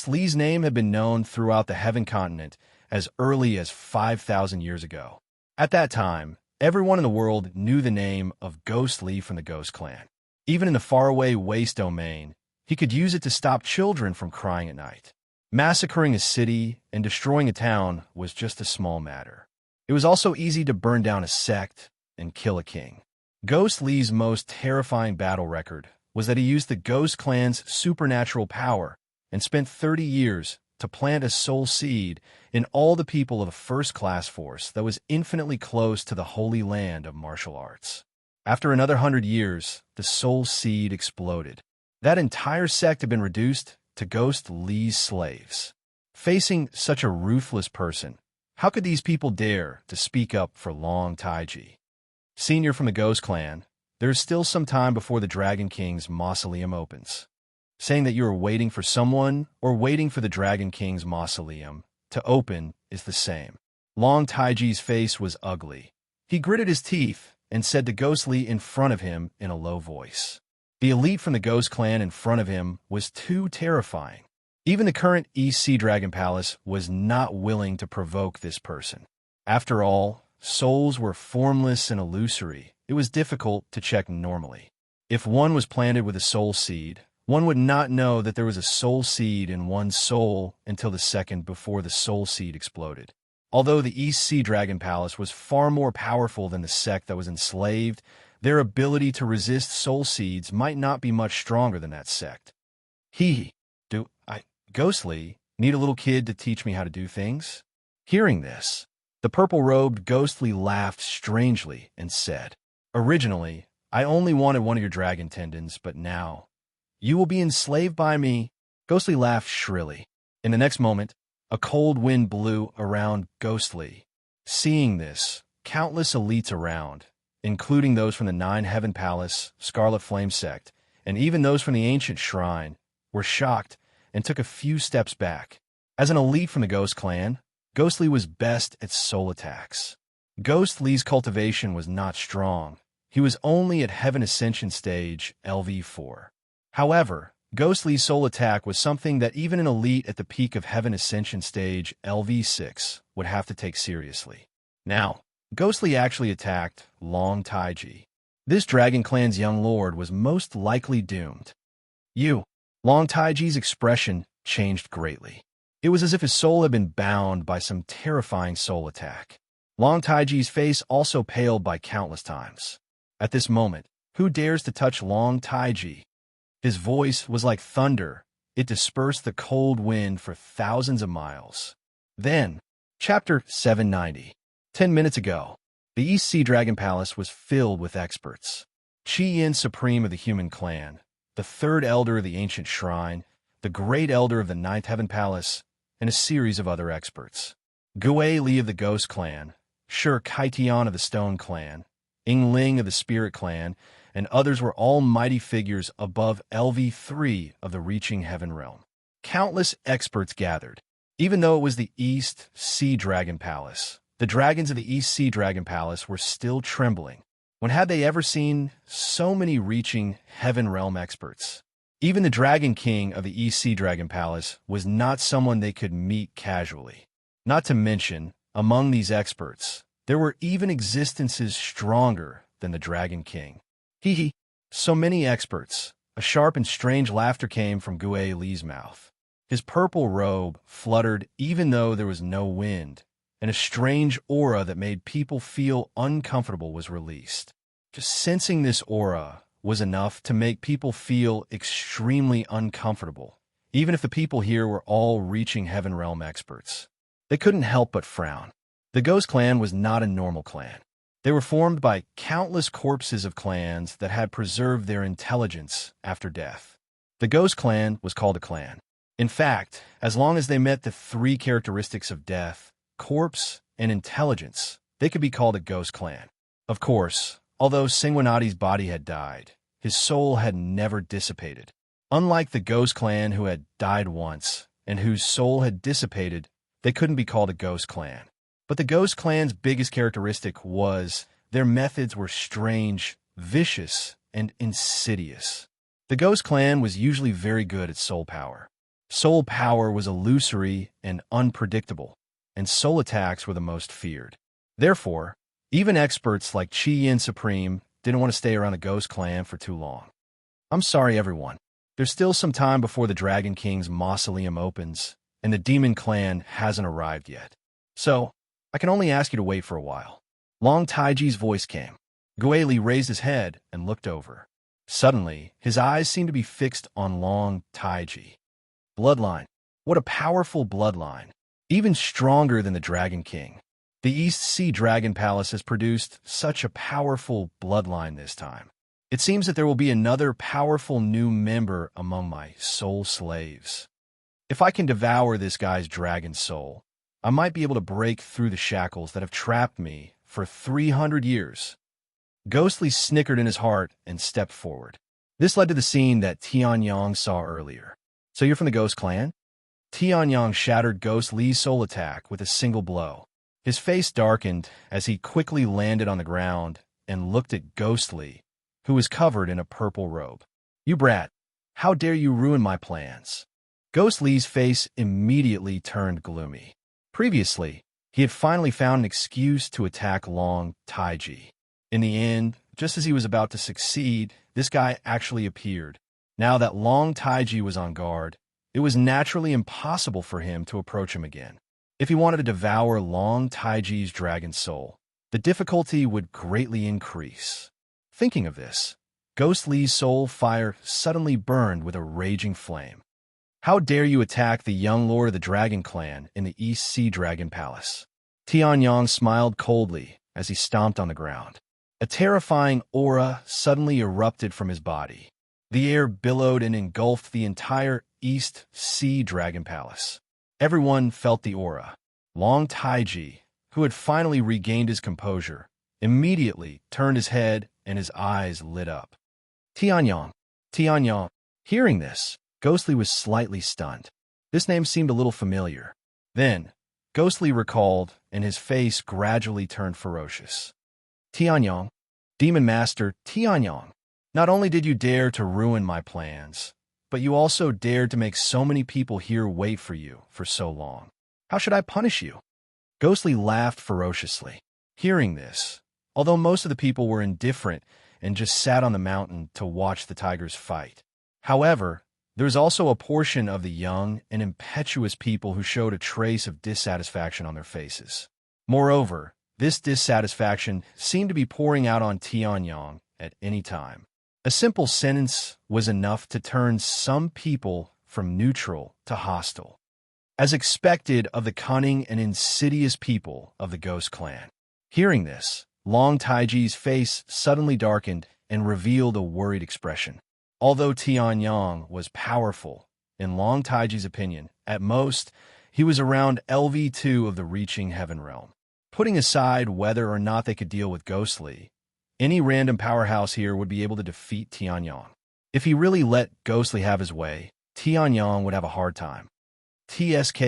Speaker 1: Li's name had been known throughout the Heaven Continent as early as 5,000 years ago. At that time, everyone in the world knew the name of Ghost Li from the Ghost Clan. Even in the faraway Waste Domain, he could use it to stop children from crying at night. Massacring a city and destroying a town was just a small matter. It was also easy to burn down a sect and kill a king. Ghost Li's most terrifying battle record was that he used the Ghost Clan's supernatural power and spent 30 years to plant a soul seed in all the people of a first-class force that was infinitely close to the holy land of martial arts. After another 100 years, the soul seed exploded. That entire sect had been reduced to Ghost Lee's slaves. Facing such a ruthless person, how could these people dare to speak up for Long Taiji? Senior from the Ghost Clan, there is still some time before the Dragon King's mausoleum opens. Saying that you are waiting for someone or waiting for the Dragon King's mausoleum to open is the same. Long Taiji's face was ugly. He gritted his teeth and said to Ghost Lee in front of him in a low voice. The elite from the Ghost Clan in front of him was too terrifying. Even the current East Sea Dragon Palace was not willing to provoke this person. After all, souls were formless and illusory. It was difficult to check normally. If one was planted with a soul seed, one would not know that there was a soul seed in one's soul until the second before the soul seed exploded. Although the East Sea Dragon Palace was far more powerful than the sect that was enslaved, their ability to resist soul seeds might not be much stronger than that sect. Ghost Lee, need a little kid to teach me how to do things? Hearing this, the purple-robed Ghost Lee laughed strangely and said, Originally, I only wanted one of your dragon tendons, but now, you will be enslaved by me. Ghost Lee laughed shrilly. In the next moment, a cold wind blew around Ghost Lee. Seeing this, countless elites around, including those from the Nine Heaven Palace, Scarlet Flame Sect, and even those from the Ancient Shrine, were shocked and took a few steps back. As an elite from the Ghost Clan, Ghost Lee was best at soul attacks. Ghost Lee's cultivation was not strong. He was only at Heaven Ascension Stage, LV4. However, Ghost Lee's soul attack was something that even an elite at the peak of Heaven Ascension Stage, LV6, would have to take seriously. Now, Ghost Lee actually attacked Long Taiji. This Dragon Clan's young lord was most likely doomed. Long Taiji's expression changed greatly. It was as if his soul had been bound by some terrifying soul attack. Long Taiji's face also paled by countless times. At this moment, who dares to touch Long Taiji? His voice was like thunder. It dispersed the cold wind for thousands of miles. Then, Chapter 790. 10 minutes ago, the East Sea Dragon Palace was filled with experts. Chi-Yin Supreme of the Human Clan, the Third Elder of the Ancient Shrine, the Great Elder of the Ninth Heaven Palace, and a series of other experts. Gui Li of the Ghost Clan, Shi Kaitian of the Stone Clan, Ying Ling of the Spirit Clan, and others were all mighty figures above LV3 of the Reaching Heaven Realm. Countless experts gathered. Even though it was the East Sea Dragon Palace, the dragons of the East Sea Dragon Palace were still trembling. When had they ever seen so many Reaching Heaven Realm experts? Even the Dragon King of the East Sea Dragon Palace was not someone they could meet casually. Not to mention, among these experts, there were even existences stronger than the Dragon King. So many experts. A sharp and strange laughter came from Gui Li's mouth. His purple robe fluttered even though there was no wind, and a strange aura that made people feel uncomfortable was released. Just sensing this aura was enough to make people feel extremely uncomfortable, even if the people here were all Reaching Heaven Realm experts. They couldn't help but frown. The Ghost Clan was not a normal clan. They were formed by countless corpses of clans that had preserved their intelligence after death. The Ghost Clan was called a clan. In fact, as long as they met the three characteristics of death, corpse, and intelligence, they could be called a Ghost Clan. Of course, although Sanguinati's body had died, his soul had never dissipated. Unlike the Ghost Clan who had died once, and whose soul had dissipated, they couldn't be called a Ghost Clan. But the Ghost Clan's biggest characteristic was their methods were strange, vicious, and insidious. The Ghost Clan was usually very good at soul power. Soul power was illusory and unpredictable, and soul attacks were the most feared. Therefore, even experts like Chi-Yin Supreme didn't want to stay around the Ghost Clan for too long. I'm sorry, everyone. There's still some time before the Dragon King's mausoleum opens, and the Demon Clan hasn't arrived yet. So, I can only ask you to wait for a while. Long Taiji's voice came. Gui Li raised his head and looked over. Suddenly, his eyes seemed to be fixed on Long Taiji. Bloodline. What a powerful bloodline. Even stronger than the Dragon King. The East Sea Dragon Palace has produced such a powerful bloodline this time. It seems that there will be another powerful new member among my soul slaves. If I can devour this guy's dragon soul, I might be able to break through the shackles that have trapped me for 300 years. Ghostly snickered in his heart and stepped forward. This led to the scene that Tianyang saw earlier. So you're from the Ghost Clan? Tianyang shattered Ghost Li's soul attack with a single blow. His face darkened as he quickly landed on the ground and looked at Ghost Li, who was covered in a purple robe. You brat, how dare you ruin my plans? Ghost Li's face immediately turned gloomy. Previously, he had finally found an excuse to attack Long Taiji. In the end, just as he was about to succeed, this guy actually appeared. Now that Long Taiji was on guard, it was naturally impossible for him to approach him again. If he wanted to devour Long Taiji's dragon soul, the difficulty would greatly increase. Thinking of this, Ghost Li's soul fire suddenly burned with a raging flame. How dare you attack the young lord of the Dragon Clan in the East Sea Dragon Palace? Tianyang smiled coldly as he stomped on the ground. A terrifying aura suddenly erupted from his body. The air billowed and engulfed the entire East Sea Dragon Palace. Everyone felt the aura. Long Taiji, who had finally regained his composure, immediately turned his head and his eyes lit up. Tianyang. Tianyang. Hearing this, Ghostly was slightly stunned. This name seemed a little familiar. Then, Ghostly recalled, and his face gradually turned ferocious. Tianyang. Demon Master Tianyang. Not only did you dare to ruin my plans, but you also dared to make so many people here wait for you for so long. How should I punish you? Ghostly laughed ferociously. Hearing this, although most of the people were indifferent and just sat on the mountain to watch the tigers fight. However, there was also a portion of the young and impetuous people who showed a trace of dissatisfaction on their faces. Moreover, this dissatisfaction seemed to be pouring out on Tianyang at any time. A simple sentence was enough to turn some people from neutral to hostile, as expected of the cunning and insidious people of the Ghost Clan. Hearing this, Long Taiji's face suddenly darkened and revealed a worried expression. Although Tianyang was powerful, in Long Taiji's opinion, at most, he was around LV2 of the reaching heaven realm. Putting aside whether or not they could deal with Ghostly, any random powerhouse here would be able to defeat Tianyang. If he really let Ghostly have his way, Tianyang would have a hard time. TSK.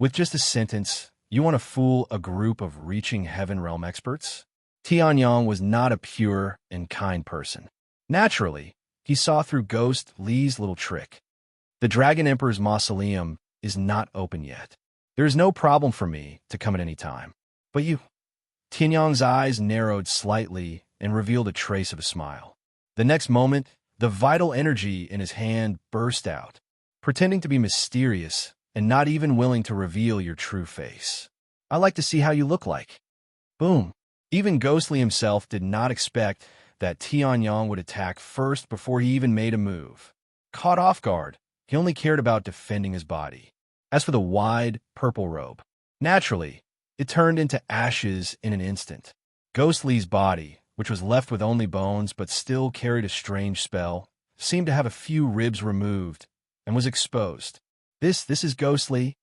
Speaker 1: With just a sentence, you want to fool a group of reaching heaven realm experts? Tianyang was not a pure and kind person. Naturally, he saw through Ghost Li's little trick. The Dragon Emperor's mausoleum is not open yet. There is no problem for me to come at any time. But you... Tianyang's eyes narrowed slightly and revealed a trace of a smile. The next moment, the vital energy in his hand burst out, pretending to be mysterious and not even willing to reveal your true face. I like to see how you look like. Boom. Even Ghostly himself did not expect that Tianyang would attack first before he even made a move. Caught off guard, he only cared about defending his body. As for the wide, purple robe, naturally, it turned into ashes in an instant. Ghostly's body, which was left with only bones but still carried a strange spell, seemed to have a few ribs removed and was exposed. This is Ghostly.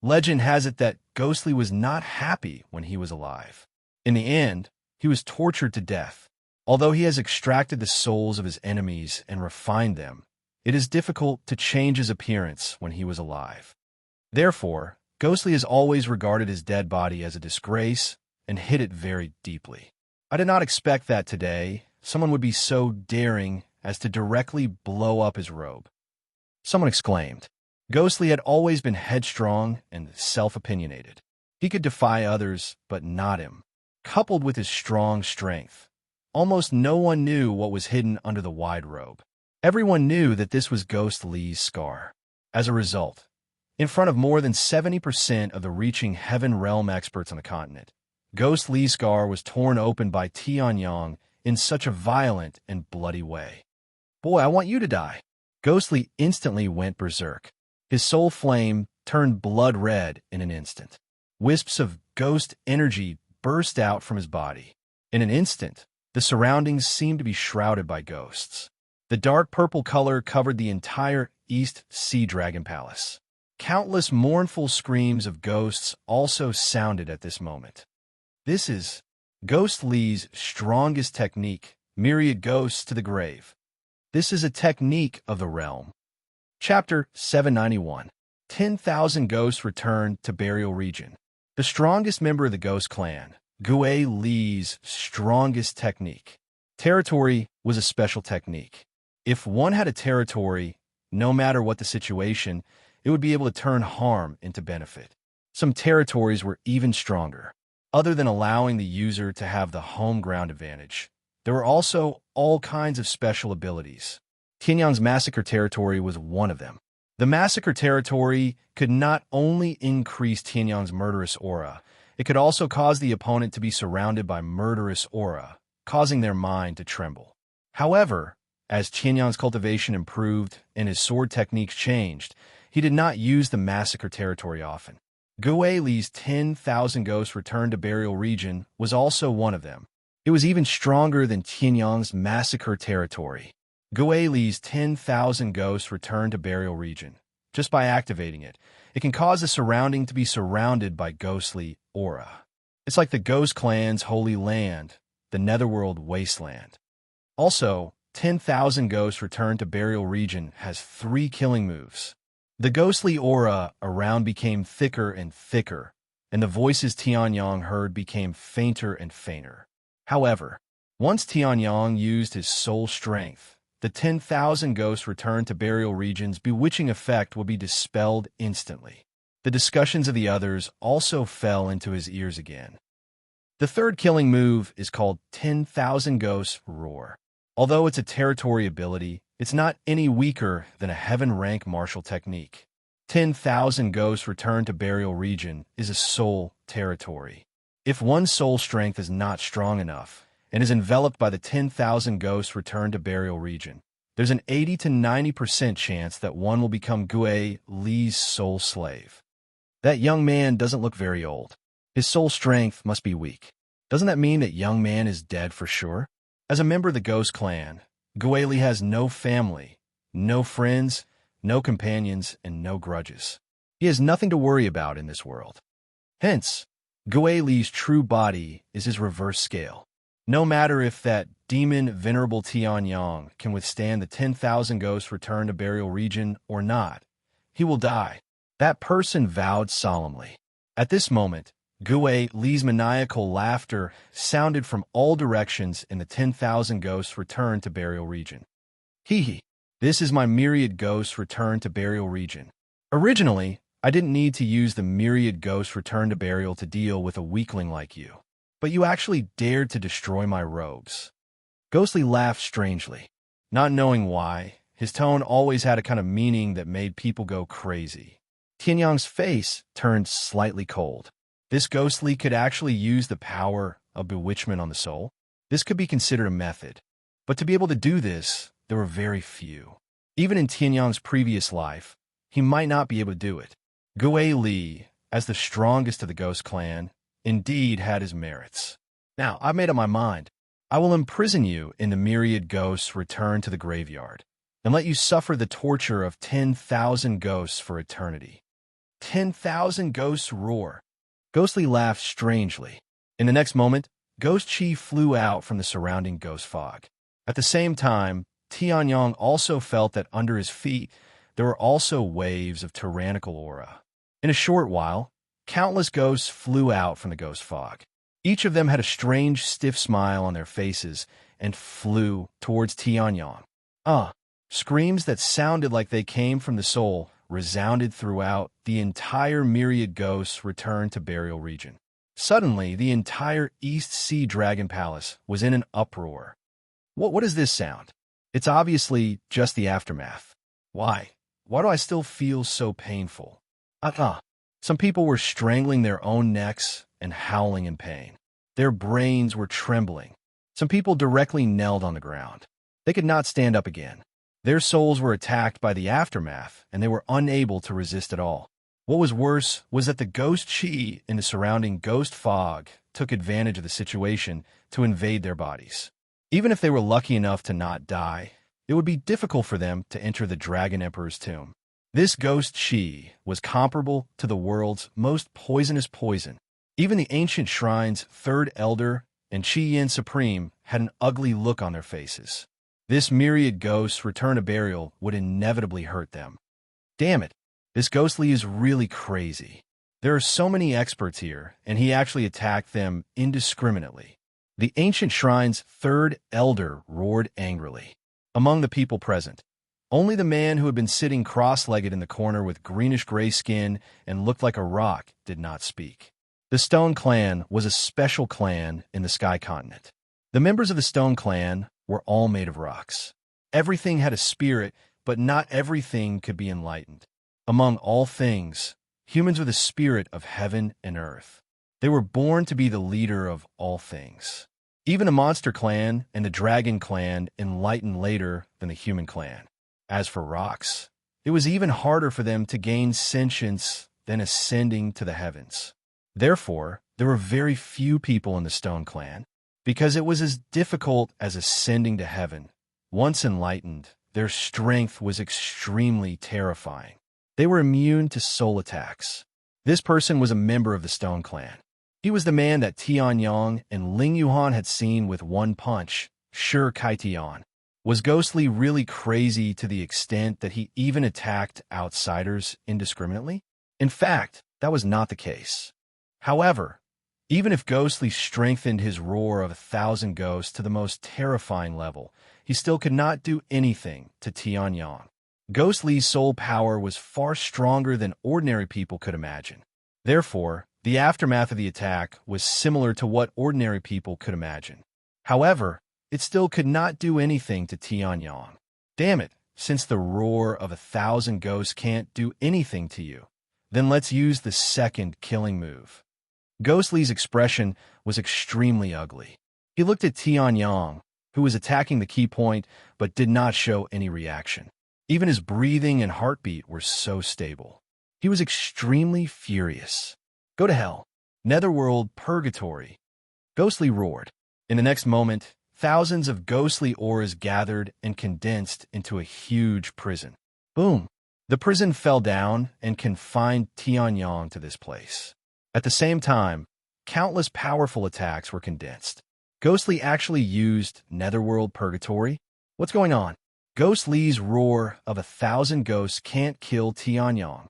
Speaker 1: Legend has it that Ghostly was not happy when he was alive. In the end, he was tortured to death. Although he has extracted the souls of his enemies and refined them, it is difficult to change his appearance when he was alive. Therefore, Ghostly has always regarded his dead body as a disgrace and hid it very deeply. I did not expect that today someone would be so daring as to directly blow up his robe. Someone exclaimed. Ghostly had always been headstrong and self-opinionated. He could defy others, but not him. Coupled with his strong strength, almost no one knew what was hidden under the wide robe. Everyone knew that this was Ghost Li's scar. As a result, in front of more than 70% of the reaching heaven realm experts on the continent, Ghost Li's scar was torn open by Tianyang in such a violent and bloody way. Boy, I want you to die. Ghostly instantly went berserk. His soul flame turned blood red in an instant. Wisps of ghost energy burst out from his body. In an instant, the surroundings seemed to be shrouded by ghosts. The dark purple color covered the entire East Sea Dragon Palace. Countless mournful screams of ghosts also sounded at this moment. This is Ghost Lee's strongest technique, myriad ghosts to the grave. This is a technique of the realm. Chapter 791. 10,000 ghosts return to burial region. The strongest member of the ghost clan, Gue Lee's strongest technique. Territory was a special technique. If one had a territory, no matter what the situation, it would be able to turn harm into benefit. Some territories were even stronger. Other than allowing the user to have the home ground advantage, there were also all kinds of special abilities. Tianyang's Massacre Territory was one of them. The Massacre Territory could not only increase Tianyang's murderous aura, it could also cause the opponent to be surrounded by murderous aura, causing their mind to tremble. However, as Tianyang's cultivation improved and his sword techniques changed, he did not use the Massacre Territory often. Gue Lee's 10,000 ghosts returned to burial region was also one of them. It was even stronger than Tianyang's Massacre Territory. Gue Lee's 10,000 ghosts returned to burial region. Just by activating it, it can cause the surrounding to be surrounded by ghostly aura. It's like the Ghost Clan's holy land, the Netherworld wasteland. Also, 10,000 ghosts returned to burial region has 3 killing moves. The ghostly aura around became thicker and thicker, and the voices Tianyang heard became fainter and fainter. However, once Tianyang used his soul strength, the 10,000 ghosts returned to burial region's bewitching effect would be dispelled instantly. The discussions of the others also fell into his ears again. The third killing move is called 10,000 Ghosts Roar. Although it's a territory ability, it's not any weaker than a heaven-rank martial technique. 10,000 ghosts returned to burial region is a soul territory. If one's soul strength is not strong enough and is enveloped by the 10,000 ghosts returned to burial region, there's an 80 to 90% chance that one will become Gue Lee's soul slave. That young man doesn't look very old. His soul strength must be weak. Doesn't that mean that young man is dead for sure? As a member of the Ghost Clan, Gue Lee has no family, no friends, no companions, and no grudges. He has nothing to worry about in this world. Hence, Gue Lee's true body is his reverse scale. No matter if that demon venerable Tianyang can withstand the 10,000 ghosts return to burial region or not, he will die. That person vowed solemnly. At this moment, Gue Lee's maniacal laughter sounded from all directions and the 10,000 ghosts returned to burial region. Hee hee. This is my myriad ghosts return to burial region. Originally, I didn't need to use the myriad ghosts return to burial to deal with a weakling like you. But you actually dared to destroy my robes. Ghostly laughed strangely. Not knowing why, his tone always had a kind of meaning that made people go crazy. Tianyang's face turned slightly cold. This Ghostly could actually use the power of bewitchment on the soul. This could be considered a method. But to be able to do this, there were very few. Even in Tianyang's previous life, he might not be able to do it. Gue Lee, as the strongest of the Ghost Clan, indeed had his merits. Now, I've made up my mind. I will imprison you in the myriad ghosts return to the graveyard, and let you suffer the torture of 10,000 ghosts for eternity. 10,000 ghosts roar. Ghostly laughed strangely. In the next moment, Ghost Chi flew out from the surrounding ghost fog. At the same time, Tianyang also felt that under his feet, there were also waves of tyrannical aura. In a short while, countless ghosts flew out from the ghost fog. Each of them had a strange, stiff smile on their faces and flew towards Tianyang. Screams that sounded like they came from the soul resounded throughout the entire myriad ghosts returned to burial region. Suddenly, the entire East Sea Dragon Palace was in an uproar. What is this sound? It's obviously just the aftermath. Why? Why do I still feel so painful? Some people were strangling their own necks and howling in pain. Their brains were trembling. Some people directly knelt on the ground. They could not stand up again. Their souls were attacked by the aftermath, and they were unable to resist at all. What was worse was that the ghost chi in the surrounding ghost fog took advantage of the situation to invade their bodies. Even if they were lucky enough to not die, it would be difficult for them to enter the Dragon Emperor's tomb. This ghost chi was comparable to the world's most poisonous poison. Even the ancient shrine's third elder and Chi Yin Supreme had an ugly look on their faces. This myriad ghosts' return to burial would inevitably hurt them. Damn it, this ghostly is really crazy. There are so many experts here, and he actually attacked them indiscriminately. The ancient shrine's third elder roared angrily. Among the people present, only the man who had been sitting cross-legged in the corner with greenish-gray skin and looked like a rock did not speak. The Stone Clan was a special clan in the Sky Continent. The members of the Stone Clan were all made of rocks. Everything had a spirit, but not everything could be enlightened. Among all things, humans were the spirit of heaven and earth. They were born to be the leader of all things. Even the Monster Clan and the Dragon Clan enlightened later than the Human Clan. As for rocks, it was even harder for them to gain sentience than ascending to the heavens. Therefore, there were very few people in the Stone Clan, because it was as difficult as ascending to heaven. Once enlightened, their strength was extremely terrifying. They were immune to soul attacks. This person was a member of the Stone Clan. He was the man that Tianyang and Ling Yuhan had seen with one punch, Shi Kai Tian. Was Ghostly really crazy to the extent that he even attacked outsiders indiscriminately? In fact, that was not the case. However, even if Ghostly strengthened his roar of 1,000 ghosts to the most terrifying level, he still could not do anything to Tianyang. Ghostly's soul power was far stronger than ordinary people could imagine. Therefore, the aftermath of the attack was similar to what ordinary people could imagine. However, it still could not do anything to Tianyang. Damn it, since the roar of 1,000 ghosts can't do anything to you, then let's use the second killing move. Ghostly's expression was extremely ugly. He looked at Tianyang, who was attacking the key point, but did not show any reaction. Even his breathing and heartbeat were so stable. He was extremely furious. Go to hell. Netherworld purgatory. Ghostly roared. In the next moment, thousands of ghostly auras gathered and condensed into a huge prison. Boom! The prison fell down and confined Tianyang to this place. At the same time, countless powerful attacks were condensed. Ghostly actually used Netherworld Purgatory? What's going on? Ghostly's roar of 1,000 ghosts can't kill Tianyang.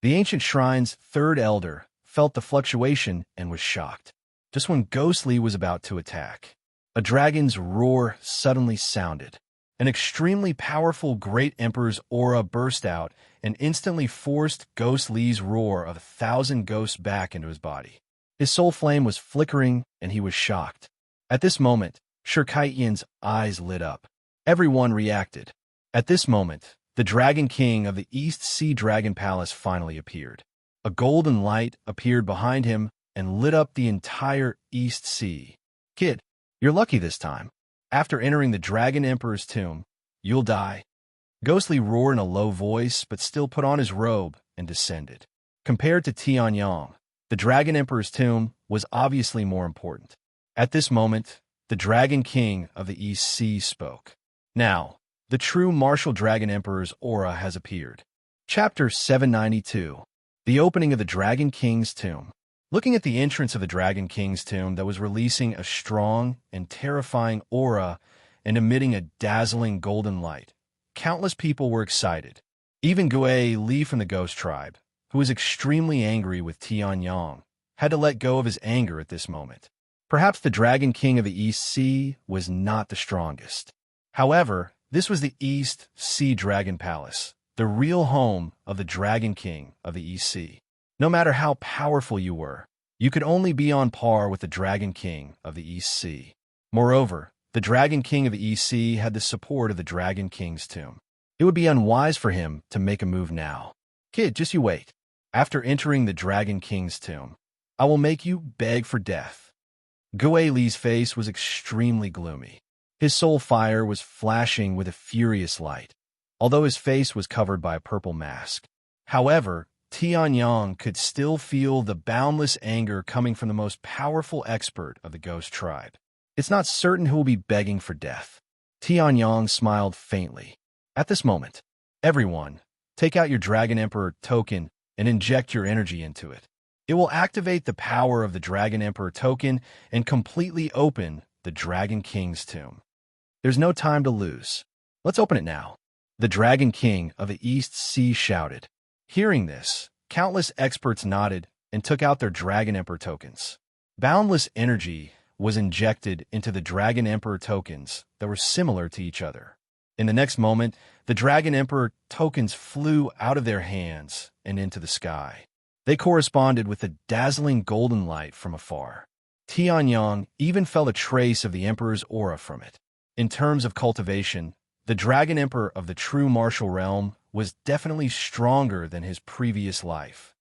Speaker 1: The ancient shrine's third elder felt the fluctuation and was shocked. Just when Ghostly was about to attack, a dragon's roar suddenly sounded. An extremely powerful Great Emperor's aura burst out and instantly forced Ghostly's roar of 1,000 ghosts back into his body. His soul flame was flickering, and he was shocked. At this moment, Shi Kai Tian's eyes lit up. Everyone reacted. At this moment, the Dragon King of the East Sea Dragon Palace finally appeared. A golden light appeared behind him and lit up the entire East Sea. Kid, you're lucky this time. After entering the Dragon Emperor's tomb, you'll die. Ghostly roared in a low voice, but still put on his robe and descended. Compared to Tianyang, the Dragon Emperor's tomb was obviously more important. At this moment, the Dragon King of the East Sea spoke. Now, the true martial Dragon Emperor's aura has appeared. Chapter 792. The Opening of the Dragon King's Tomb. Looking at the entrance of the Dragon King's tomb that was releasing a strong and terrifying aura and emitting a dazzling golden light, countless people were excited. Even Gui Li from the Ghost Tribe, who was extremely angry with Tianyang, had to let go of his anger at this moment. Perhaps the Dragon King of the East Sea was not the strongest. However, this was the East Sea Dragon Palace, the real home of the Dragon King of the East Sea. No matter how powerful you were, you could only be on par with the Dragon King of the East Sea. Moreover, the Dragon King of the East Sea had the support of the Dragon King's tomb. It would be unwise for him to make a move now. Kid, just you wait. After entering the Dragon King's tomb, I will make you beg for death. Gui Li's face was extremely gloomy. His soul fire was flashing with a furious light, although his face was covered by a purple mask. However, Tianyang could still feel the boundless anger coming from the most powerful expert of the ghost tribe. It's not certain who will be begging for death. Tianyang smiled faintly. At this moment, everyone, take out your Dragon Emperor token and inject your energy into it. It will activate the power of the Dragon Emperor token and completely open the Dragon King's tomb. There's no time to lose. Let's open it now. The Dragon King of the East Sea shouted. Hearing this, countless experts nodded and took out their Dragon Emperor tokens. Boundless energy was injected into the Dragon Emperor tokens that were similar to each other. In the next moment, the Dragon Emperor tokens flew out of their hands and into the sky. They corresponded with the dazzling golden light from afar. Tianyang even felt a trace of the Emperor's aura from it. In terms of cultivation, the Dragon Emperor of the true martial realm was definitely stronger than his previous life.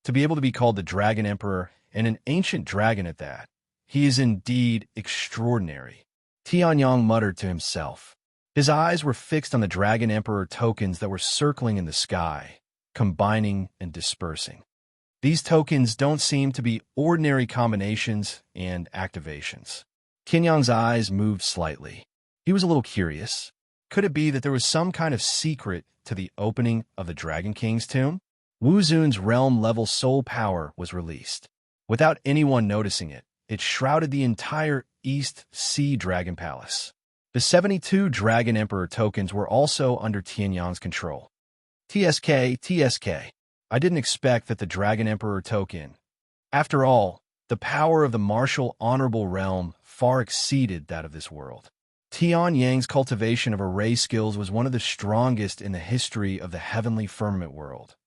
Speaker 1: To be able to be called the Dragon Emperor, and an ancient dragon at that, he is indeed extraordinary. Tianyang muttered to himself. His eyes were fixed on the Dragon Emperor tokens that were circling in the sky, combining and dispersing. These tokens don't seem to be ordinary combinations and activations. Tianyang's eyes moved slightly. He was a little curious. Could it be that there was some kind of secret to the opening of the Dragon King's tomb? Wu Zun's realm-level soul power was released. Without anyone noticing it, it shrouded the entire East Sea Dragon Palace. The 72 Dragon Emperor tokens were also under Tianyang's control. TSK. I didn't expect that the Dragon Emperor token. After all, the power of the martial honorable realm far exceeded that of this world. Tianyang's cultivation of array skills was one of the strongest in the history of the heavenly firmament world.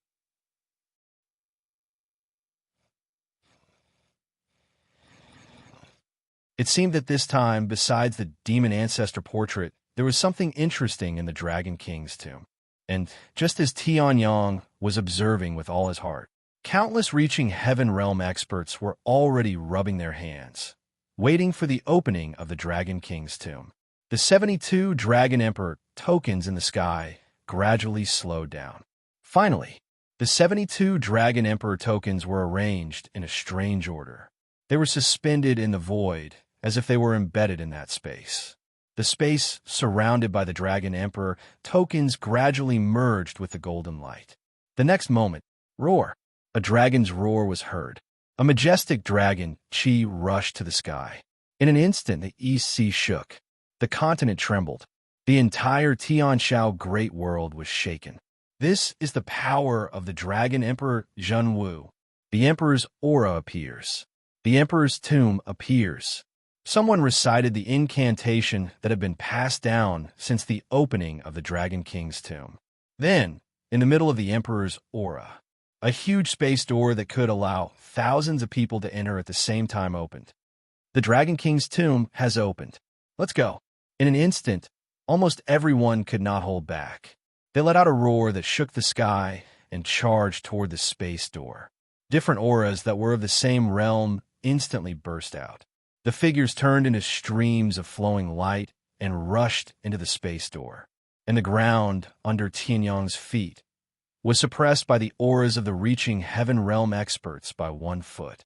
Speaker 1: It seemed that this time, besides the demon ancestor portrait, there was something interesting in the Dragon King's tomb. And just as Tianyang was observing with all his heart, countless reaching heaven realm experts were already rubbing their hands, waiting for the opening of the Dragon King's tomb. The 72 Dragon Emperor tokens in the sky gradually slowed down. Finally, the 72 Dragon Emperor tokens were arranged in a strange order. They were suspended in the void, as if they were embedded in that space. The space surrounded by the Dragon Emperor tokens gradually merged with the golden light. The next moment, roar! A dragon's roar was heard. A majestic dragon, Qi, rushed to the sky. In an instant, the East Sea shook. The continent trembled. The entire Tianshao great world was shaken. This is the power of the Dragon Emperor Zhenwu. The Emperor's aura appears. The Emperor's tomb appears. Someone recited the incantation that had been passed down since the opening of the Dragon King's tomb. Then, in the middle of the Emperor's aura, a huge space door that could allow thousands of people to enter at the same time opened. The Dragon King's tomb has opened. Let's go. In an instant, almost everyone could not hold back. They let out a roar that shook the sky and charged toward the space door. Different auras that were of the same realm instantly burst out. The figures turned into streams of flowing light and rushed into the space door. And the ground under Tianyang's feet was suppressed by the auras of the reaching heaven realm experts by 1 foot.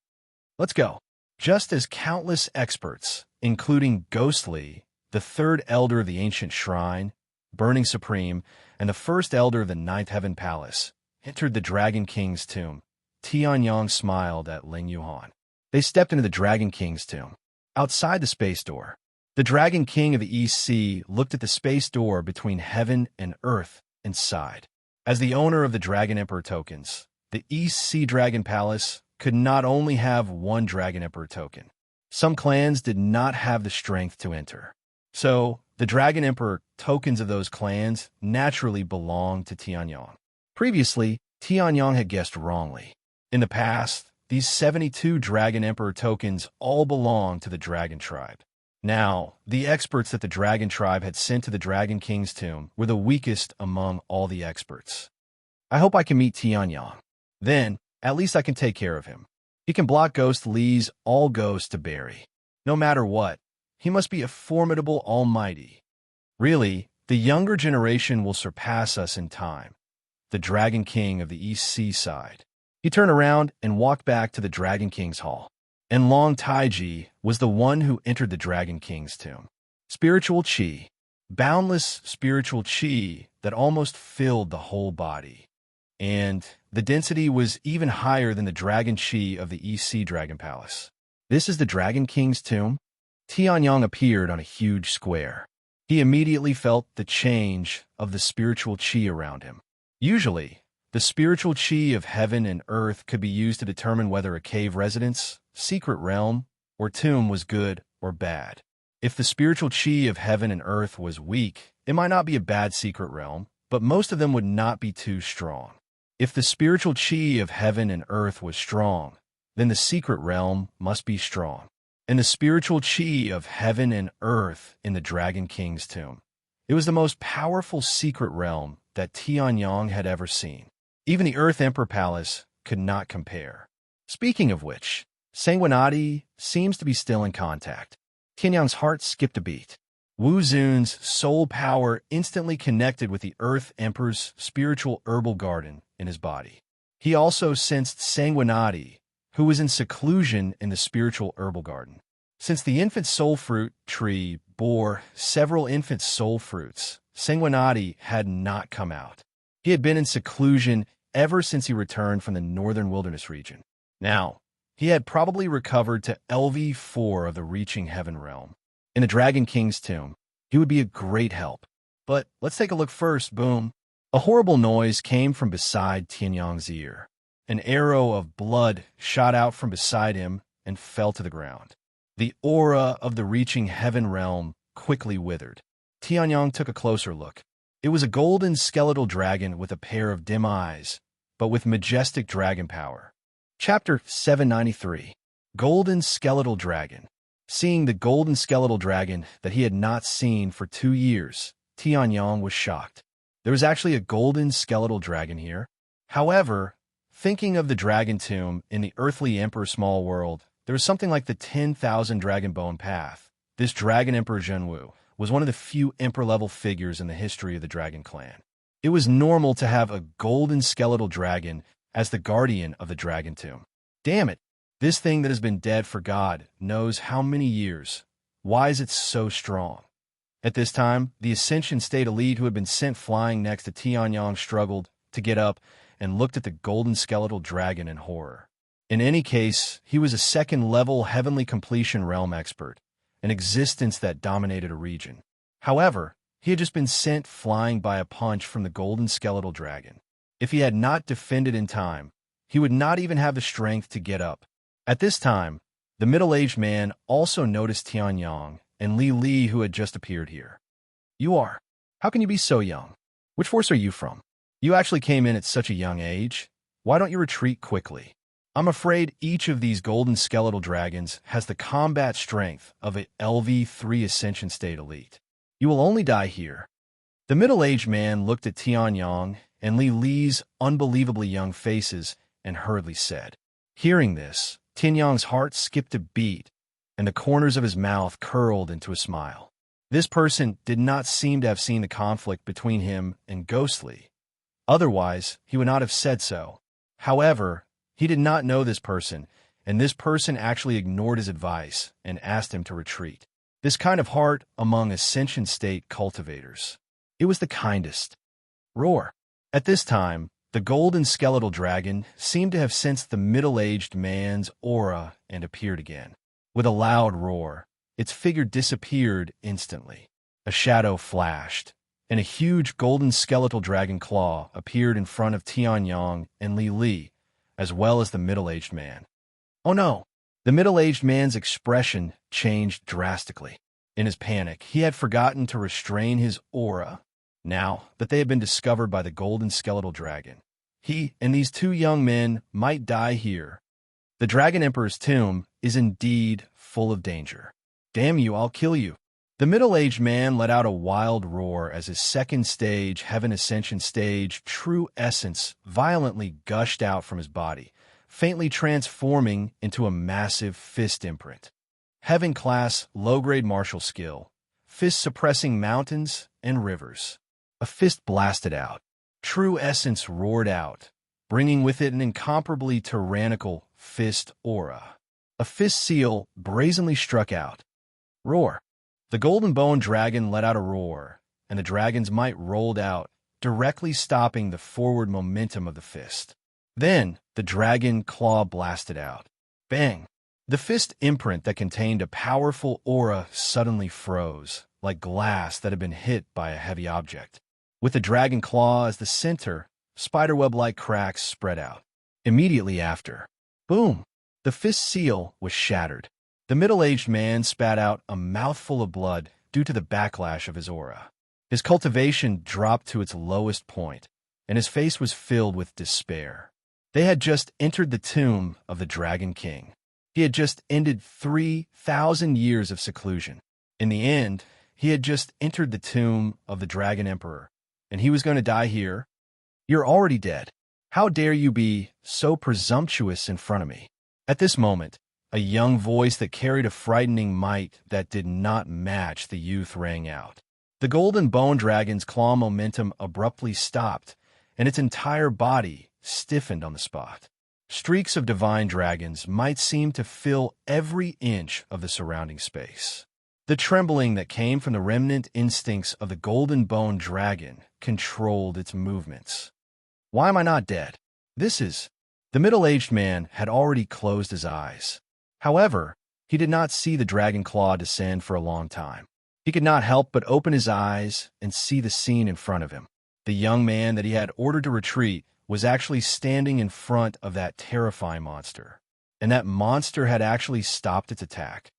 Speaker 1: Let's go. Just as countless experts, including Ghostly, the third elder of the ancient shrine, Burning Supreme, and the first elder of the Ninth Heaven Palace, entered the Dragon King's tomb, Tianyang smiled at Ling Yuhan. They stepped into the Dragon King's tomb. Outside the space door, the Dragon King of the East Sea looked at the space door between heaven and earth and sighed. As the owner of the Dragon Emperor tokens, the East Sea Dragon Palace could not only have one Dragon Emperor token. Some clans did not have the strength to enter. So, the Dragon Emperor tokens of those clans naturally belonged to Tianyang. Previously, Tianyang had guessed wrongly. In the past, these 72 Dragon Emperor tokens all belonged to the Dragon Tribe. Now, the experts that the Dragon Tribe had sent to the Dragon King's tomb were the weakest among all the experts. I hope I can meet Tianyang. Then, at least I can take care of him. He can block Ghost Lee's all goes to bury. No matter what, He must be a formidable almighty. Really, the younger generation will surpass us in time. The Dragon King of the East Seaside. He turned around and walked back to the Dragon King's hall. And Long Taiji was the one who entered the Dragon King's tomb. Spiritual chi. Boundless spiritual chi that almost filled the whole body. And the density was even higher than the dragon chi of the East Sea Dragon Palace. This is the Dragon King's tomb? Tianyang appeared on a huge square. He immediately felt the change of the spiritual chi around him. Usually, the spiritual chi of heaven and earth could be used to determine whether a cave residence, secret realm, or tomb was good or bad. If the spiritual chi of heaven and earth was weak, it might not be a bad secret realm, but most of them would not be too strong. If the spiritual chi of heaven and earth was strong, then the secret realm must be strong. And the spiritual chi of heaven and earth in the Dragon King's tomb. It was the most powerful secret realm that Tianyang had ever seen. Even the Earth Emperor Palace could not compare. Speaking of which, Sanguinati seems to be still in contact. Tianyang's heart skipped a beat. Wu Zun's soul power instantly connected with the Earth Emperor's spiritual herbal garden in his body. He also sensed Sanguinati, who was in seclusion in the spiritual herbal garden. Since the infant soul fruit tree bore several infant soul fruits, Sanguinati had not come out. He had been in seclusion ever since he returned from the northern wilderness region. Now, he had probably recovered to LV4 of the reaching heaven realm. In the Dragon King's tomb, he would be a great help. But let's take a look first, boom. A horrible noise came from beside Tianyang's ear. An arrow of blood shot out from beside him and fell to the ground. The aura of the reaching heaven realm quickly withered. Tianyang took a closer look. It was a golden skeletal dragon with a pair of dim eyes, but with majestic dragon power. Chapter 793. Golden Skeletal Dragon. Seeing the golden skeletal dragon that he had not seen for 2 years, Tianyang was shocked. There was actually a golden skeletal dragon here. However, thinking of the dragon tomb in the earthly emperor small world, there was something like the 10,000 dragon bone path. This dragon emperor Zhenwu was one of the few emperor-level figures in the history of the dragon clan. It was normal to have a golden skeletal dragon as the guardian of the dragon tomb. Damn it, this thing that has been dead for God knows how many years. Why is it so strong? At this time, the Ascension State elite who had been sent flying next to Tianyang struggled to get up and looked at the golden skeletal dragon in horror. In any case, he was a second-level heavenly completion realm expert, an existence that dominated a region. However, he had just been sent flying by a punch from the golden skeletal dragon. If he had not defended in time, he would not even have the strength to get up. At this time, the middle-aged man also noticed Tianyang and Li, who had just appeared here. You are. How can you be so young? Which force are you from? You actually came in at such a young age. Why don't you retreat quickly? I'm afraid each of these golden skeletal dragons has the combat strength of a LV3 Ascension State elite. You will only die here. The middle-aged man looked at Tianyang and Li's unbelievably young faces and hurriedly said. Hearing this, Tianyang's heart skipped a beat, and the corners of his mouth curled into a smile. This person did not seem to have seen the conflict between him and Ghostly. Otherwise, he would not have said so. However, he did not know this person, and this person actually ignored his advice and asked him to retreat. This kind of heart among Ascension State cultivators. It was the kindest. Roar. At this time, the golden skeletal dragon seemed to have sensed the middle-aged man's aura and appeared again. With a loud roar, its figure disappeared instantly. A shadow flashed, and a huge golden skeletal dragon claw appeared in front of Tianyang and Li, as well as the middle-aged man. Oh no! The middle-aged man's expression changed drastically. In his panic, he had forgotten to restrain his aura. Now that they had been discovered by the golden skeletal dragon, he and these 2 young men might die here. The Dragon Emperor's tomb is indeed full of danger. Damn you, I'll kill you. The middle-aged man let out a wild roar as his second stage, Heaven Ascension stage, true essence violently gushed out from his body, faintly transforming into a massive fist imprint. Heaven-class, low-grade martial skill. Fist suppressing mountains and rivers. A fist blasted out. True essence roared out, bringing with it an incomparably tyrannical fist aura. A fist seal brazenly struck out. Roar. The golden bone dragon let out a roar, and the dragon's might rolled out, directly stopping the forward momentum of the fist. Then, the dragon claw blasted out. Bang! The fist imprint that contained a powerful aura suddenly froze, like glass that had been hit by a heavy object. With the dragon claw as the center, spiderweb-like cracks spread out. Immediately after, boom! The fist seal was shattered. The middle-aged man spat out a mouthful of blood due to the backlash of his aura. His cultivation dropped to its lowest point, and his face was filled with despair. They had just entered the tomb of the Dragon King. He had just ended 3,000 years of seclusion. In the end, he had just entered the tomb of the Dragon Emperor, and he was going to die here. You're already dead. How dare you be so presumptuous in front of me? At this moment, a young voice that carried a frightening might that did not match the youth rang out. The golden bone dragon's claw momentum abruptly stopped, and its entire body stiffened on the spot. Streaks of divine dragons might seem to fill every inch of the surrounding space. The trembling that came from the remnant instincts of the golden bone dragon controlled its movements. Why am I not dead? The middle-aged man had already closed his eyes. However, he did not see the dragon claw descend for a long time. He could not help but open his eyes and see the scene in front of him. The young man that he had ordered to retreat was actually standing in front of that terrifying monster, and that monster had actually stopped its attack.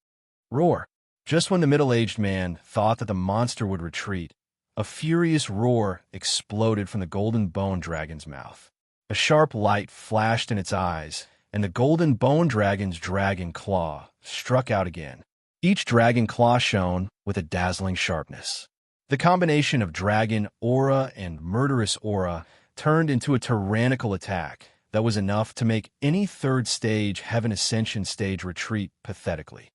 Speaker 1: Roar! Just when the middle-aged man thought that the monster would retreat, a furious roar exploded from the golden bone dragon's mouth. A sharp light flashed in its eyes, and the golden bone dragon's dragon claw struck out again. Each dragon claw shone with a dazzling sharpness. The combination of dragon aura and murderous aura turned into a tyrannical attack that was enough to make any third-stage Heaven Ascension stage retreat pathetically.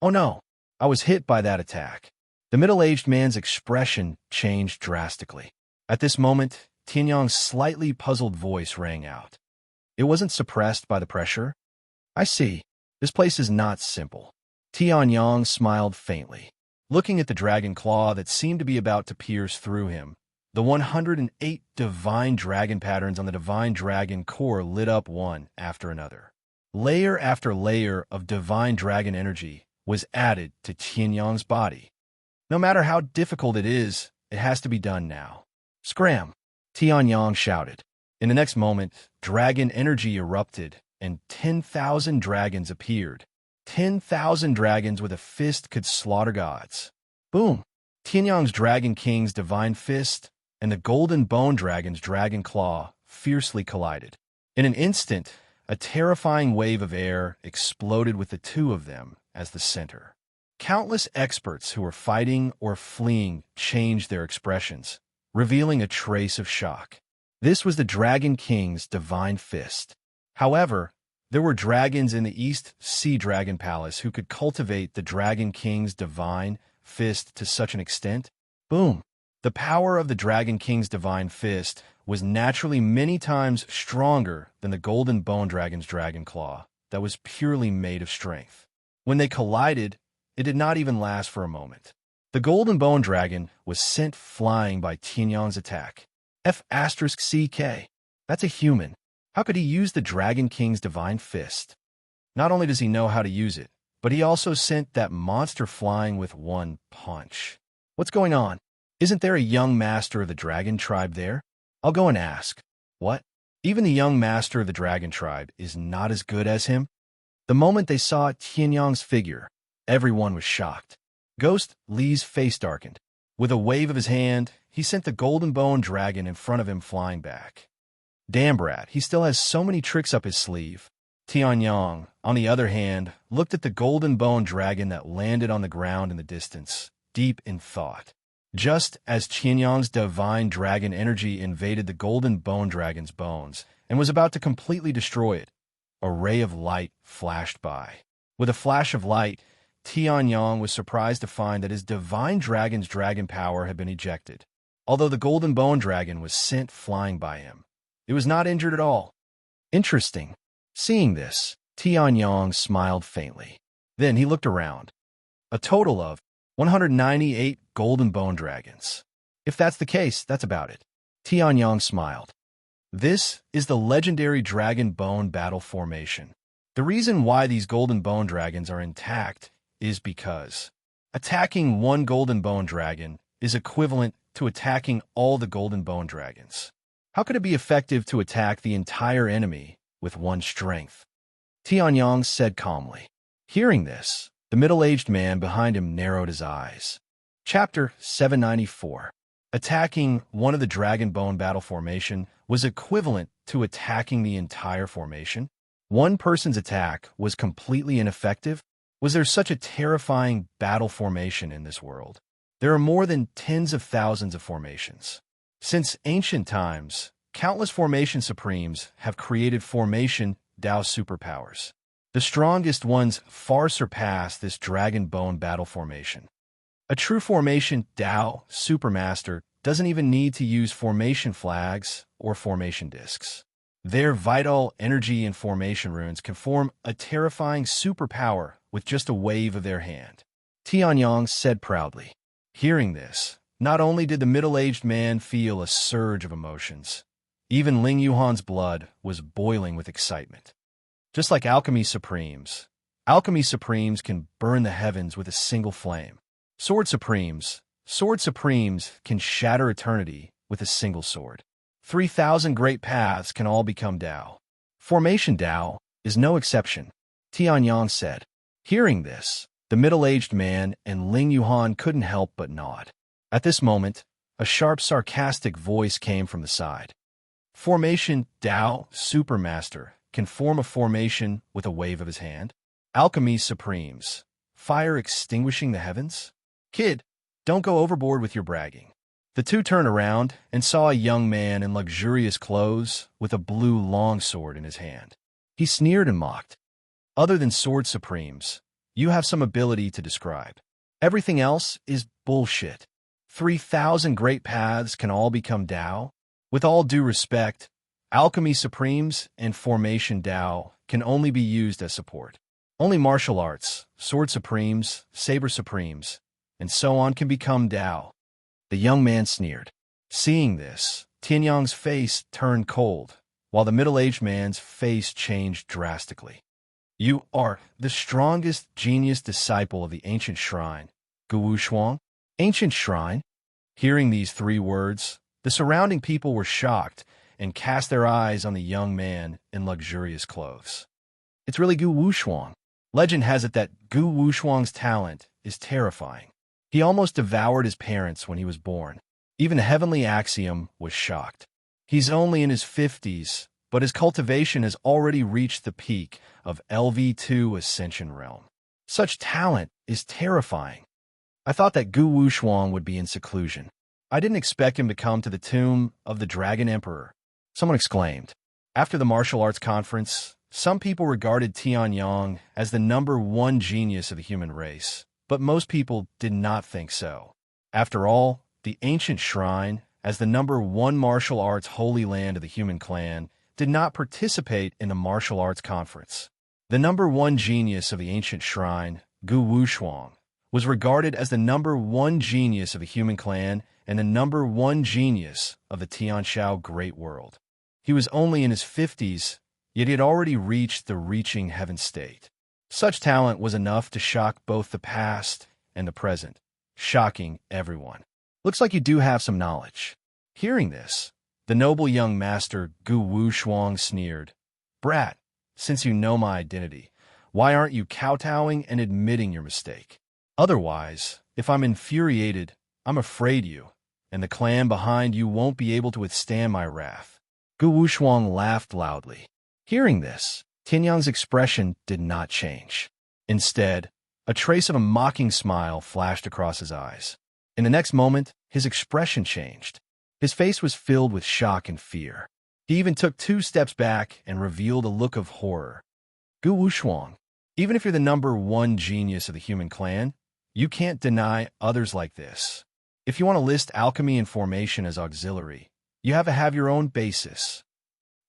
Speaker 1: Oh no, I was hit by that attack. The middle-aged man's expression changed drastically. At this moment, Tianyang's slightly puzzled voice rang out. It wasn't suppressed by the pressure. I see. This place is not simple. Tianyang smiled faintly, looking at the dragon claw that seemed to be about to pierce through him. The 108 divine dragon patterns on the divine dragon core lit up one after another. Layer after layer of divine dragon energy was added to Tianyang's body. No matter how difficult it is, it has to be done now. Scram! Tianyang shouted. In the next moment, dragon energy erupted, and 10,000 dragons appeared. 10,000 dragons with a fist could slaughter gods. Boom! Tianyang's Dragon King's divine fist and the golden bone dragon's dragon claw fiercely collided. In an instant, a terrifying wave of air exploded with the two of them as the center. Countless experts who were fighting or fleeing changed their expressions, revealing a trace of shock. This was the Dragon King's divine fist. However, there were dragons in the East Sea Dragon Palace who could cultivate the Dragon King's divine fist to such an extent. Boom! The power of the Dragon King's divine fist was naturally many times stronger than the golden bone dragon's dragon claw that was purely made of strength. When they collided, it did not even last for a moment. The golden bone dragon was sent flying by Tianyang's attack. F*CK. That's a human. How could he use the Dragon King's divine fist? Not only does he know how to use it, but he also sent that monster flying with one punch. What's going on? Isn't there a young master of the dragon tribe there? I'll go and ask. What? Even the young master of the dragon tribe is not as good as him? The moment they saw Tianyang's figure, everyone was shocked. Ghost Li's face darkened. With a wave of his hand, he sent the golden bone dragon in front of him flying back. Damn brat, he still has so many tricks up his sleeve. Tianyang, on the other hand, looked at the golden bone dragon that landed on the ground in the distance, deep in thought. Just as Tianyang's divine dragon energy invaded the golden bone dragon's bones and was about to completely destroy it, a ray of light flashed by. With a flash of light, Tianyang was surprised to find that his divine dragon's dragon power had been ejected. Although the golden bone dragon was sent flying by him, it was not injured at all. Interesting. Seeing this, Tianyang smiled faintly. Then he looked around. A total of 198 golden bone dragons. If that's the case, that's about it. Tianyang smiled. This is the legendary dragon bone battle formation. The reason why these golden bone dragons are intact is because attacking one golden bone dragon is equivalent to attacking all the golden bone dragons. How could it be effective to attack the entire enemy with one strength? Tianyang said calmly. Hearing this, the middle-aged man behind him narrowed his eyes. Chapter 794. Attacking one of the dragon bone battle formation was equivalent to attacking the entire formation? One person's attack was completely ineffective? Was there such a terrifying battle formation in this world? There are more than tens of thousands of formations. Since ancient times, countless formation supremes have created formation Dao superpowers. The strongest ones far surpass this dragon bone battle formation. A true formation Dao supermaster doesn't even need to use formation flags or formation discs. Their vital energy and formation runes can form a terrifying superpower with just a wave of their hand. Tianyang said proudly. Hearing this, not only did the middle-aged man feel a surge of emotions, even Ling Yuhan's blood was boiling with excitement. Just like alchemy supremes can burn the heavens with a single flame. Sword supremes can shatter eternity with a single sword. 3,000 great paths can all become Dao. Formation Dao is no exception, Tianyang said. Hearing this, the middle-aged man and Ling Yuhan couldn't help but nod. At this moment, a sharp, sarcastic voice came from the side. Formation Dao Supermaster can form a formation with a wave of his hand. Alchemy Supremes, fire extinguishing the heavens? Kid, don't go overboard with your bragging. The two turned around and saw a young man in luxurious clothes with a blue longsword in his hand. He sneered and mocked. Other than sword supremes, you have some ability to describe. Everything else is bullshit. 3,000 great paths can all become Dao? With all due respect, alchemy supremes and formation Dao can only be used as support. Only martial arts, sword supremes, saber supremes, and so on can become Dao. The young man sneered. Seeing this, Tianyang's face turned cold, while the middle-aged man's face changed drastically. You are the strongest genius disciple of the ancient shrine, Guwu Shuang? Ancient shrine? Hearing these three words, the surrounding people were shocked and cast their eyes on the young man in luxurious clothes. It's really Guwu Shuang. Legend has it that Guwu Shuang's talent is terrifying. He almost devoured his parents when he was born. Even Heavenly Axiom was shocked. He's only in his 50s, but his cultivation has already reached the peak of LV2 Ascension Realm. Such talent is terrifying. I thought that Guwu Shuang would be in seclusion. I didn't expect him to come to the tomb of the Dragon Emperor, someone exclaimed. After the martial arts conference, some people regarded Tianyang as the #1 genius of the human race, but most people did not think so. After all, the ancient shrine, as the #1 martial arts holy land of the human clan, did not participate in the martial arts conference. The #1 genius of the ancient shrine, Guwu Shuang, was regarded as the #1 genius of the human clan and the #1 genius of the Tianshao Great World. He was only in his 50s, yet he had already reached the reaching heaven state. Such talent was enough to shock both the past and the present, shocking everyone. Looks like you do have some knowledge. Hearing this, the noble young master Guwu Shuang sneered. Brat, since you know my identity, why aren't you kowtowing and admitting your mistake? Otherwise, if I'm infuriated, I'm afraid you, and the clan behind you won't be able to withstand my wrath. Guwu Shuang laughed loudly. Hearing this, Tianyang's expression did not change. Instead, a trace of a mocking smile flashed across his eyes. In the next moment, his expression changed. His face was filled with shock and fear. He even took 2 steps back and revealed a look of horror. Guwu Shuang, Even if you're the number one genius of the human clan, you can't deny others like this. If you want to list alchemy and formation as auxiliary, you have to have your own basis.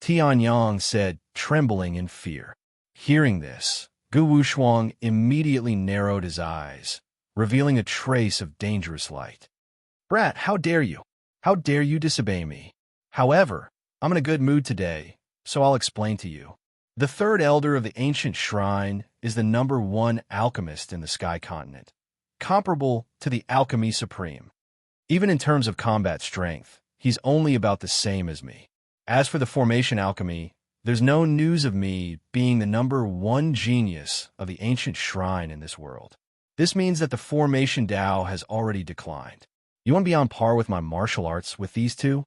Speaker 1: Tianyang said, trembling in fear. Hearing this, Gu Wushuang immediately narrowed his eyes, revealing a trace of dangerous light. Brat, how dare you? How dare you disobey me? However, I'm in a good mood today, so I'll explain to you. The third elder of the ancient shrine is the number one alchemist in the Sky Continent, comparable to the Alchemy Supreme. Even in terms of combat strength, he's only about the same as me. As for the formation alchemy, there's no news of me being the number one genius of the ancient shrine in this world. This means that the formation Tao has already declined. You want to be on par with my martial arts with these two?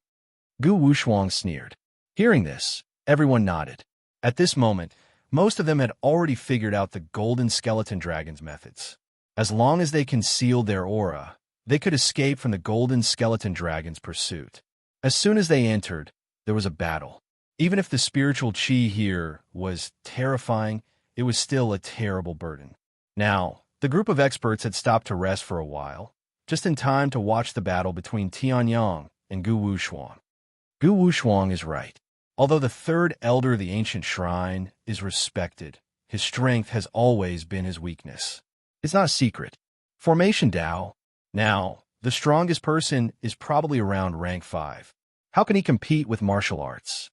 Speaker 1: Gu Wushuang sneered. Hearing this, everyone nodded. At this moment, most of them had already figured out the golden skeleton dragon's methods. As long as they concealed their aura, they could escape from the golden skeleton dragon's pursuit. As soon as they entered, there was a battle. Even if the spiritual chi here was terrifying, it was still a terrible burden. Now, the group of experts had stopped to rest for a while, just in time to watch the battle between Tianyang and Gu Wushuang. Gu Wushuang is right. Although the third elder of the ancient shrine is respected, his strength has always been his weakness. It's not a secret. Formation Tao. Now, the strongest person is probably around rank 5. How can he compete with martial arts?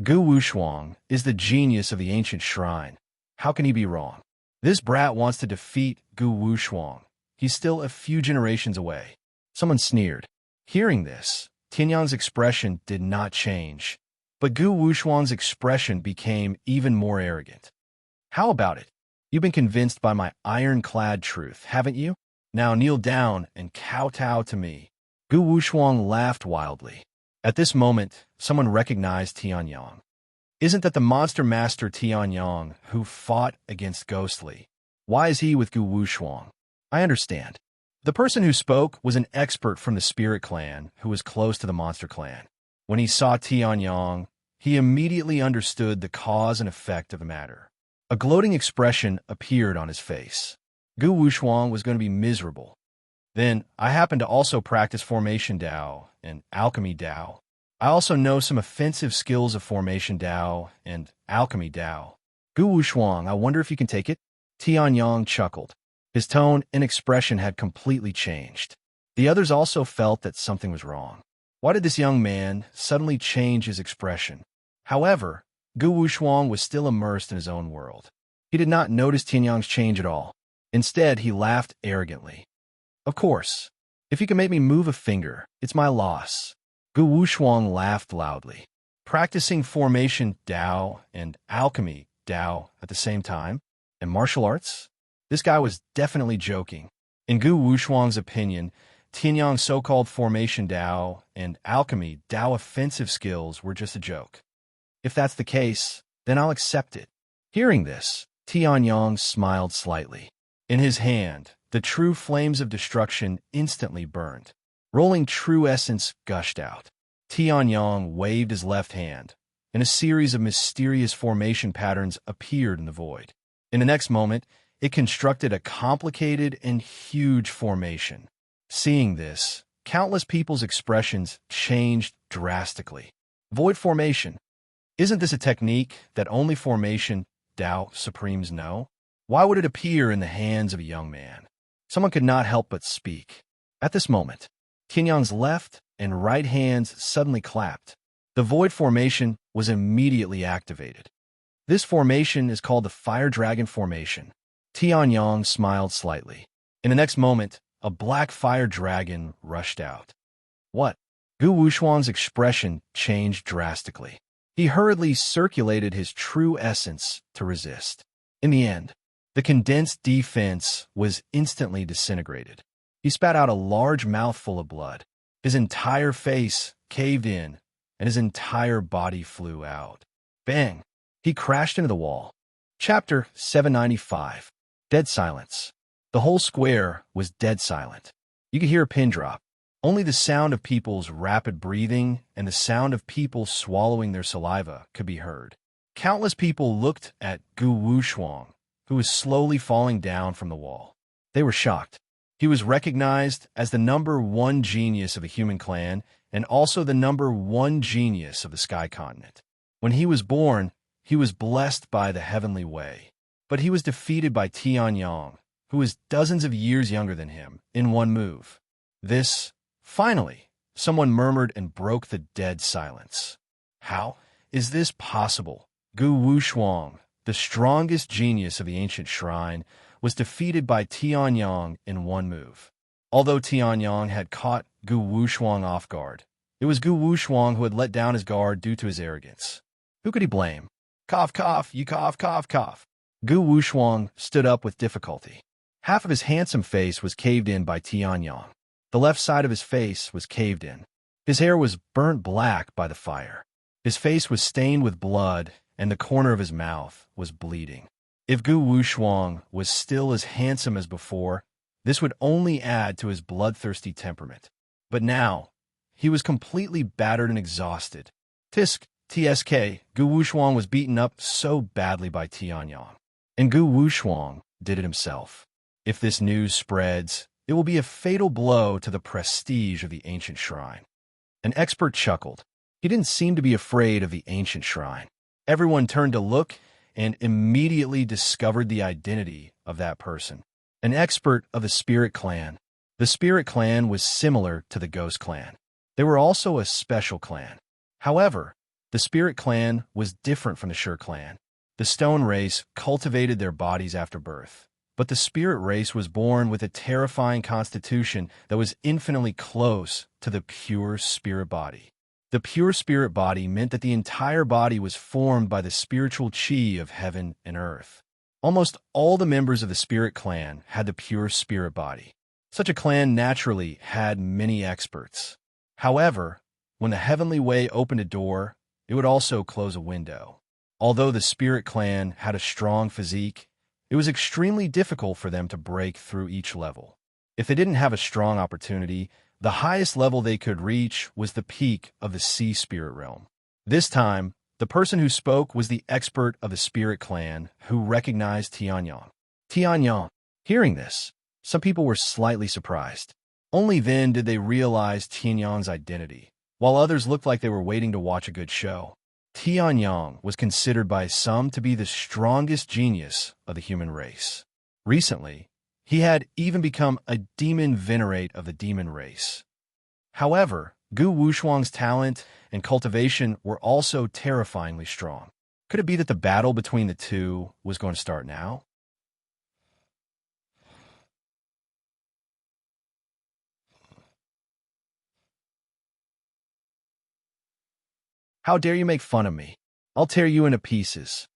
Speaker 1: Gu Wushuang is the genius of the ancient shrine. How can he be wrong? This brat wants to defeat Gu Wushuang. He's still a few generations away. Someone sneered. Hearing this, Tianyang's expression did not change, but Gu Wushuang's expression became even more arrogant. How about it? You've been convinced by my ironclad truth, haven't you? Now kneel down and kowtow to me. Gu Wushuang laughed wildly. At this moment, someone recognized Tianyang. Isn't that the monster master Tianyang who fought against Ghostly? Why is he with Gu Wushuang? I understand. The person who spoke was an expert from the Spirit Clan who was close to the Monster Clan. When he saw Tianyang, he immediately understood the cause and effect of the matter. A gloating expression appeared on his face. Gu Wushuang was going to be miserable. Then, I happen to also practice Formation Tao and Alchemy Tao. I also know some offensive skills of Formation Tao and Alchemy Tao. Gu Wushuang, I wonder if you can take it? Tianyang chuckled. His tone and expression had completely changed. The others also felt that something was wrong. Why did this young man suddenly change his expression? However, Gu Wushuang was still immersed in his own world. He did not notice Tianyang's change at all. Instead, he laughed arrogantly. Of course. If you can make me move a finger, it's my loss. Gu Wushuang laughed loudly. Practicing Formation Tao and Alchemy Tao at the same time? And martial arts? This guy was definitely joking. In Gu Wushuang's opinion, Tianyang's so-called Formation Tao and Alchemy Tao offensive skills were just a joke. If that's the case, then I'll accept it. Hearing this, Tianyang smiled slightly. In his hand, the true flames of destruction instantly burned. Rolling true essence gushed out. Tianyang waved his left hand, and a series of mysterious formation patterns appeared in the void. In the next moment, it constructed a complicated and huge formation. Seeing this, countless people's expressions changed drastically. Void formation. Isn't this a technique that only Formation Tao Supremes know? Why would it appear in the hands of a young man? Someone could not help but speak. At this moment, Tianyang's left and right hands suddenly clapped. The void formation was immediately activated. This formation is called the Fire Dragon Formation. Tianyang smiled slightly. In the next moment, a black fire dragon rushed out. What? Gu Wushuang's expression changed drastically. He hurriedly circulated his true essence to resist. In the end, the condensed defense was instantly disintegrated. He spat out a large mouthful of blood. His entire face caved in, and his entire body flew out. Bang! He crashed into the wall. Chapter 795. Dead silence. The whole square was dead silent. You could hear a pin drop. Only the sound of people's rapid breathing and the sound of people swallowing their saliva could be heard. Countless people looked at Gu Wushuang, who was slowly falling down from the wall. They were shocked. He was recognized as the #1 genius of a human clan and also the #1 genius of the Sky Continent. When he was born, he was blessed by the heavenly way, but he was defeated by Tianyang, who was dozens of years younger than him, in one move. Finally, someone murmured and broke the dead silence. How is this possible? Gu Wushuang, the strongest genius of the ancient shrine, was defeated by Tianyang in one move. Although Tianyang had caught Gu Wushuang off guard, it was Gu Wushuang who had let down his guard due to his arrogance. Who could he blame? Cough, cough, you cough, cough, cough. Gu Wushuang stood up with difficulty. Half of his handsome face was caved in by Tianyang. The left side of his face was caved in. His hair was burnt black by the fire. His face was stained with blood, and the corner of his mouth was bleeding. If Gu Wushuang was still as handsome as before, this would only add to his bloodthirsty temperament. But now, he was completely battered and exhausted. TSK, Gu Wushuang was beaten up so badly by Tianyang. And Gu Wushuang did it himself. If this news spreads, it will be a fatal blow to the prestige of the ancient shrine. An expert chuckled. He didn't seem to be afraid of the ancient shrine. Everyone turned to look and immediately discovered the identity of that person. An expert of the Spirit Clan. The Spirit Clan was similar to the Ghost Clan. They were also a special clan. However, the Spirit Clan was different from the Sure Clan. The Stone race cultivated their bodies after birth, but the Spirit race was born with a terrifying constitution that was infinitely close to the pure spirit body. The pure spirit body meant that the entire body was formed by the spiritual chi of heaven and earth. Almost all the members of the Spirit Clan had the pure spirit body. Such a clan naturally had many experts. However, when the heavenly way opened a door, it would also close a window. Although the Spirit Clan had a strong physique, it was extremely difficult for them to break through each level. If they didn't have a strong opportunity, the highest level they could reach was the peak of the Sea Spirit realm. This time, the person who spoke was the expert of the Spirit Clan who recognized Tianyang. Tianyang. Hearing this, some people were slightly surprised. Only then did they realize Tianyang's identity, while others looked like they were waiting to watch a good show. Tianyang was considered by some to be the strongest genius of the human race. Recently, he had even become a demon venerate of the demon race. However, Gu Wushuang's talent and cultivation were also terrifyingly strong. Could it be that the battle between the two was going to start now? How dare you make fun of me? I'll tear you into pieces.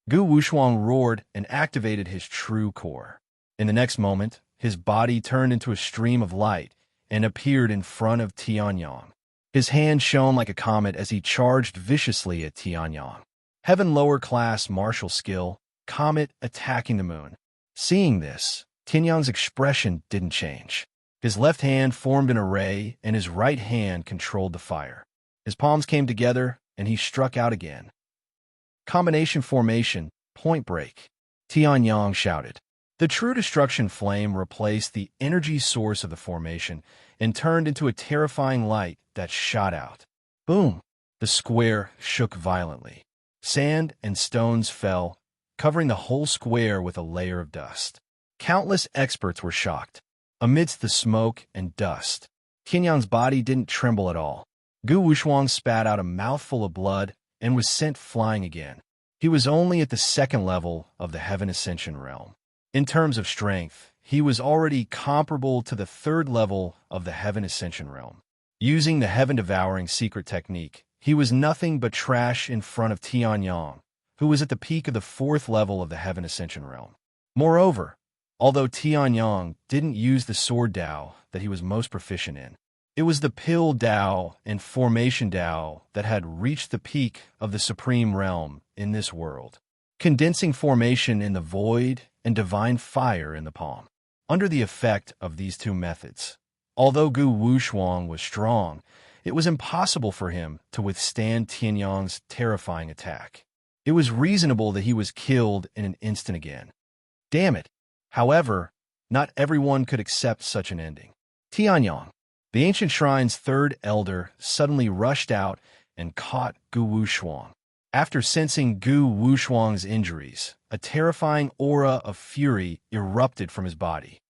Speaker 1: Gu Wushuang roared and activated his true core. In the next moment, his body turned into a stream of light and appeared in front of Tianyang. His hand shone like a comet as he charged viciously at Tianyang. Heaven lower class martial skill, comet attacking the moon. Seeing this, Tianyang's expression didn't change. His left hand formed an array and his right hand controlled the fire. His palms came together and he struck out again. Combination formation, point break. Tianyang shouted. The true destruction flame replaced the energy source of the formation and turned into a terrifying light that shot out. Boom! The square shook violently. Sand and stones fell, covering the whole square with a layer of dust. Countless experts were shocked. Amidst the smoke and dust, Tianyang's body didn't tremble at all. Gu Wushuang spat out a mouthful of blood and was sent flying again. He was only at the second level of the Heaven Ascension realm. In terms of strength, he was already comparable to the third level of the Heaven Ascension realm. Using the Heaven-devouring secret technique, he was nothing but trash in front of Tianyang, who was at the peak of the fourth level of the Heaven Ascension realm. Moreover, although Tianyang didn't use the Sword Dao that he was most proficient in, it was the Pill Dao and Formation Dao that had reached the peak of the Supreme Realm in this world, condensing formation in the void and divine fire in the palm. Under the effect of these two methods, although Gu Wushuang was strong, it was impossible for him to withstand Tianyang's terrifying attack. It was reasonable that he was killed in an instant again. Damn it. However, not everyone could accept such an ending. Tianyang, the ancient shrine's third elder, suddenly rushed out and caught Gu Wushuang. After sensing Gu Wushuang's injuries, a terrifying aura of fury erupted from his body.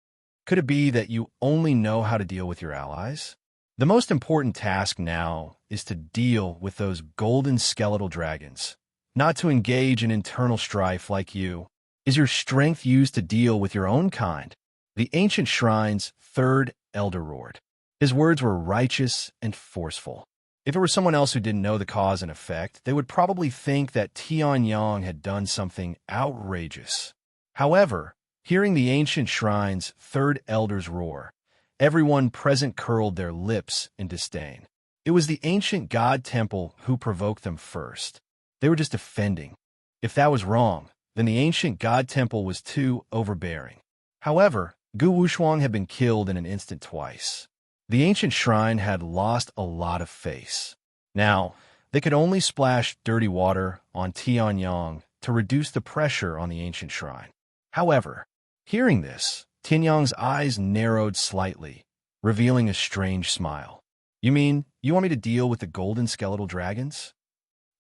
Speaker 1: Could it be that you only know how to deal with your allies? The most important task now is to deal with those golden skeletal dragons, not to engage in internal strife like you. Is your strength used to deal with your own kind? The ancient shrine's third elder roared. His words were righteous and forceful. If it were someone else who didn't know the cause and effect, they would probably think that Tianyang had done something outrageous. However, hearing the ancient shrine's third elder's roar, everyone present curled their lips in disdain. It was the ancient god temple who provoked them first. They were just defending. If that was wrong, then the ancient god temple was too overbearing. However, Gu Wushuang had been killed in an instant twice. The ancient shrine had lost a lot of face. Now, they could only splash dirty water on Tianyang to reduce the pressure on the ancient shrine. However, hearing this, Tianyang's eyes narrowed slightly, revealing a strange smile. You mean, you want me to deal with the golden skeletal dragons?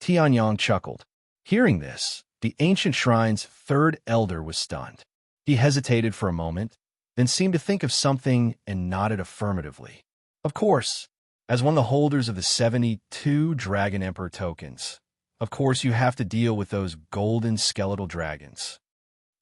Speaker 1: Tianyang chuckled. Hearing this, the ancient shrine's third elder was stunned. He hesitated for a moment, then seemed to think of something and nodded affirmatively. Of course, as one of the holders of the 72 Dragon Emperor tokens, of course you have to deal with those golden skeletal dragons.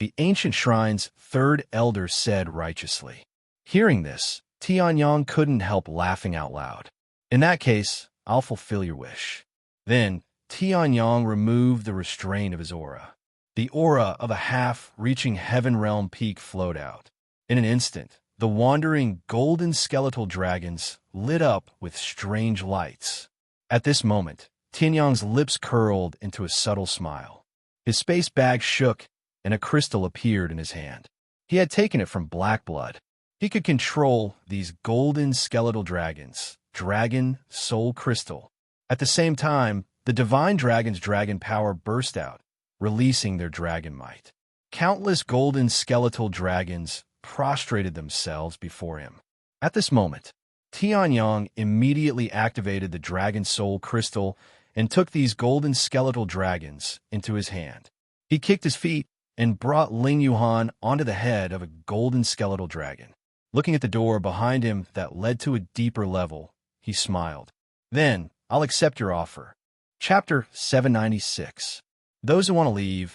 Speaker 1: The ancient shrine's third elder said righteously. Hearing this, Tianyang couldn't help laughing out loud. In that case, I'll fulfill your wish. Then, Tianyang removed the restraint of his aura. The aura of a half-reaching heaven realm peak flowed out. In an instant, the wandering golden skeletal dragons lit up with strange lights. At this moment, Tianyang's lips curled into a subtle smile. His space bag shook, and a crystal appeared in his hand. He had taken it from Black Blood. He could control these golden skeletal dragons, Dragon Soul Crystal. At the same time, the divine dragon's dragon power burst out, releasing their dragon might. Countless golden skeletal dragons prostrated themselves before him. At this moment, Tianyang immediately activated the Dragon Soul Crystal and took these golden skeletal dragons into his hand. He kicked his feet and brought Ling Yuhan onto the head of a golden skeletal dragon. Looking at the door behind him that led to a deeper level, he smiled. Then, I'll accept your offer. Chapter 796. Those who want to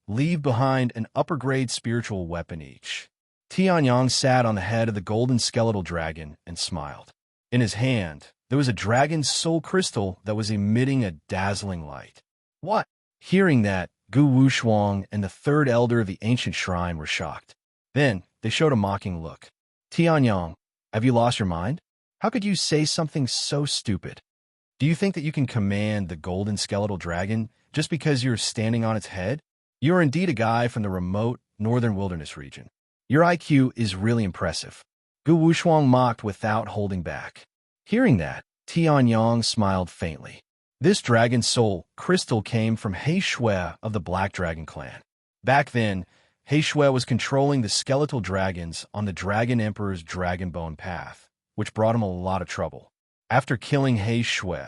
Speaker 1: leave behind an upper-grade spiritual weapon each. Tianyang sat on the head of the golden skeletal dragon and smiled. In his hand, there was a dragon's soul crystal that was emitting a dazzling light. What? Hearing that, Gu Wushuang and the third elder of the ancient shrine were shocked. Then, they showed a mocking look. Tianyang, have you lost your mind? How could you say something so stupid? Do you think that you can command the golden skeletal dragon just because you're standing on its head? You are indeed a guy from the remote northern wilderness region. Your IQ is really impressive. Gu Wushuang mocked without holding back. Hearing that, Tianyang smiled faintly. This dragon soul crystal came from He Shui of the Black Dragon clan. Back then, He Shui was controlling the skeletal dragons on the Dragon Emperor's Dragon Bone path, which brought him a lot of trouble. After killing He Shui,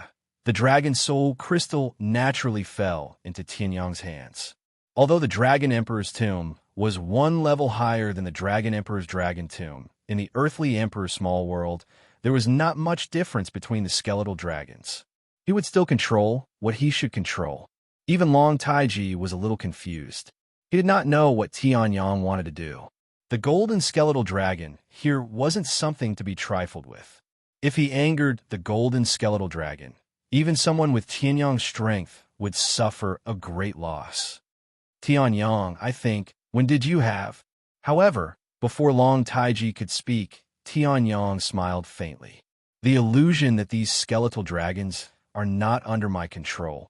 Speaker 1: the dragon soul crystal naturally fell into Tianyang's hands. Although the Dragon Emperor's tomb was one level higher than the Dragon Emperor's dragon tomb, in the earthly Emperor's small world, there was not much difference between the skeletal dragons. He would still control what he should control. Even Long Taiji was a little confused. He did not know what Tianyang wanted to do. The golden skeletal dragon here wasn't something to be trifled with. If he angered the golden skeletal dragon, even someone with Tianyang's strength would suffer a great loss. Tianyang, I think, when did you have? However, before Long Taiji could speak, Tianyang smiled faintly. The illusion that these skeletal dragons are not under my control.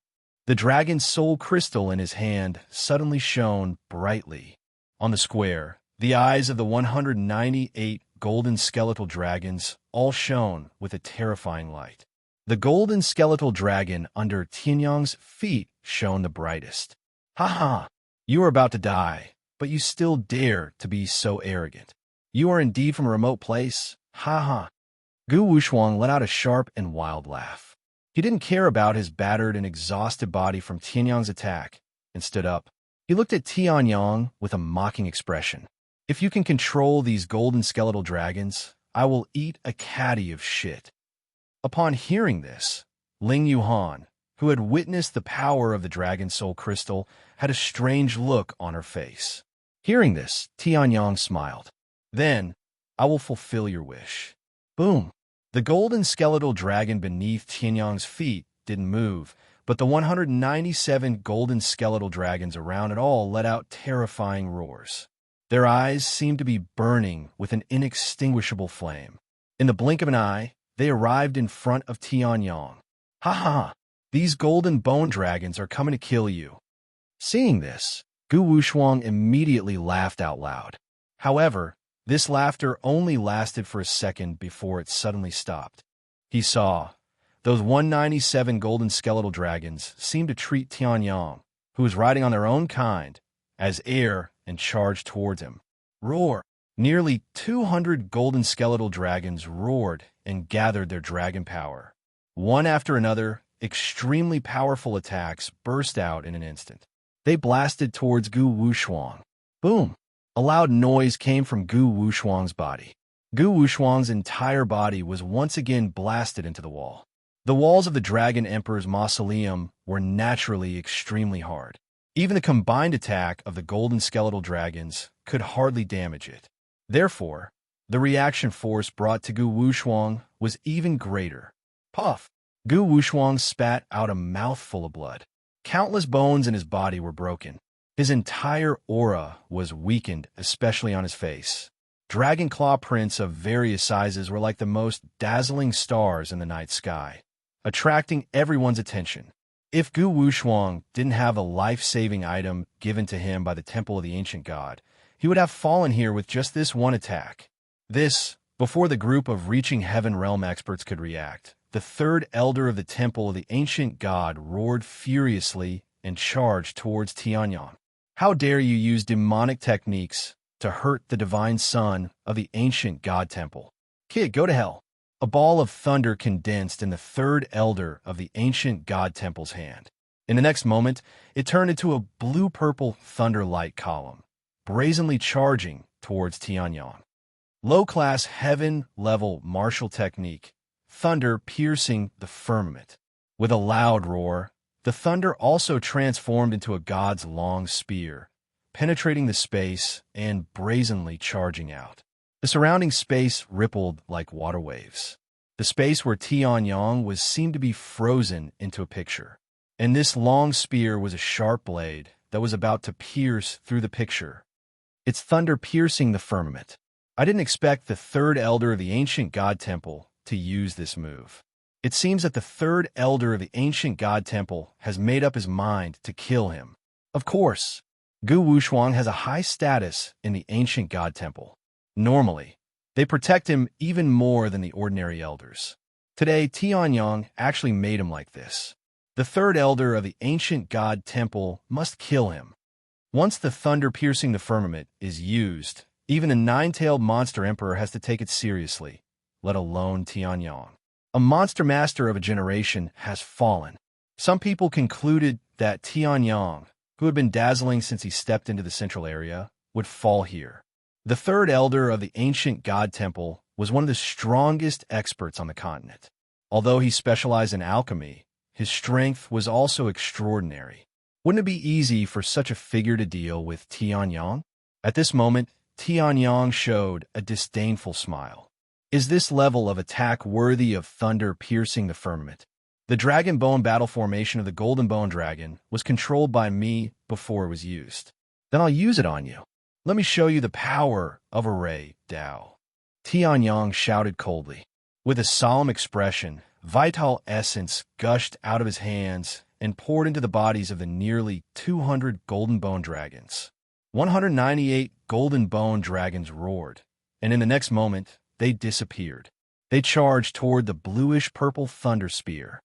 Speaker 1: The dragon's soul crystal in his hand suddenly shone brightly. On the square, the eyes of the 198 golden skeletal dragons all shone with a terrifying light. The golden skeletal dragon under Tianyang's feet shone the brightest. Ha ha! You are about to die. but you still dare to be so arrogant. You are indeed from a remote place? Ha ha. Gu Wushuang let out a sharp and wild laugh. He didn't care about his battered and exhausted body from Tianyang's attack and stood up. He looked at Tianyang with a mocking expression. If you can control these golden skeletal dragons, I will eat a caddy of shit. Upon hearing this, Ling Yuhan, who had witnessed the power of the dragon soul crystal, had a strange look on her face. Hearing this, Tianyang smiled. Then, I will fulfill your wish. Boom! The golden skeletal dragon beneath Tianyang's feet didn't move, but the 197 golden skeletal dragons around it all let out terrifying roars. Their eyes seemed to be burning with an inextinguishable flame. In the blink of an eye, they arrived in front of Tianyang. Ha ha! These golden bone dragons are coming to kill you. Seeing this, Gu Wushuang immediately laughed out loud. However, this laughter only lasted for a second before it suddenly stopped. He saw those 197 golden skeletal dragons seemed to treat Tianyang, who was riding on their own kind, as air and charged towards him. Roar! Nearly 200 golden skeletal dragons roared and gathered their dragon power. One after another, extremely powerful attacks burst out in an instant. They blasted towards Gu Wushuang. Boom! A loud noise came from Gu Wushuang's body. Gu Wushuang's entire body was once again blasted into the wall. The walls of the Dragon Emperor's mausoleum were naturally extremely hard. Even the combined attack of the golden skeletal dragons could hardly damage it. Therefore, the reaction force brought to Gu Wushuang was even greater. Puff! Gu Wushuang spat out a mouthful of blood. Countless bones in his body were broken. His entire aura was weakened, especially on his face. Dragon claw prints of various sizes were like the most dazzling stars in the night sky, attracting everyone's attention. If Gu Wushuang didn't have a life-saving item given to him by the Temple of the Ancient God, he would have fallen here with just this one attack. This, before the group of Reaching Heaven Realm experts could react, the third elder of the Temple of the Ancient God roared furiously and charged towards Tianyang. How dare you use demonic techniques to hurt the divine son of the Ancient God Temple? Kid, go to hell. A ball of thunder condensed in the third elder of the Ancient God Temple's hand. In the next moment, it turned into a blue-purple thunder light column, brazenly charging towards Tianyang. Low-class heaven-level martial technique, thunder piercing the firmament. With a loud roar, the thunder also transformed into a god's long spear, penetrating the space and brazenly charging out. The surrounding space rippled like water waves. The space where Tianyang was seemed to be frozen into a picture. And this long spear was a sharp blade that was about to pierce through the picture, its thunder piercing the firmament. I didn't expect the third elder of the Ancient God Temple to use this move. It seems that the third elder of the Ancient God Temple has made up his mind to kill him. Of course, Gu Wushuang has a high status in the Ancient God Temple. Normally, they protect him even more than the ordinary elders. Today, Tianyang actually made him like this. The third elder of the Ancient God Temple must kill him. Once the thunder piercing the firmament is used, even the nine-tailed monster emperor has to take it seriously, let alone Tianyang. A monster master of a generation has fallen. Some people concluded that Tianyang, who had been dazzling since he stepped into the central area, would fall here. The third elder of the Ancient God Temple was one of the strongest experts on the continent. Although he specialized in alchemy, his strength was also extraordinary. Wouldn't it be easy for such a figure to deal with Tianyang? At this moment, Tianyang showed a disdainful smile. Is this level of attack worthy of thunder piercing the firmament? The dragon bone battle formation of the golden bone dragon was controlled by me before it was used. Then I'll use it on you. Let me show you the power of Array Dao. Tianyang shouted coldly. With a solemn expression, vital essence gushed out of his hands and poured into the bodies of the nearly 200 golden bone dragons. 198 golden bone dragons roared, and in the next moment, they disappeared. They charged toward the bluish-purple thunder spear.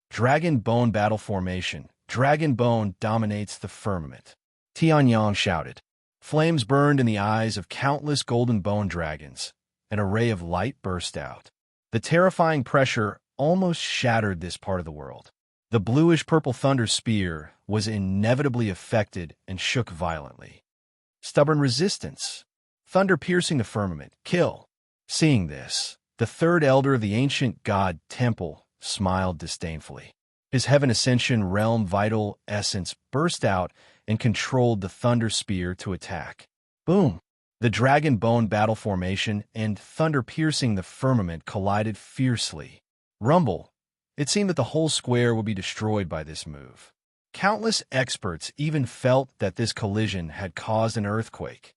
Speaker 1: Dragon bone battle formation. Dragon bone dominates the firmament. Tianyang shouted. Flames burned in the eyes of countless golden bone dragons. An array of light burst out. The terrifying pressure almost shattered this part of the world. The bluish-purple thunder spear was inevitably affected and shook violently. Stubborn resistance. Thunder piercing the firmament. Kill. Seeing this, the third elder of the ancient god temple smiled disdainfully. His heaven ascension realm vital essence burst out and controlled the thunder spear to attack. Boom! The dragon bone battle formation and thunder piercing the firmament collided fiercely. Rumble! It seemed that the whole square would be destroyed by this move. Countless experts even felt that this collision had caused an earthquake.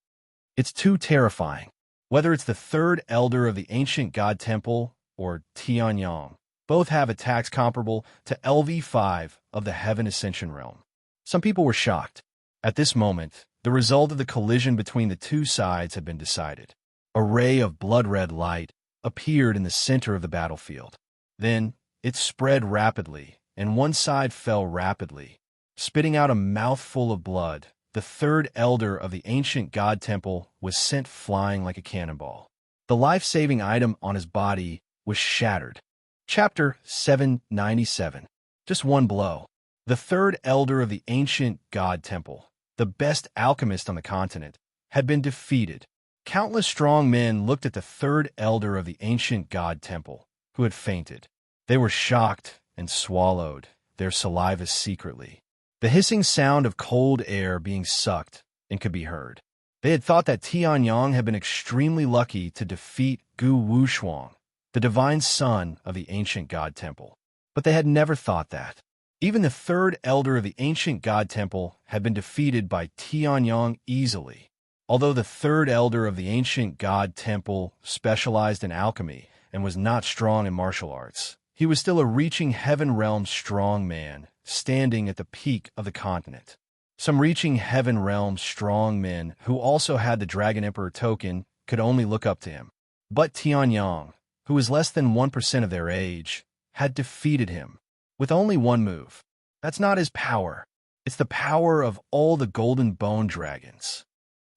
Speaker 1: It's too terrifying. Whether it's the third elder of the ancient god temple or Tianyang, both have attacks comparable to LV5 of the Heaven Ascension realm. Some people were shocked. At this moment, the result of the collision between the two sides had been decided. A ray of blood-red light appeared in the center of the battlefield. Then, it spread rapidly, and one side fell rapidly. Spitting out a mouthful of blood, the third elder of the ancient god temple was sent flying like a cannonball. The life-saving item on his body was shattered. Chapter 797. Just one blow. The third elder of the ancient god temple, the best alchemist on the continent, had been defeated. Countless strong men looked at the third elder of the ancient god temple, who had fainted. They were shocked and swallowed their saliva secretly. The hissing sound of cold air being sucked and could be heard. They had thought that Tianyang had been extremely lucky to defeat Gu Wushuang, the divine son of the ancient god temple. But they had never thought that. Even the third elder of the ancient god temple had been defeated by Tianyang easily. Although the third elder of the ancient god temple specialized in alchemy and was not strong in martial arts, he was still a reaching heaven realm strong man, standing at the peak of the continent. Some reaching heaven realm strong men who also had the Dragon Emperor token could only look up to him. But Tianyang, who was less than 1% of their age, had defeated him with only one move. That's not his power. It's the power of all the golden bone dragons.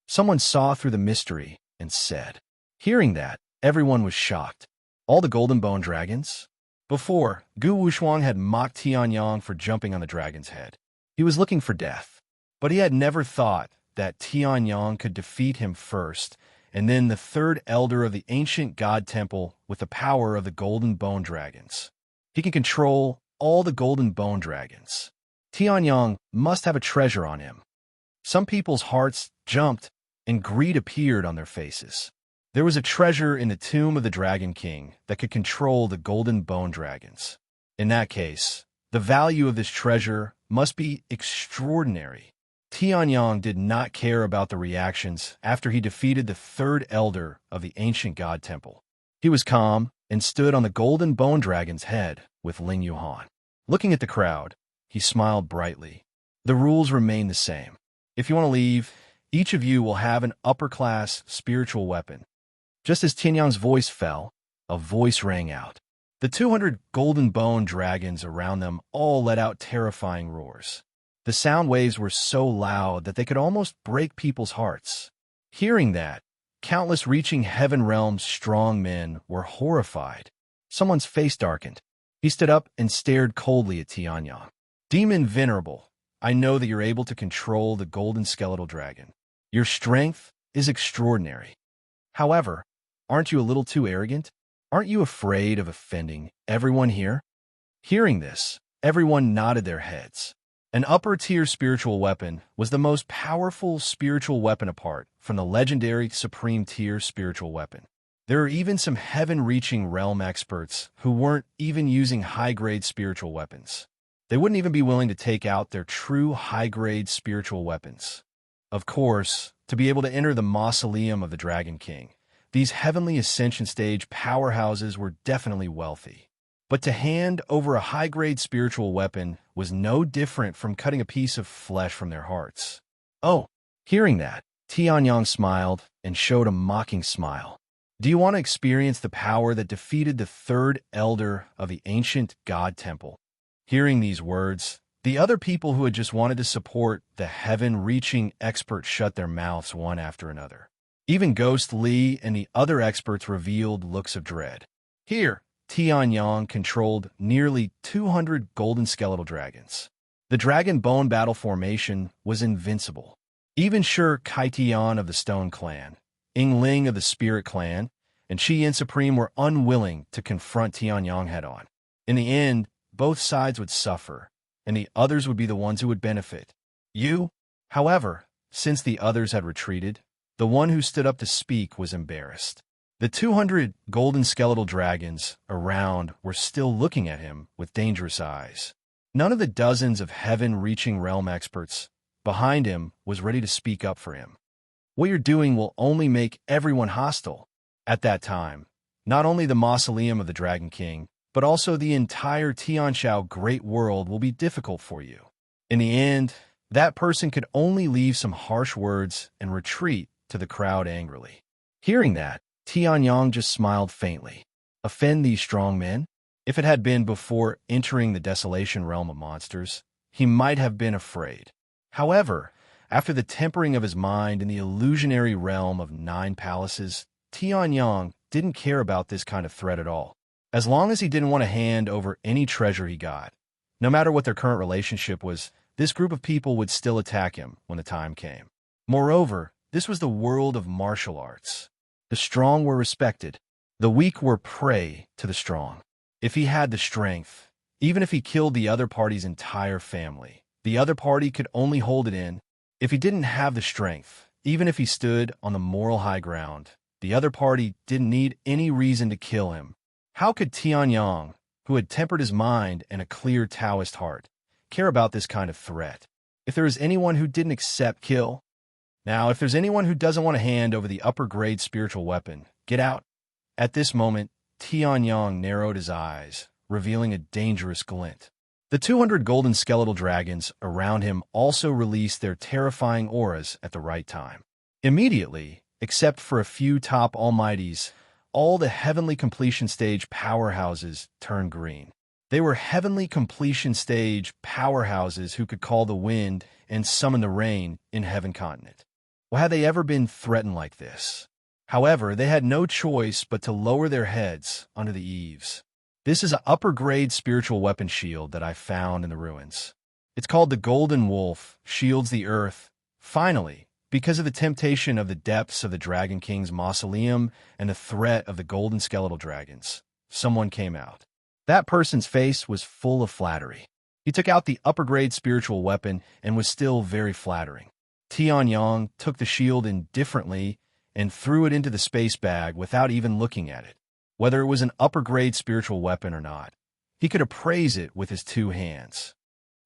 Speaker 1: Someone saw through the mystery and said. Hearing that, everyone was shocked. All the golden bone dragons? Before, Gu Wushuang had mocked Tianyang for jumping on the dragon's head. He was looking for death, but he had never thought that Tianyang could defeat him first, and then the third elder of the ancient god temple with the power of the golden bone dragons. He can control all the golden bone dragons. Tianyang must have a treasure on him. Some people's hearts jumped, and greed appeared on their faces. There was a treasure in the tomb of the Dragon King that could control the golden bone dragons. In that case, the value of this treasure must be extraordinary. Tianyang did not care about the reactions after he defeated the third elder of the ancient god temple. He was calm and stood on the golden bone dragon's head with Ling Yuhan. Looking at the crowd, he smiled brightly. The rules remain the same. If you want to leave, each of you will have an upper-class spiritual weapon. Just as Tianyang's voice fell, a voice rang out. The 200 golden bone dragons around them all let out terrifying roars. The sound waves were so loud that they could almost break people's hearts. Hearing that, countless reaching heaven realms strong men were horrified. Someone's face darkened. He stood up and stared coldly at Tianyang. Demon Venerable, I know that you're able to control the golden skeletal dragon. Your strength is extraordinary. However, aren't you a little too arrogant? Aren't you afraid of offending everyone here? Hearing this, everyone nodded their heads. An upper-tier spiritual weapon was the most powerful spiritual weapon apart from the legendary supreme-tier spiritual weapon. There are even some heaven-reaching realm experts who weren't even using high-grade spiritual weapons. They wouldn't even be willing to take out their true high-grade spiritual weapons. Of course, to be able to enter the mausoleum of the Dragon King, these heavenly ascension stage powerhouses were definitely wealthy. But to hand over a high-grade spiritual weapon was no different from cutting a piece of flesh from their hearts. Oh, hearing that, Tianyang smiled and showed a mocking smile. Do you want to experience the power that defeated the third elder of the ancient god temple? Hearing these words, The other people who had just wanted to support the heaven-reaching expert shut their mouths one after another. Even Ghost Lee and the other experts revealed looks of dread. Here, Tianyang controlled nearly 200 golden skeletal dragons. The dragon bone battle formation was invincible. Even Shi Kaitian of the Stone Clan, Yingling of the Spirit Clan, and Qi Yin Supreme were unwilling to confront Tianyang head-on. In the end, both sides would suffer, and the others would be the ones who would benefit. However, since the others had retreated, the one who stood up to speak was embarrassed. The 200 golden skeletal dragons around were still looking at him with dangerous eyes. None of the dozens of heaven-reaching realm experts behind him was ready to speak up for him. What you're doing will only make everyone hostile. At that time, not only the mausoleum of the Dragon King, but also the entire Tianshao Great World will be difficult for you. In the end, that person could only leave some harsh words and retreat to the crowd angrily. Hearing that, Tianyang just smiled faintly. Offend these strong men? If it had been before entering the desolation realm of monsters, he might have been afraid. However, after the tempering of his mind in the illusionary realm of 9 palaces, Tianyang didn't care about this kind of threat at all. As long as he didn't want to hand over any treasure he got, no matter what their current relationship was, this group of people would still attack him when the time came. Moreover, this was the world of martial arts. The strong were respected. The weak were prey to the strong. If he had the strength, even if he killed the other party's entire family, the other party could only hold it in. If he didn't have the strength, even if he stood on the moral high ground, the other party didn't need any reason to kill him. How could Tianyang, who had tempered his mind and a clear Taoist heart, care about this kind of threat? If there is anyone who didn't accept kill, now if there's anyone who doesn't want to hand over the upper-grade spiritual weapon, get out. At this moment, Tianyang narrowed his eyes, revealing a dangerous glint. The 200 golden skeletal dragons around him also released their terrifying auras at the right time. Immediately, except for a few top almighties, all the heavenly completion stage powerhouses turned green. They were heavenly completion stage powerhouses who could call the wind and summon the rain in Heaven Continent. Well, had they ever been threatened like this? However, they had no choice but to lower their heads under the eaves. This is an upper-grade spiritual weapon shield that I found in the ruins. It's called the Golden Wolf, shields the earth. Finally, because of the temptation of the depths of the Dragon King's mausoleum and the threat of the golden skeletal dragons, someone came out. That person's face was full of flattery. He took out the upper-grade spiritual weapon and was still very flattering. Tianyang took the shield indifferently and threw it into the space bag without even looking at it. Whether it was an upper-grade spiritual weapon or not, he could appraise it with his 2 hands.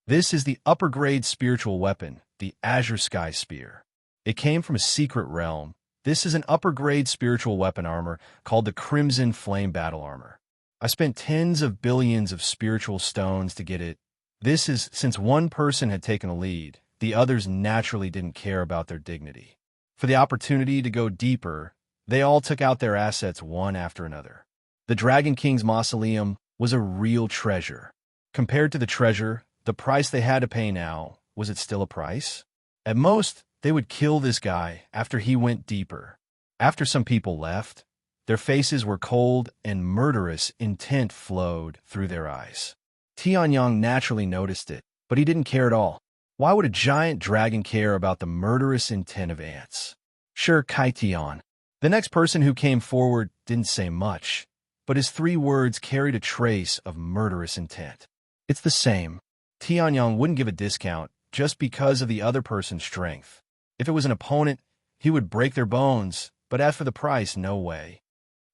Speaker 1: This is the upper-grade spiritual weapon, the Azure Sky Spear. It came from a secret realm. This is an upper-grade spiritual weapon armor called the Crimson Flame Battle Armor. I spent tens of billions of spiritual stones to get it. This is since one person had taken the lead, the others naturally didn't care about their dignity. For the opportunity to go deeper, they all took out their assets one after another. The Dragon King's mausoleum was a real treasure. Compared to the treasure, the price they had to pay now, was it still a price? At most, they would kill this guy after he went deeper. After some people left, their faces were cold and murderous intent flowed through their eyes. Tianyang naturally noticed it, but he didn't care at all. Why would a giant dragon care about the murderous intent of ants? Shi Kaitian. The next person who came forward didn't say much, but his 3 words carried a trace of murderous intent. It's the same. Tianyang wouldn't give a discount just because of the other person's strength. If it was an opponent, he would break their bones, but as for the price, no way.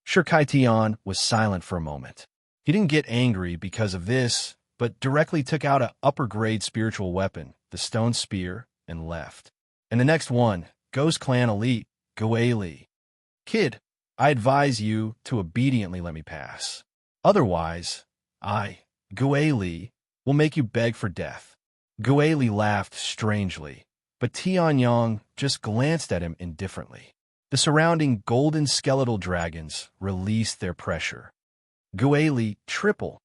Speaker 1: Shi Kaitian was silent for a moment. He didn't get angry because of this, but directly took out an upper-grade spiritual weapon, the stone spear, and left. And the next one, Ghost Clan Elite, Guili. Kid, I advise you to obediently let me pass. Otherwise, Guili, will make you beg for death. Guili laughed strangely, but Tianyang just glanced at him indifferently. The surrounding golden skeletal dragons released their pressure. Guili triple.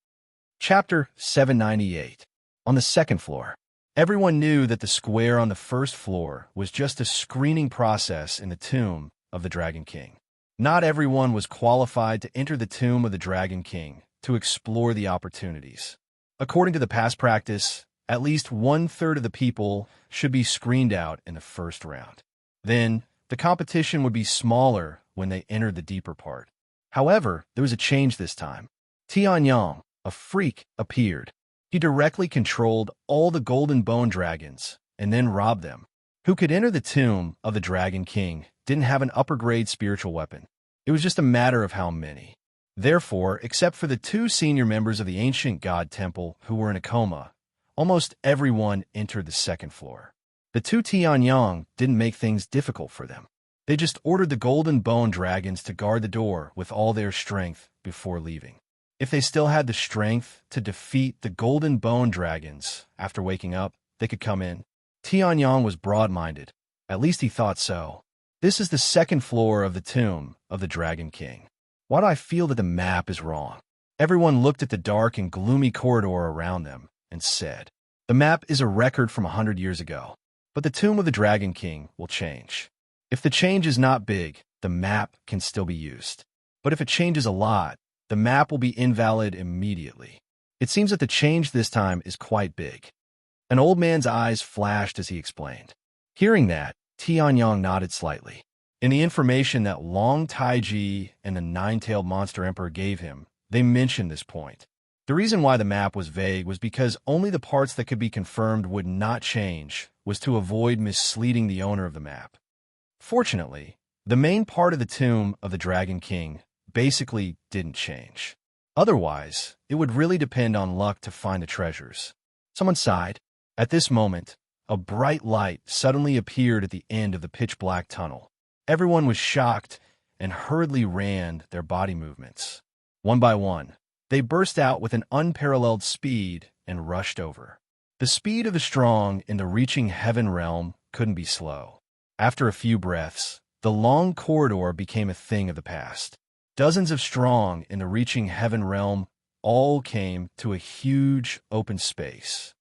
Speaker 1: Chapter 798. On the second floor, everyone knew that the square on the first floor was just a screening process in the tomb of the Dragon King. Not everyone was qualified to enter the tomb of the Dragon King to explore the opportunities. According to the past practice, at least 1/3 of the people should be screened out in the first round. Then, the competition would be smaller when they entered the deeper part. However, there was a change this time. Tianyang, a freak, appeared. He directly controlled all the golden bone dragons and then robbed them. Who could enter the tomb of the Dragon King didn't have an upper-grade spiritual weapon. It was just a matter of how many. Therefore, except for the 2 senior members of the ancient god temple who were in a coma, almost everyone entered the second floor. The 2 Tianyang didn't make things difficult for them. They just ordered the golden bone dragons to guard the door with all their strength before leaving. If they still had the strength to defeat the golden bone dragons after waking up, they could come in. Tianyang was broad-minded. At least he thought so. This is the second floor of the tomb of the Dragon King. Why do I feel that the map is wrong? Everyone looked at the dark and gloomy corridor around them and said, the map is a record from 100 years ago, but the tomb of the Dragon King will change. If the change is not big, the map can still be used. But if it changes a lot, the map will be invalid immediately. It seems that the change this time is quite big. An old man's eyes flashed as he explained. Hearing that, Tianyang nodded slightly. In the information that Long Taiji and the Nine-Tailed Monster Emperor gave him, they mentioned this point. The reason why the map was vague was because only the parts that could be confirmed would not change was to avoid misleading the owner of the map. Fortunately, the main part of the tomb of the Dragon King basically didn't change. Otherwise, it would really depend on luck to find the treasures. Someone sighed. At this moment, a bright light suddenly appeared at the end of the pitch-black tunnel. Everyone was shocked and hurriedly ran their body movements. One by one, they burst out with an unparalleled speed and rushed over. The speed of the strong in the reaching heaven realm couldn't be slow. After a few breaths, the long corridor became a thing of the past. Dozens of strong in the reaching heaven realm all came to a huge open space.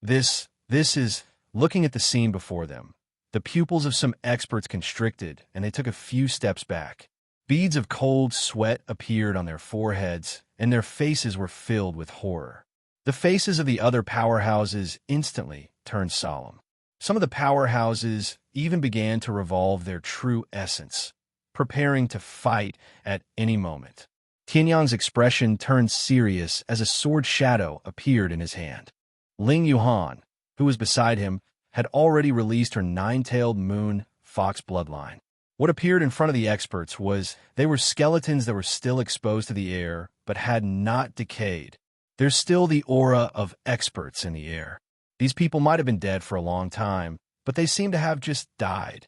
Speaker 1: This is, looking at the scene before them, the pupils of some experts constricted and they took a few steps back. Beads of cold sweat appeared on their foreheads and their faces were filled with horror. The faces of the other powerhouses instantly turned solemn. Some of the powerhouses even began to revolve their true essence, preparing to fight at any moment. Tianyang's expression turned serious as a sword shadow appeared in his hand. Ling Yuhan, who was beside him, had already released her nine-tailed moon fox bloodline. What appeared in front of the experts was they were skeletons that were still exposed to the air but had not decayed. There's still the aura of experts in the air. These people might have been dead for a long time, but they seemed to have just died.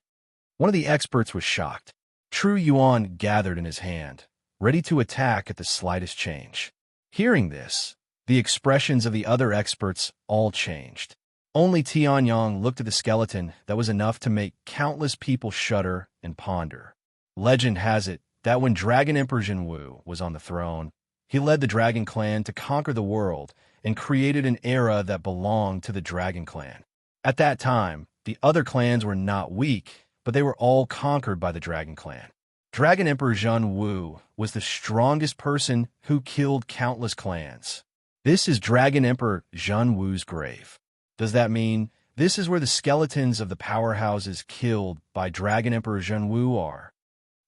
Speaker 1: One of the experts was shocked. True Yuan gathered in his hand, ready to attack at the slightest change. Hearing this, the expressions of the other experts all changed. Only Tianyang looked at the skeleton that was enough to make countless people shudder and ponder. Legend has it that when Dragon Emperor Jinwu was on the throne, he led the Dragon Clan to conquer the world and created an era that belonged to the Dragon Clan. At that time, the other clans were not weak, but they were all conquered by the Dragon Clan. Dragon Emperor Jinwu was the strongest person who killed countless clans. This is Dragon Emperor Jinwu's grave. Does that mean this is where the skeletons of the powerhouses killed by Dragon Emperor Jinwu are?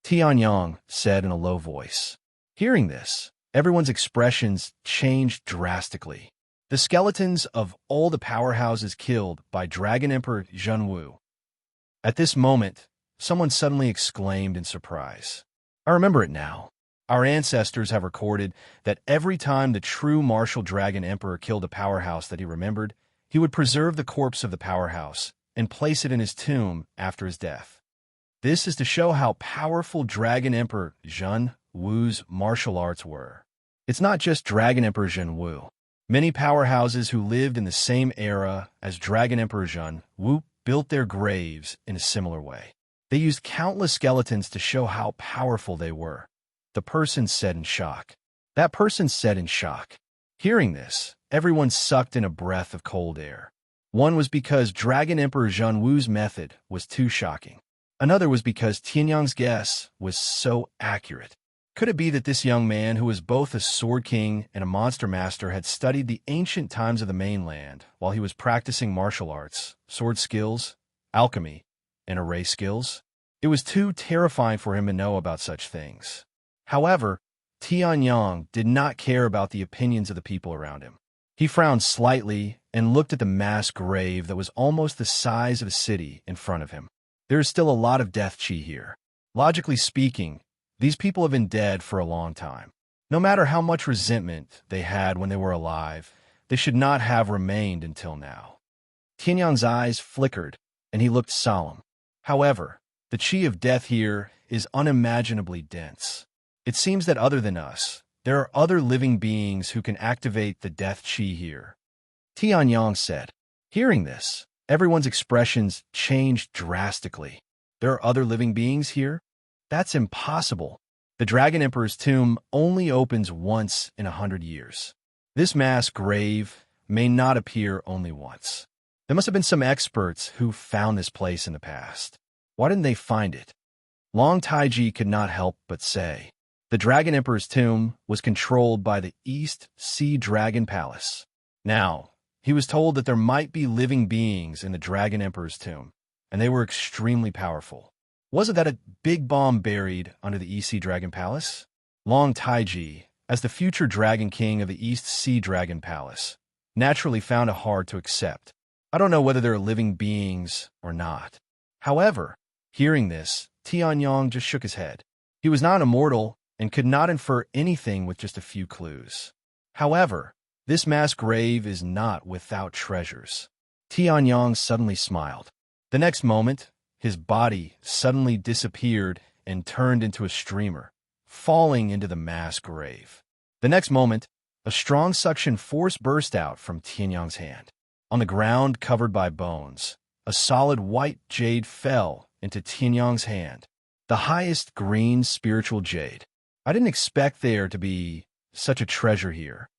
Speaker 1: Tianyang said in a low voice. Hearing this, everyone's expressions changed drastically. The skeletons of all the powerhouses killed by Dragon Emperor Jinwu. At this moment, someone suddenly exclaimed in surprise. I remember it now. Our ancestors have recorded that every time the true martial Dragon Emperor killed a powerhouse that he remembered, he would preserve the corpse of the powerhouse and place it in his tomb after his death. This is to show how powerful Dragon Emperor Jinwu's martial arts were. It's not just Dragon Emperor Jinwu. Many powerhouses who lived in the same era as Dragon Emperor Jinwu built their graves in a similar way. They used countless skeletons to show how powerful they were. The person said in shock. That person said in shock. Hearing this, everyone sucked in a breath of cold air. One was because Dragon Emperor Zhen Wu's method was too shocking. Another was because Tianyang's guess was so accurate. Could it be that this young man, who was both a sword king and a monster master, had studied the ancient times of the mainland while he was practicing martial arts, sword skills, alchemy, and array skills? It was too terrifying for him to know about such things. However, Tianyang did not care about the opinions of the people around him. He frowned slightly and looked at the mass grave that was almost the size of a city in front of him. There is still a lot of death chi here. Logically speaking, these people have been dead for a long time. No matter how much resentment they had when they were alive, they should not have remained until now. Tianyang's eyes flickered, and he looked solemn. However, the chi of death here is unimaginably dense. It seems that other than us, there are other living beings who can activate the death chi here. Tianyang said. Hearing this, everyone's expressions changed drastically. There are other living beings here? That's impossible. The Dragon Emperor's tomb only opens once in 100 years. This mass grave may not appear only once. There must have been some experts who found this place in the past. Why didn't they find it? Long Taiji could not help but say. The Dragon Emperor's tomb was controlled by the East Sea Dragon Palace. Now, he was told that there might be living beings in the Dragon Emperor's tomb, and they were extremely powerful. Wasn't that a big bomb buried under the East Sea Dragon Palace? Long Taiji, as the future Dragon King of the East Sea Dragon Palace, naturally found it hard to accept. I don't know whether there are living beings or not. However, hearing this, Tianyang just shook his head. He was not immortal and could not infer anything with just a few clues. However, this mass grave is not without treasures. Tianyang suddenly smiled. The next moment, his body suddenly disappeared and turned into a streamer, falling into the mass grave. The next moment, a strong suction force burst out from Tianyang's hand. On the ground covered by bones, a solid white jade fell into Tianyang's hand, the highest green spiritual jade. I didn't expect there to be such a treasure here.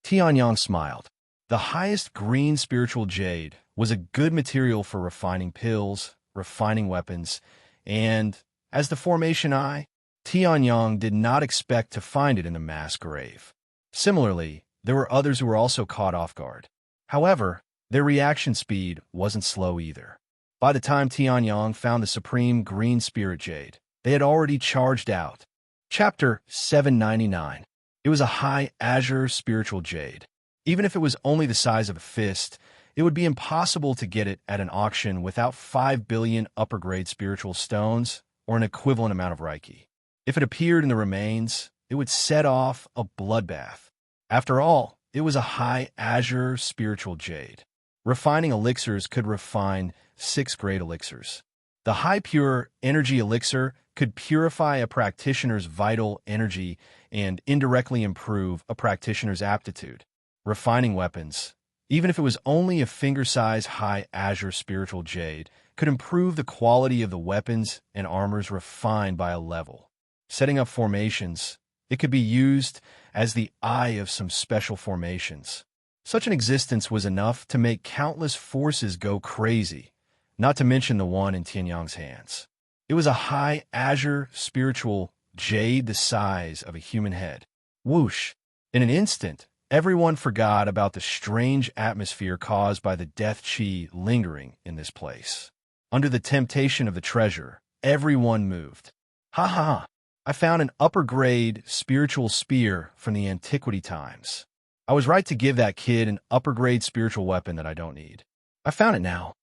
Speaker 1: Tianyang smiled. The highest green spiritual jade was a good material for refining pills, refining weapons, and, as the formation eye, Tianyang did not expect to find it in the mass grave. Similarly, there were others who were also caught off guard. However, their reaction speed wasn't slow either. By the time Tianyang found the supreme green spirit jade, they had already charged out. Chapter 799. It was a high azure spiritual jade. Even if it was only the size of a fist, it would be impossible to get it at an auction without 5 billion upper-grade spiritual stones or an equivalent amount of Reiki. If it appeared in the remains, it would set off a bloodbath. After all, it was a high azure spiritual jade. Refining elixirs could refine 6th-grade elixirs. The high pure energy elixir could purify a practitioner's vital energy and indirectly improve a practitioner's aptitude. Refining weapons, even if it was only a finger-size high azure spiritual jade, could improve the quality of the weapons and armors refined by a level. Setting up formations, it could be used as the eye of some special formations. Such an existence was enough to make countless forces go crazy, not to mention the one in Tianyang's hands. It was a high azure spiritual jade the size of a human head. Whoosh! In an instant, everyone forgot about the strange atmosphere caused by the death chi lingering in this place. Under the temptation of the treasure, everyone moved. Ha ha ha! I found an upper-grade spiritual spear from the antiquity times. I was right to give that kid an upper-grade spiritual weapon that I don't need. I found it now.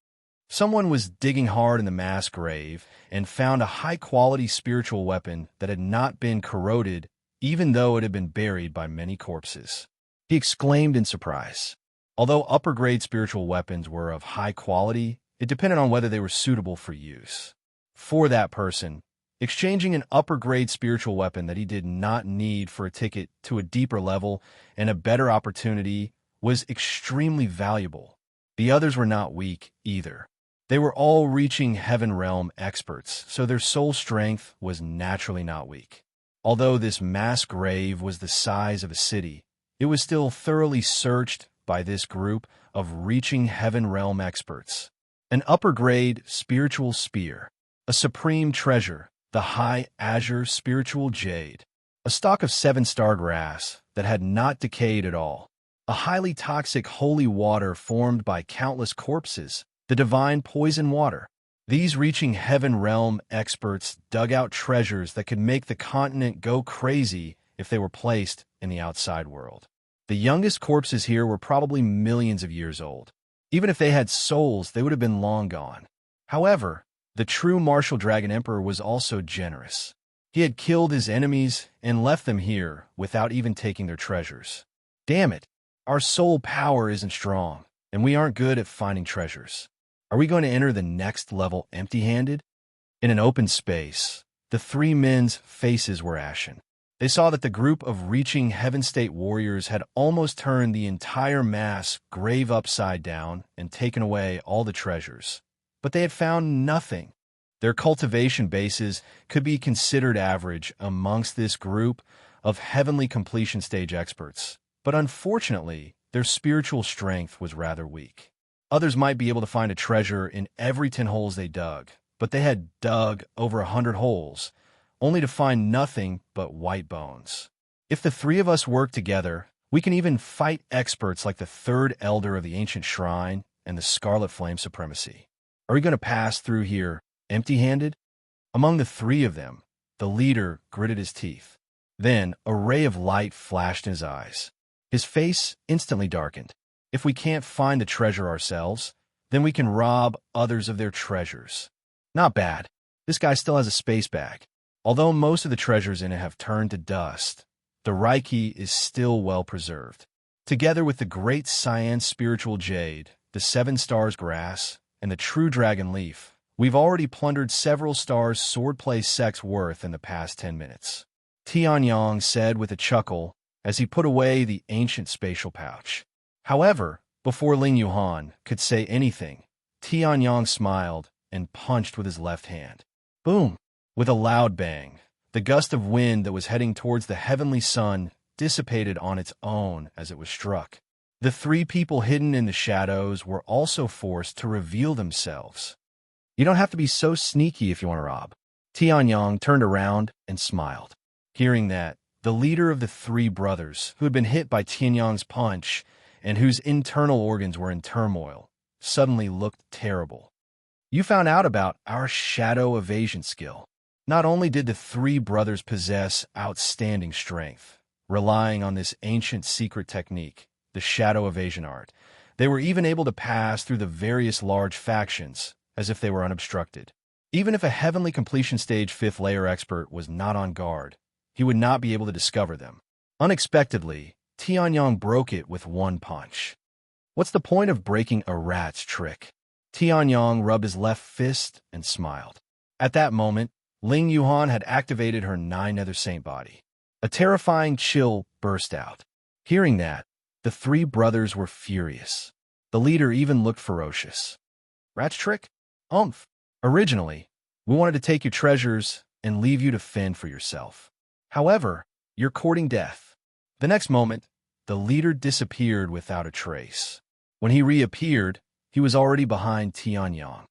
Speaker 1: Someone was digging hard in the mass grave and found a high-quality spiritual weapon that had not been corroded, even though it had been buried by many corpses. He exclaimed in surprise. Although upper-grade spiritual weapons were of high quality, it depended on whether they were suitable for use. For that person, exchanging an upper-grade spiritual weapon that he did not need for a ticket to a deeper level and a better opportunity was extremely valuable. The others were not weak either. They were all reaching Heaven Realm experts, so their soul strength was naturally not weak. Although this mass grave was the size of a city, it was still thoroughly searched by this group of reaching heaven realm experts. An upper-grade spiritual spear, a supreme treasure, the high azure spiritual jade, a stalk of 7-star grass that had not decayed at all, a highly toxic holy water formed by countless corpses, the divine poison water. These reaching heaven realm experts dug out treasures that could make the continent go crazy if they were placed in the outside world. The youngest corpses here were probably millions of years old. Even if they had souls, they would have been long gone. However, the true martial dragon emperor was also generous. He had killed his enemies and left them here without even taking their treasures. Damn it, our soul power isn't strong, and we aren't good at finding treasures. Are we going to enter the next level empty-handed? In an open space, the three men's faces were ashen. They saw that the group of reaching heaven state warriors had almost turned the entire mass grave upside down and taken away all the treasures. But they had found nothing. Their cultivation bases could be considered average amongst this group of heavenly completion stage experts. But unfortunately, their spiritual strength was rather weak. Others might be able to find a treasure in every 10 holes they dug, but they had dug over 100 holes, only to find nothing but white bones. If the three of us work together, we can even fight experts like the third elder of the ancient shrine and the Scarlet Flame Supremacy. Are we going to pass through here empty-handed? Among the three of them, the leader gritted his teeth. Then a ray of light flashed in his eyes. His face instantly darkened. If we can't find the treasure ourselves, then we can rob others of their treasures. Not bad. This guy still has a space bag. Although most of the treasures in it have turned to dust, the Reiki is still well preserved. Together with the great cyan spiritual jade, the 7 stars grass, and the true dragon leaf, we've already plundered several stars swordplay sects worth in the past 10 minutes. Tianyang said with a chuckle as he put away the ancient spatial pouch. However, before Ling Yuhan could say anything, Tianyang smiled and punched with his left hand. Boom! With a loud bang, the gust of wind that was heading towards the heavenly sun dissipated on its own as it was struck. The three people hidden in the shadows were also forced to reveal themselves. You don't have to be so sneaky if you want to rob. Tianyang turned around and smiled. Hearing that, the leader of the three brothers, who had been hit by Tianyang's punch and whose internal organs were in turmoil, suddenly looked terrible. You found out about our shadow evasion skill. Not only did the three brothers possess outstanding strength, relying on this ancient secret technique, the shadow evasion art, they were even able to pass through the various large factions as if they were unobstructed. Even if a heavenly completion stage 5th layer expert was not on guard, he would not be able to discover them. Unexpectedly, Tianyang broke it with one punch. What's the point of breaking a rat's trick? Tianyang rubbed his left fist and smiled. At that moment, Ling Yuhan had activated her 9-nether saint body. A terrifying chill burst out. Hearing that, the three brothers were furious. The leader even looked ferocious. Rat's trick? Umph. Originally, we wanted to take your treasures and leave you to fend for yourself. However, you're courting death. The next moment, the leader disappeared without a trace. When he reappeared, he was already behind Tianyang.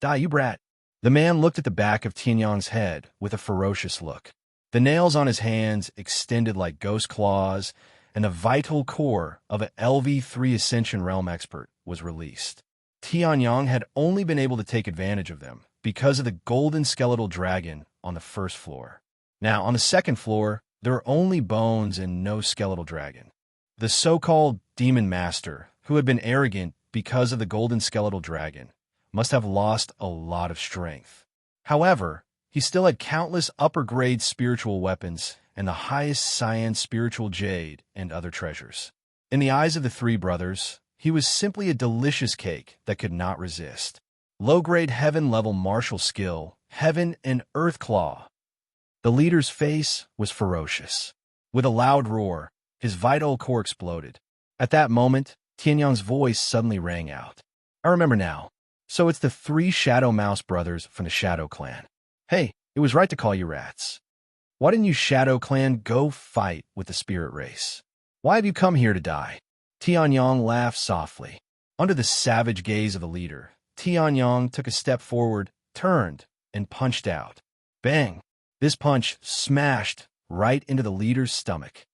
Speaker 1: Die, you brat. The man looked at the back of Tianyang's head with a ferocious look. The nails on his hands extended like ghost claws, and the vital core of an LV3 Ascension Realm expert was released. Tianyang had only been able to take advantage of them because of the golden skeletal dragon on the first floor. Now, on the second floor, there were only bones and no skeletal dragon. The so-called demon master, who had been arrogant because of the golden skeletal dragon, must have lost a lot of strength. However, he still had countless upper-grade spiritual weapons and the highest cyan spiritual jade and other treasures. In the eyes of the three brothers, he was simply a delicious cake that could not resist. Low-grade heaven-level martial skill, heaven and earth claw. The leader's face was ferocious. With a loud roar, his vital core exploded. At that moment, Tianyang's voice suddenly rang out. I remember now. So it's the three Shadow Mouse brothers from the Shadow Clan. Hey, it was right to call you rats. Why didn't you Shadow Clan go fight with the spirit race? Why have you come here to die? Tianyong laughed softly. Under the savage gaze of the leader, Tianyong took a step forward, turned, and punched out. Bang! This punch smashed right into the leader's stomach.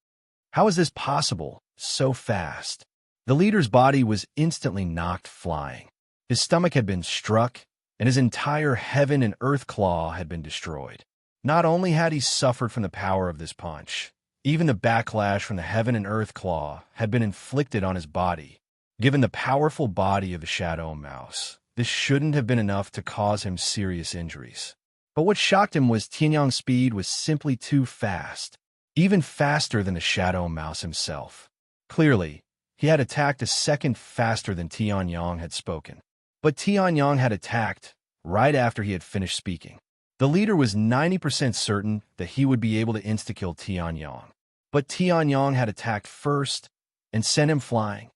Speaker 1: How is this possible so fast? The leader's body was instantly knocked flying. His stomach had been struck, and his entire heaven and earth claw had been destroyed. Not only had he suffered from the power of this punch, even the backlash from the heaven and earth claw had been inflicted on his body. Given the powerful body of the Shadow Mouse, this shouldn't have been enough to cause him serious injuries. But what shocked him was Tianyong's speed was simply too fast, even faster than the Shadow Mouse himself. Clearly, he had attacked a second faster than Tianyong had spoken. But Tianyong had attacked right after he had finished speaking. The leader was 90% certain that he would be able to insta-kill Tianyong. But Tianyong had attacked first and sent him flying.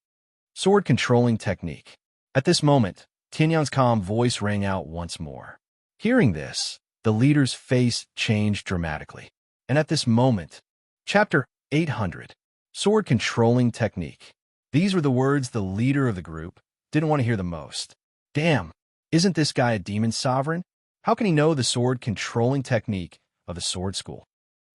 Speaker 1: Sword controlling technique. At this moment, Tianyong's calm voice rang out once more. Hearing this, the leader's face changed dramatically. And at this moment, Chapter 800, Sword Controlling Technique. These were the words the leader of the group didn't want to hear the most. Damn, isn't this guy a demon sovereign? How can he know the sword controlling technique of the sword school?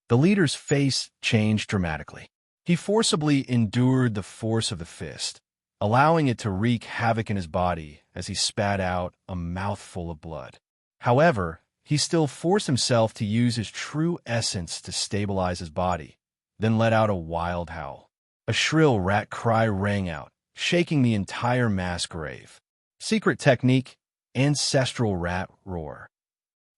Speaker 1: The leader's face changed dramatically. He forcibly endured the force of the fist, allowing it to wreak havoc in his body as he spat out a mouthful of blood. However, he still forced himself to use his true essence to stabilize his body, then let out a wild howl. A shrill rat cry rang out, shaking the entire mass grave. Secret technique, ancestral rat roar.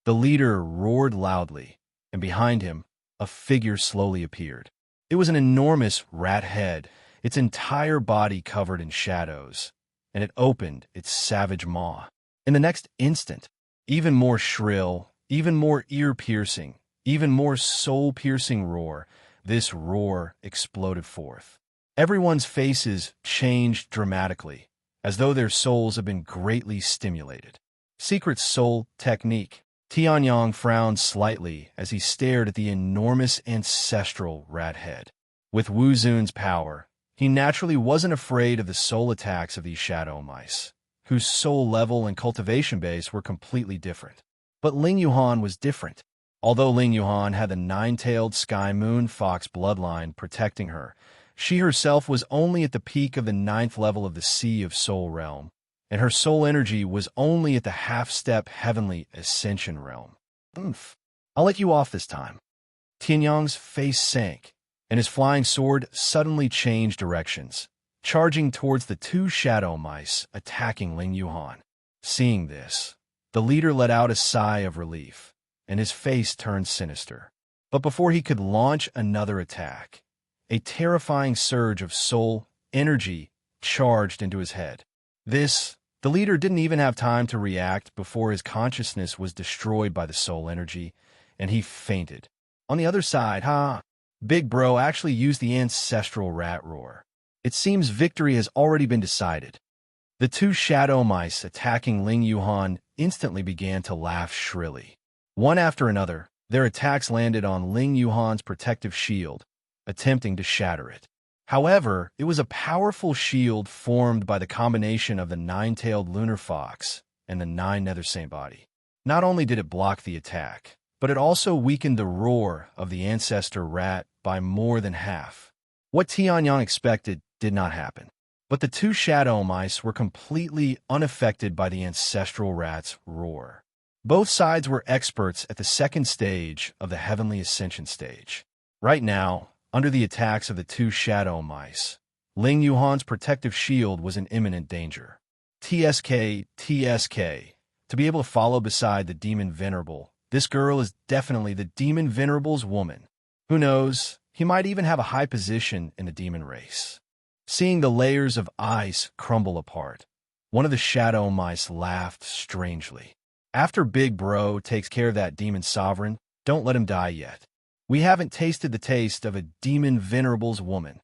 Speaker 1: The leader roared loudly, and behind him, a figure slowly appeared. It was an enormous rat head, its entire body covered in shadows, and it opened its savage maw. In the next instant, even more shrill, even more ear-piercing, even more soul-piercing roar, this roar exploded forth. Everyone's faces changed dramatically, as though their souls had been greatly stimulated. Secret soul technique. Tianyong frowned slightly as he stared at the enormous ancestral rat head. With Wu Zun's power, he naturally wasn't afraid of the soul attacks of these shadow mice, whose soul level and cultivation base were completely different. But Ling Yuhan was different. Although Ling Yuhan had the nine-tailed sky moon fox bloodline protecting her, she herself was only at the peak of the 9th level of the Sea of Soul realm, and her soul energy was only at the half-step heavenly ascension realm. I'll let you off this time. Tianyong's face sank, and his flying sword suddenly changed directions, charging towards the two shadow mice attacking Ling Yuhan. Seeing this, the leader let out a sigh of relief, and his face turned sinister. But before he could launch another attack, a terrifying surge of soul energy charged into his head. The leader didn't even have time to react before his consciousness was destroyed by the soul energy, and he fainted. On the other side, Big Bro actually used the ancestral rat roar. It seems victory has already been decided. The two shadow mice attacking Ling Yuhan instantly began to laugh shrilly. One after another, their attacks landed on Ling Yuhan's protective shield, attempting to shatter it. However, it was a powerful shield formed by the combination of the nine-tailed lunar fox and the 9 nether saint body. Not only did it block the attack, but it also weakened the roar of the ancestor rat by more than half. What Tianyong expected did not happen, but the two shadow mice were completely unaffected by the ancestral rat's roar. Both sides were experts at the second stage of the Heavenly Ascension stage. Right now, under the attacks of the two shadow mice, Ling Yuhan's protective shield was in imminent danger. TSK. To be able to follow beside the Demon Venerable, this girl is definitely the Demon Venerable's woman. Who knows, he might even have a high position in the demon race. Seeing the layers of ice crumble apart, one of the shadow mice laughed strangely. After Big Bro takes care of that demon sovereign, don't let him die yet. We haven't tasted the taste of a Demon Venerable's woman.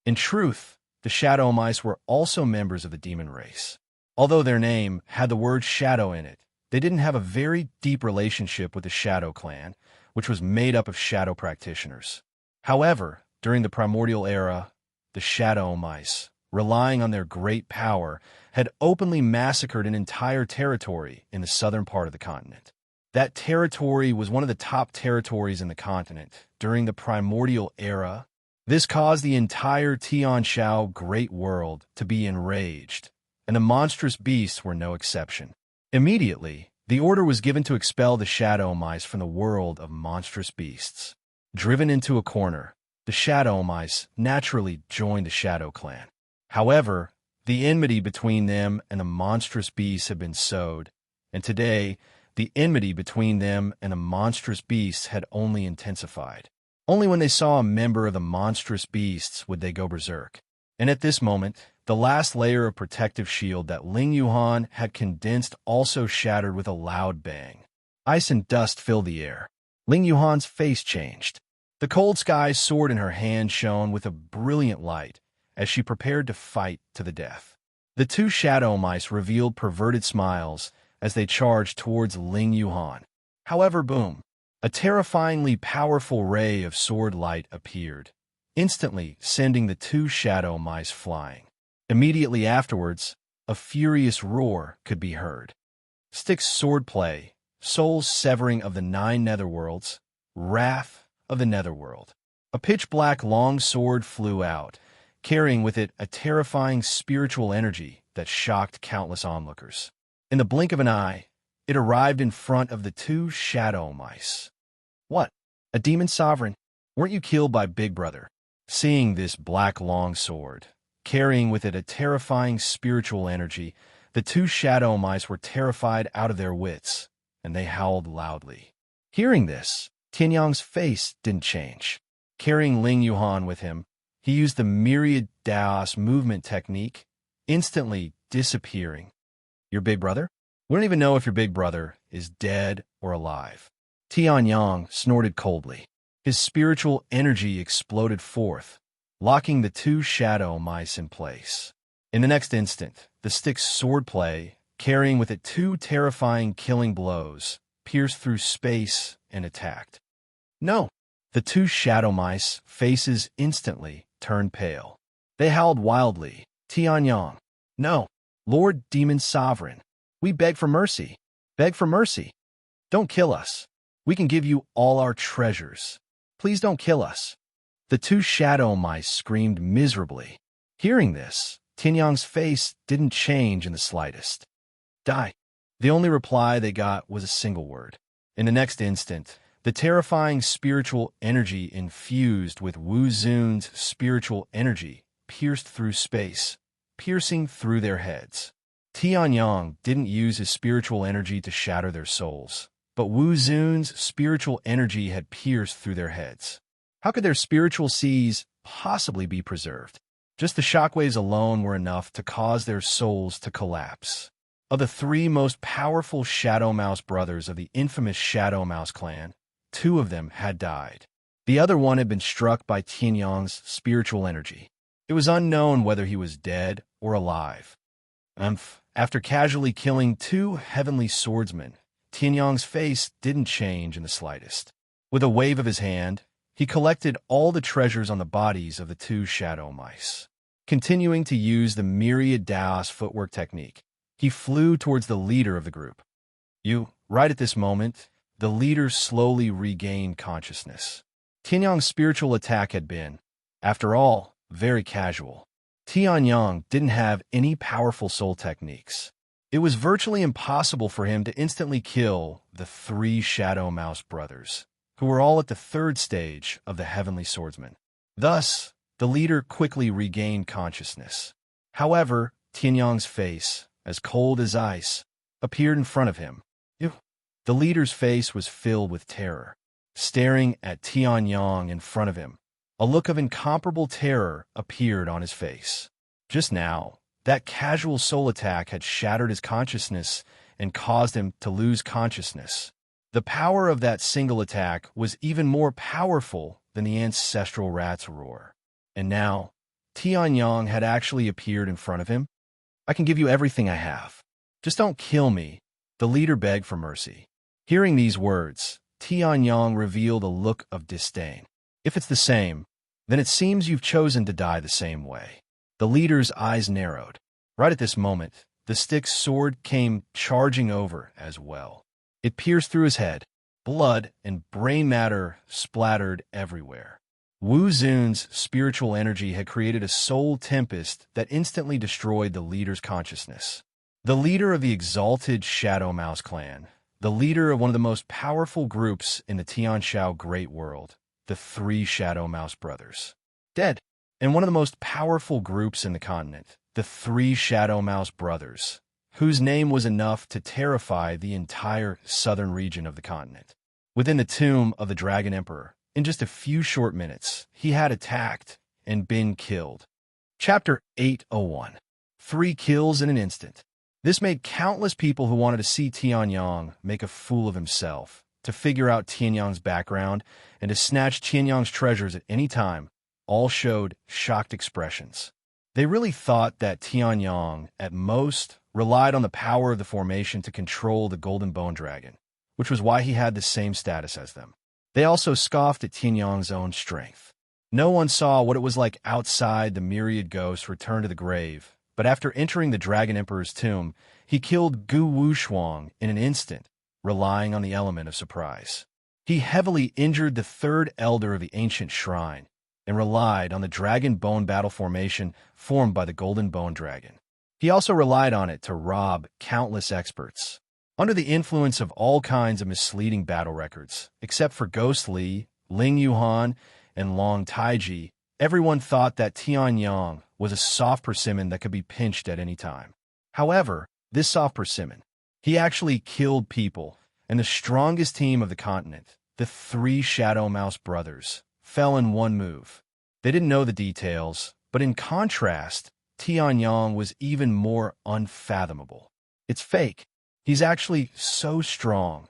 Speaker 1: In truth, the shadow mice were also members of the demon race. Although their name had the word shadow in it, they didn't have a very deep relationship with the Shadow Clan, which was made up of shadow practitioners. However, during the primordial era, the shadow mice, relying on their great power, had openly massacred an entire territory in the southern part of the continent. That territory was one of the top territories in the continent during the primordial era. This caused the entire Tianshao great world to be enraged, and the monstrous beasts were no exception. Immediately, the order was given to expel the shadow mice from the world of monstrous beasts. Driven into a corner, the shadow mice naturally joined the Shadow Clan. However, the enmity between them and the monstrous beasts had been sowed, and today, the enmity between them and the monstrous beasts had only intensified. Only when they saw a member of the monstrous beasts would they go berserk. And at this moment, the last layer of protective shield that Ling Yuhan had condensed also shattered with a loud bang. Ice and dust filled the air. Ling Yuhan's face changed. The cold sky sword in her hand shone with a brilliant light as she prepared to fight to the death. The two shadow mice revealed perverted smiles as they charged towards Ling Yuhan. However, boom, a terrifyingly powerful ray of sword light appeared, instantly sending the two shadow mice flying. Immediately afterwards, a furious roar could be heard. Styx swordplay, soul's severing of the 9 netherworlds, wrath of the netherworld. A pitch-black long sword flew out, carrying with it a terrifying spiritual energy that shocked countless onlookers. In the blink of an eye, it arrived in front of the two shadow mice. What? A demon sovereign? Weren't you killed by Big Brother? Seeing this black long sword, carrying with it a terrifying spiritual energy, the two shadow mice were terrified out of their wits, and they howled loudly. Hearing this, Tianyang's face didn't change. Carrying Ling Yuhan with him, he used the myriad Daos movement technique, instantly disappearing. Your big brother? We don't even know if your big brother is dead or alive. Tianyang snorted coldly. His spiritual energy exploded forth, locking the two shadow mice in place. In the next instant, the Styx swordplay, carrying with it 2 terrifying killing blows, pierced through space and attacked. No! The 2 shadow mice faces instantly turned pale. They howled wildly. Tianyang, no! Lord Demon Sovereign, we beg for mercy. Beg for mercy. Don't kill us. We can give you all our treasures. Please don't kill us. The 2 shadow mice screamed miserably. Hearing this, Tianyang's face didn't change in the slightest. Die. The only reply they got was a single word. In the next instant, the terrifying spiritual energy infused with Wu Zun's spiritual energy pierced through space, piercing through their heads. Tianyang didn't use his spiritual energy to shatter their souls, but Wu Zun's spiritual energy had pierced through their heads. How could their spiritual seas possibly be preserved? Just the shockwaves alone were enough to cause their souls to collapse. Of the 3 most powerful Shadow Mouse brothers of the infamous Shadow Mouse clan, 2 of them had died. The other one had been struck by Tianyang's spiritual energy. It was unknown whether he was dead or alive. After casually killing 2 heavenly swordsmen, Tianyang's face didn't change in the slightest. With a wave of his hand, he collected all the treasures on the bodies of the 2 shadow mice. Continuing to use the myriad Daos footwork technique, he flew towards the leader of the group. Right at this moment, the leader slowly regained consciousness. Tianyang's spiritual attack had been, after all, very casual. Tianyang didn't have any powerful soul techniques. It was virtually impossible for him to instantly kill the 3 Shadow Mouse brothers, who were all at the 3rd stage of the Heavenly Swordsman. Thus, the leader quickly regained consciousness. However, Tianyang's face, as cold as ice, appeared in front of him. The leader's face was filled with terror. Staring at Tianyang in front of him, a look of incomparable terror appeared on his face. Just now, that casual soul attack had shattered his consciousness and caused him to lose consciousness. The power of that single attack was even more powerful than the ancestral rat's roar. And now, Tianyang had actually appeared in front of him. I can give you everything I have. Just don't kill me, the leader begged for mercy. Hearing these words, Tianyang revealed a look of disdain. If it's the same, Then it seems you've chosen to die the same way. The leader's eyes narrowed. Right at this moment, the stick's sword came charging over as well. It pierced through his head. Blood and brain matter splattered everywhere. Wu Zun's spiritual energy had created a soul tempest that instantly destroyed the leader's consciousness. The leader of the exalted Shadow Mouse clan, the leader of one of the most powerful groups in the Tianshao Great World, the three Shadow Mouse brothers, dead. And one of the most powerful groups in the continent, the three Shadow Mouse brothers, whose name was enough to terrify the entire southern region of the continent. Within the tomb of the Dragon Emperor, in just a few short minutes, he had attacked and been killed. Chapter 801. 3 kills in an instant. This made countless people who wanted to see Tianyang make a fool of himself, to figure out Tianyang's background, and to snatch Tianyang's treasures at any time, all showed shocked expressions. They really thought that Tianyang, at most, relied on the power of the formation to control the Golden Bone Dragon, which was why he had the same status as them. They also scoffed at Tianyang's own strength. No one saw what it was like outside the myriad ghosts return to the grave, but after entering the Dragon Emperor's tomb, he killed Gu Wushuang in an instant, relying on the element of surprise. He heavily injured the third elder of the ancient shrine, and relied on the Dragon Bone battle formation formed by the Golden Bone Dragon. He also relied on it to rob countless experts. Under the influence of all kinds of misleading battle records, except for Ghost Li, Ling Yuhan, and Long Taiji, everyone thought that Tianyang was a soft persimmon that could be pinched at any time. However, this soft persimmon, he actually killed people, and the strongest team of the continent, the three Shadow Mouse brothers, fell in one move. They didn't know the details, but in contrast, Tianyang was even more unfathomable. It's fake. He's actually so strong.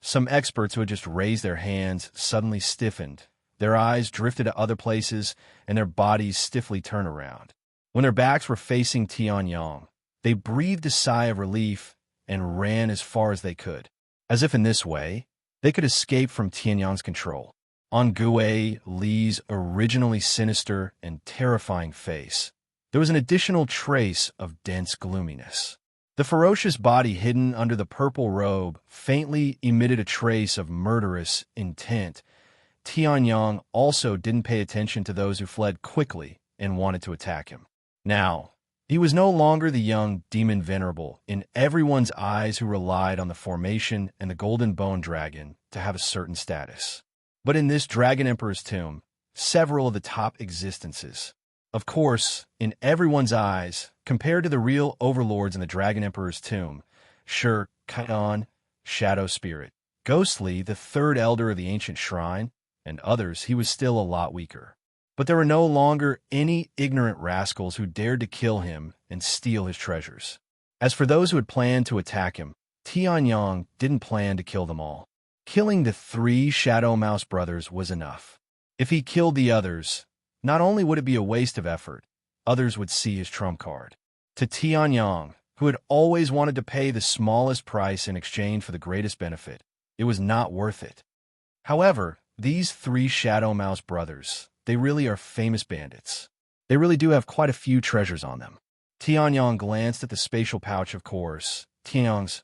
Speaker 1: Some experts who had just raised their hands suddenly stiffened. Their eyes drifted to other places, and their bodies stiffly turned around. When their backs were facing Tianyang, they breathed a sigh of relief and ran as far as they could, as if in this way, they could escape from Tianyang's control. On Gue Li's originally sinister and terrifying face, there was an additional trace of dense gloominess. The ferocious body hidden under the purple robe faintly emitted a trace of murderous intent. Tianyang also didn't pay attention to those who fled quickly and wanted to attack him. Now, he was no longer the young demon venerable in everyone's eyes who relied on the formation and the Golden Bone Dragon to have a certain status. But in this Dragon Emperor's tomb, several of the top existences, of course, in everyone's eyes, compared to the real overlords in the Dragon Emperor's tomb, Sure Kaidan, Shadow Spirit, Ghostly, the third elder of the ancient shrine, and others, he was still a lot weaker. But there were no longer any ignorant rascals who dared to kill him and steal his treasures. As for those who had planned to attack him, Tianyang didn't plan to kill them all. Killing the three Shadow Mouse brothers was enough. If he killed the others, not only would it be a waste of effort, others would see his trump card. To Tianyang, who had always wanted to pay the smallest price in exchange for the greatest benefit, it was not worth it. However, these three Shadow Mouse brothers, they really are famous bandits. They really do have quite a few treasures on them. Tianyang glanced at the spatial pouch, of course. Tianyang's,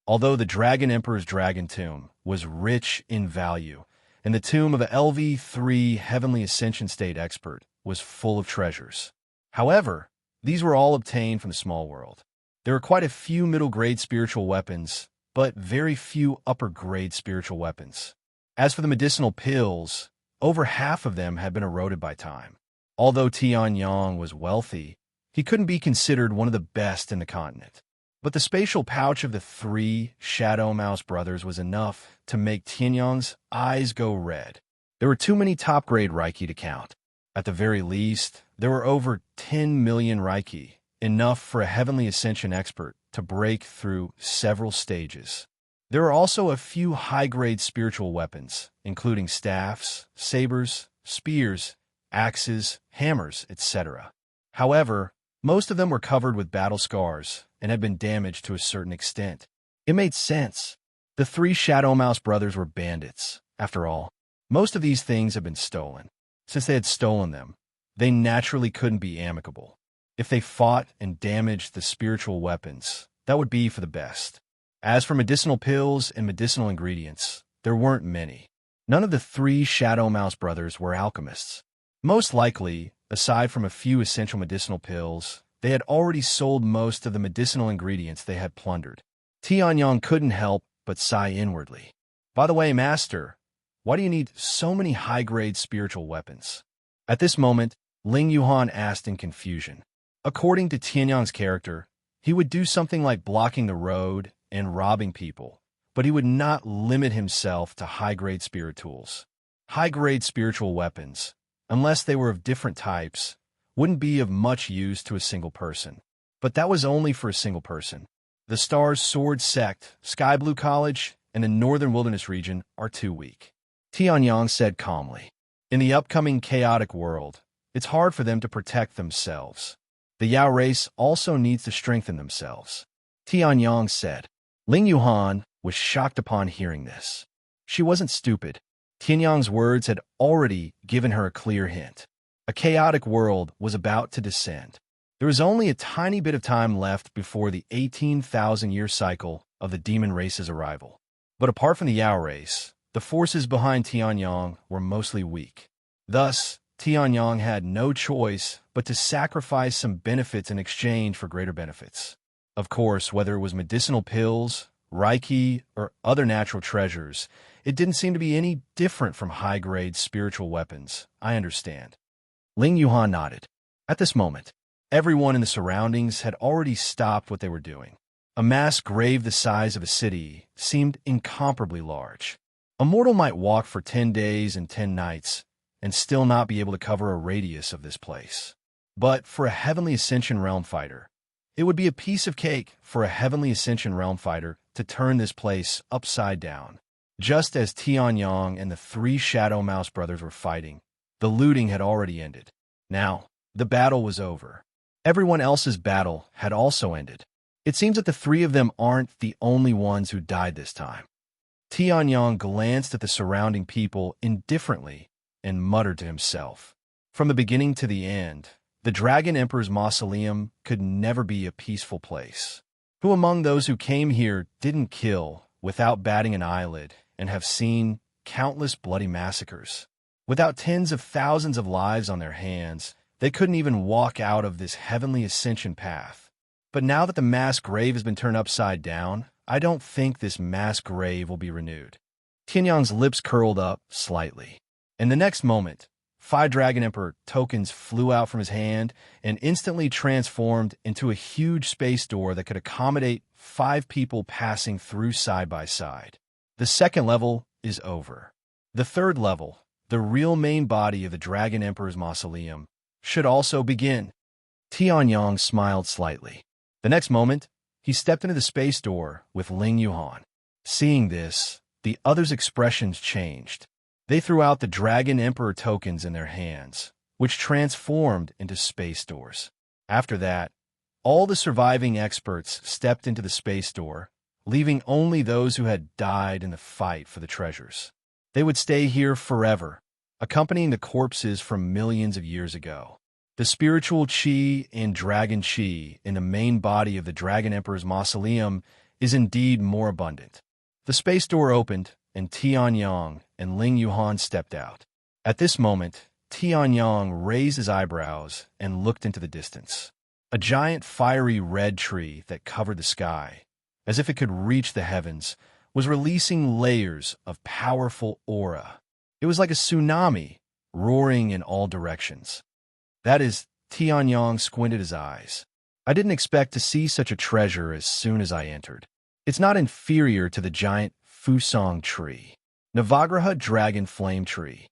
Speaker 1: although the Dragon Emperor's dragon tomb was rich in value, and the tomb of a LV3 Heavenly Ascension State expert was full of treasures. However, these were all obtained from the small world. There were quite a few middle-grade spiritual weapons, but very few upper-grade spiritual weapons. As for the medicinal pills, over half of them had been eroded by time. Although Tianyang was wealthy, he couldn't be considered one of the best in the continent. But the spatial pouch of the three Shadow Mouse brothers was enough to make Tianyang's eyes go red. There were too many top-grade Reiki to count. At the very least, there were over 10 million Reiki, enough for a Heavenly Ascension expert to break through several stages. There are also a few high-grade spiritual weapons, including staffs, sabers, spears, axes, hammers, etc. However, most of them were covered with battle scars and had been damaged to a certain extent. It made sense. The three Shadow Mouse brothers were bandits. After all, most of these things had been stolen. Since they had stolen them, they naturally couldn't be amicable. If they fought and damaged the spiritual weapons, that would be for the best. As for medicinal pills and medicinal ingredients, there weren't many. None of the three Shadow Mouse brothers were alchemists. Most likely, aside from a few essential medicinal pills, they had already sold most of the medicinal ingredients they had plundered. Tianyang couldn't help but sigh inwardly. By the way, Master, why do you need so many high-grade spiritual weapons? At this moment, Ling Yuhan asked in confusion. According to Tianyang's character, he would do something like blocking the road and robbing people, but he would not limit himself to high-grade spirit tools. High-grade spiritual weapons, unless they were of different types, wouldn't be of much use to a single person. But that was only for a single person. The Stars Sword Sect, Sky Blue College, and the Northern Wilderness region are too weak. Tianyang said calmly. In the upcoming chaotic world, it's hard for them to protect themselves. The Yao race also needs to strengthen themselves. Tianyang said. Ling Yuhan was shocked upon hearing this. She wasn't stupid. Tianyang's words had already given her a clear hint. A chaotic world was about to descend. There was only a tiny bit of time left before the 18,000-year cycle of the demon race's arrival. But apart from the Yao race, the forces behind Tianyang were mostly weak. Thus, Tianyang had no choice but to sacrifice some benefits in exchange for greater benefits. Of course, whether it was medicinal pills, Reiki, or other natural treasures, it didn't seem to be any different from high-grade spiritual weapons. I understand. Ling Yuhan nodded. At this moment, everyone in the surroundings had already stopped what they were doing. A mass grave the size of a city seemed incomparably large. A mortal might walk for 10 days and 10 nights and still not be able to cover a radius of this place. But for a Heavenly Ascension Realm fighter, it would be a piece of cake for a Heavenly Ascension Realm fighter to turn this place upside down. Just as Tianyang and the three Shadow Mouse brothers were fighting, the looting had already ended. Now, the battle was over. Everyone else's battle had also ended. It seems that the three of them aren't the only ones who died this time. Tianyang glanced at the surrounding people indifferently and muttered to himself. From the beginning to the end, the Dragon Emperor's mausoleum could never be a peaceful place. Who among those who came here didn't kill without batting an eyelid and have seen countless bloody massacres? Without tens of thousands of lives on their hands, they couldn't even walk out of this Heavenly Ascension path. But now that the mass grave has been turned upside down, I don't think this mass grave will be renewed. Tianyang's lips curled up slightly. In the next moment, 5 Dragon Emperor tokens flew out from his hand and instantly transformed into a huge space door that could accommodate 5 people passing through side by side. The second level is over. The third level, the real main body of the Dragon Emperor's mausoleum, should also begin. Tianyang smiled slightly. The next moment, he stepped into the space door with Ling Yuhan. Seeing this, the others' expressions changed. They threw out the Dragon Emperor tokens in their hands, which transformed into space doors. After that, all the surviving experts stepped into the space door, leaving only those who had died in the fight for the treasures. They would stay here forever, accompanying the corpses from millions of years ago. The spiritual chi and dragon chi in the main body of the Dragon Emperor's mausoleum is indeed more abundant. The space door opened, and Tianyang and Ling Yuhan stepped out. At this moment, Tianyang raised his eyebrows and looked into the distance. A giant fiery red tree that covered the sky, as if it could reach the heavens, was releasing layers of powerful aura. It was like a tsunami, roaring in all directions. That is, Tianyang squinted his eyes. I didn't expect to see such a treasure as soon as I entered. It's not inferior to the giant Fusong tree, Navagraha Dragon Flame Tree.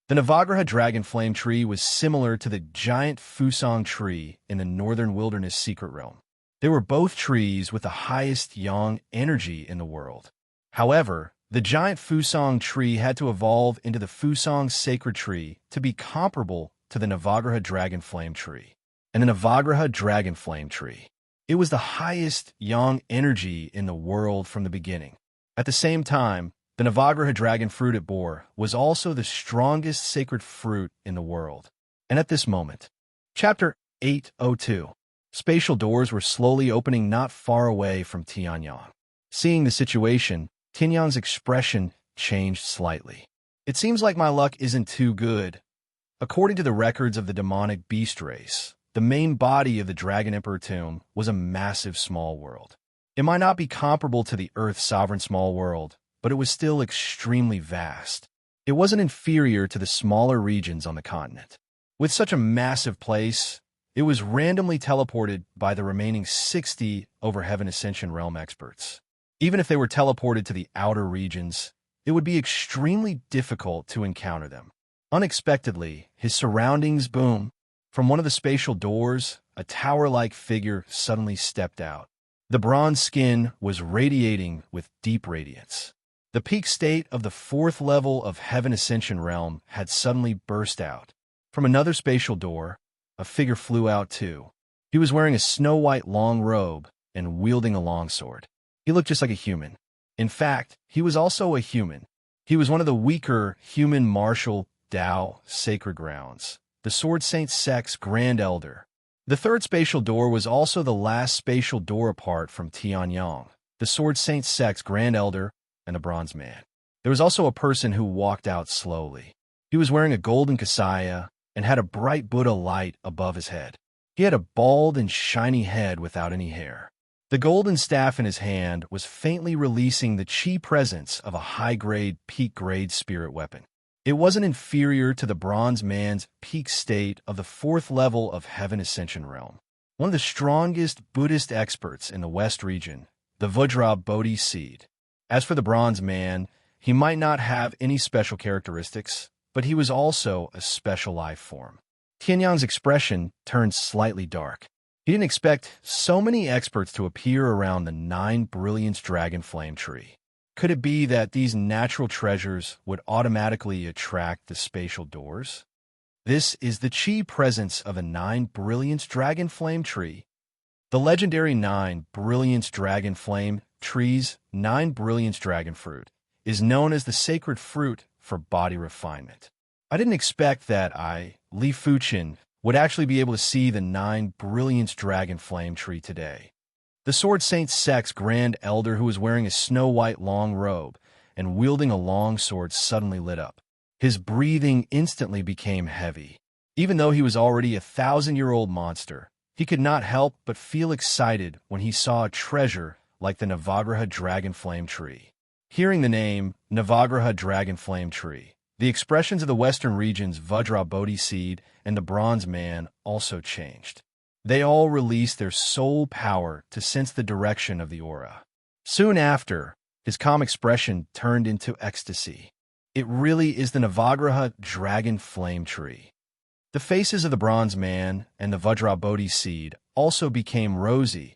Speaker 1: The Navagraha Dragon Flame Tree was similar to the giant Fusong tree in the Northern Wilderness Secret Realm. They were both trees with the highest yang energy in the world. However, the giant Fusong tree had to evolve into the Fusong Sacred Tree to be comparable to the Navagraha Dragon Flame Tree. And the Navagraha Dragon Flame Tree, it was the highest yang energy in the world from the beginning. At the same time, The Navagraha dragon fruit it bore was also the strongest sacred fruit in the world. And at this moment, Chapter 802, spatial doors were slowly opening not far away from Tianyang. Seeing the situation, Tianyang's expression changed slightly. It seems like my luck isn't too good. According to the records of the demonic beast race, the main body of the Dragon Emperor tomb was a massive small world. It might not be comparable to the Earth's sovereign small world, but it was still extremely vast. It wasn't inferior to the smaller regions on the continent. With such a massive place, it was randomly teleported by the remaining 60 over Heaven Ascension Realm experts. Even if they were teleported to the outer regions, it would be extremely difficult to encounter them. Unexpectedly, his surroundings boom. From one of the spatial doors, a tower-like figure suddenly stepped out. The bronze skin was radiating with deep radiance. The peak state of the 4th level of Heaven Ascension Realm had suddenly burst out. From another spatial door, a figure flew out too. He was wearing a snow-white long robe and wielding a longsword. He looked just like a human. In fact, he was also a human. He was one of the weaker human martial Tao sacred grounds, the Sword Saint Sect's Grand Elder. The 3rd spatial door was also the last spatial door apart from Tianyang, the Sword Saint Sect's Grand Elder, and the Bronze Man. There was also a person who walked out slowly. He was wearing a golden kasaya and had a bright Buddha light above his head. He had a bald and shiny head without any hair. The golden staff in his hand was faintly releasing the chi presence of a high-grade, peak-grade spirit weapon. It wasn't inferior to the Bronze Man's peak state of the 4th level of Heaven Ascension Realm. One of the strongest Buddhist experts in the West region, the Vajra Bodhi Seed. As for the Bronze Man, he might not have any special characteristics, but he was also a special life form. Tianyang's expression turned slightly dark. He didn't expect so many experts to appear around the 9 Brilliance Dragon Flame Tree. Could it be that these natural treasures would automatically attract the spatial doors? This is the chi presence of a 9 Brilliance Dragon Flame Tree. The legendary 9 Brilliance Dragon Flame Tree's 9 Brilliance Dragon Fruit is known as the sacred fruit for body refinement. I didn't expect that Li Fuchin, would actually be able to see the 9 Brilliance Dragon Flame Tree today. The Sword Saint Sect's Grand Elder, who was wearing a snow-white long robe and wielding a long sword, suddenly lit up. His breathing instantly became heavy. Even though he was already a 1,000-year-old monster, he could not help but feel excited when he saw a treasure like the Navagraha Dragon Flame Tree. Hearing the name Navagraha Dragon Flame Tree, the expressions of the Western region's Vajra Bodhi Seed and the Bronze Man also changed. They all released their soul power to sense the direction of the aura. Soon after, his calm expression turned into ecstasy. It really is the Navagraha Dragon Flame Tree. The faces of the Bronze Man and the Vajra Bodhi Seed also became rosy,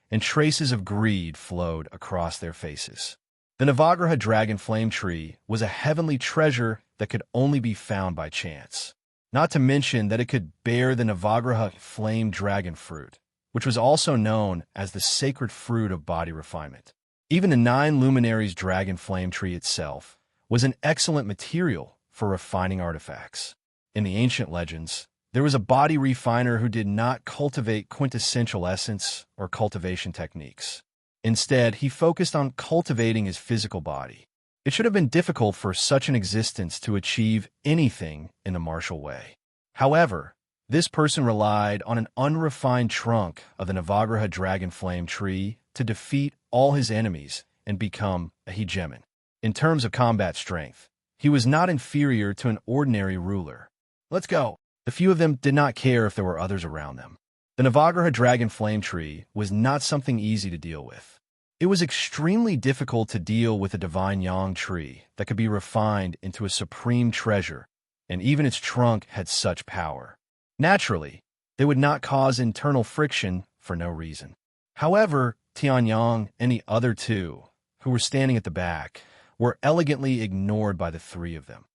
Speaker 1: and traces of greed flowed across their faces. The Navagraha Dragon Flame Tree was a heavenly treasure that could only be found by chance. Not to mention that it could bear the Navagraha Flame Dragon Fruit, which was also known as the sacred fruit of body refinement. Even the 9 Luminaries Dragon Flame Tree itself was an excellent material for refining artifacts. In the ancient legends, there was a body refiner who did not cultivate quintessential essence or cultivation techniques. Instead, he focused on cultivating his physical body. It should have been difficult for such an existence to achieve anything in the martial way. However, this person relied on an unrefined trunk of the Navagraha Dragon Flame Tree to defeat all his enemies and become a hegemon. In terms of combat strength, he was not inferior to an ordinary ruler. Let's go. The few of them did not care if there were others around them. The Navagraha Dragon Flame Tree was not something easy to deal with. It was extremely difficult to deal with a divine yang tree that could be refined into a supreme treasure, and even its trunk had such power. Naturally, they would not cause internal friction for no reason. However, Tianyang and the other 2, who were standing at the back, were elegantly ignored by the 3 of them.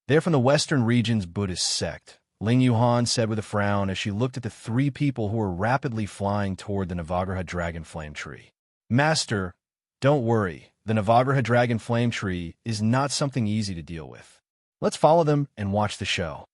Speaker 1: They're from the Western region's Buddhist sect, Ling Yuhan said with a frown as she looked at the 3 people who were rapidly flying toward the Navagraha Dragon Flame Tree. Master, don't worry, the Navagraha Dragon Flame Tree is not something easy to deal with. Let's follow them and watch the show.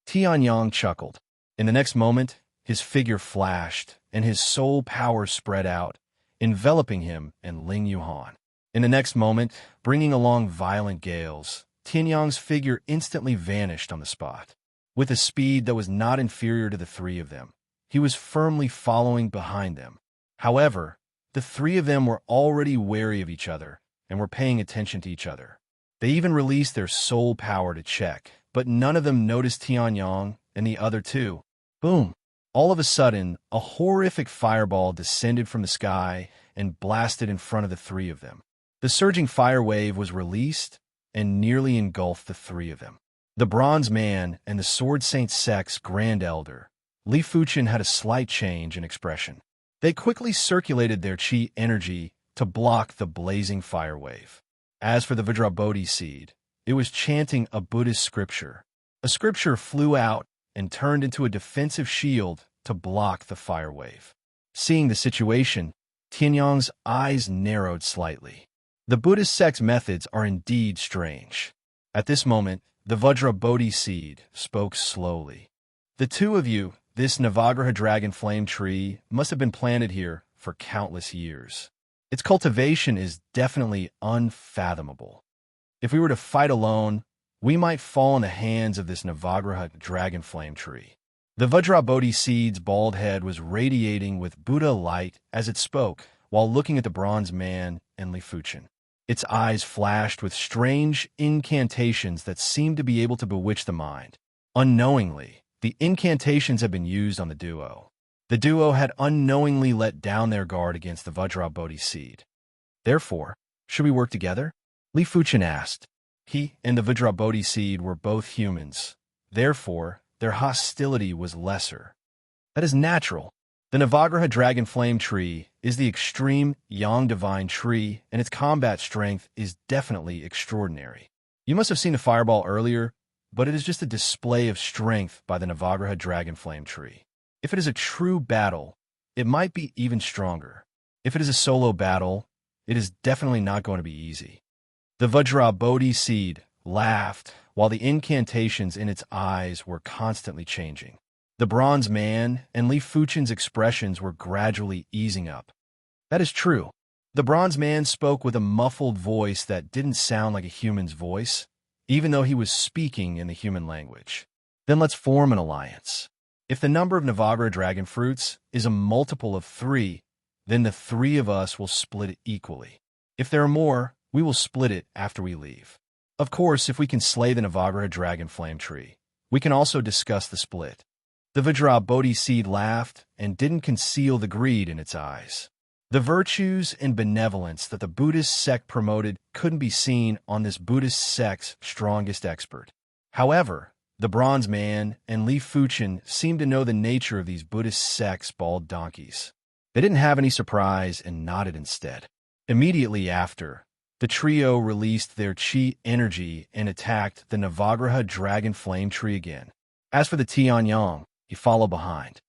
Speaker 1: Tianyang chuckled. In the next moment, his figure flashed, and his soul power spread out, enveloping him and Ling Yuhan. In the next moment, bringing along violent gales, Tianyang's figure instantly vanished on the spot. With a speed that was not inferior to the three of them, he was firmly following behind them. However, the three of them were already wary of each other and were paying attention to each other. They even released their soul power to check, but none of them noticed Tianyang and the other two. Boom! All of a sudden, a horrific fireball descended from the sky and blasted in front of the three of them. The surging fire wave was released and nearly engulfed the three of them. The Bronze Man and the Sword Saint Sek's Grand Elder, Li Fuchen, had a slight change in expression. They quickly circulated their chi energy to block the blazing fire wave. As for the Vajrabodhi seed, it was chanting a Buddhist scripture. A scripture flew out and turned into a defensive shield to block the fire wave. Seeing the situation, Tianyang's eyes narrowed slightly. The Buddhist sect's methods are indeed strange. At this moment, the Vajrabodhi seed spoke slowly. The two of you, this Navagraha Dragon Flame Tree, must have been planted here for countless years. Its cultivation is definitely unfathomable. If we were to fight alone, we might fall in the hands of this Navagraha Dragon Flame Tree. The Vajrabodhi seed's bald head was radiating with Buddha light as it spoke, while looking at the Bronze Man and Li Fuchen. Its eyes flashed with strange incantations that seemed to be able to bewitch the mind. Unknowingly, the incantations had been used on the duo. The duo had unknowingly let down their guard against the Vajrabodhi seed. Therefore, should we work together? Li Fuchen asked. He and the Vajrabodhi seed were both humans. Therefore, their hostility was lesser. That is natural. The Navagraha Dragon Flame Tree is the extreme Yang Divine Tree, and its combat strength is definitely extraordinary. You must have seen a fireball earlier, but it is just a display of strength by the Navagraha Dragon Flame Tree. If it is a true battle, it might be even stronger. If it is a solo battle, it is definitely not going to be easy. The Vajrabodhi seed laughed, while the incantations in its eyes were constantly changing. The Bronze Man and Li Fuchen's expressions were gradually easing up. That is true. The Bronze Man spoke with a muffled voice that didn't sound like a human's voice, even though he was speaking in the human language. Then let's form an alliance. If the number of Navagraha dragon fruits is a multiple of 3, then the 3 of us will split it equally. If there are more, we will split it after we leave. Of course, if we can slay the Navagraha Dragon Flame Tree, we can also discuss the split. The Vajrabodhi seed laughed and didn't conceal the greed in its eyes. The virtues and benevolence that the Buddhist sect promoted couldn't be seen on this Buddhist sect's strongest expert. However, the Bronze Man and Li Fuchen seemed to know the nature of these Buddhist sect's bald donkeys. They didn't have any surprise and nodded instead. Immediately after, the trio released their chi energy and attacked the Navagraha Dragon Flame Tree again. As for the Tianyang, he followed behind.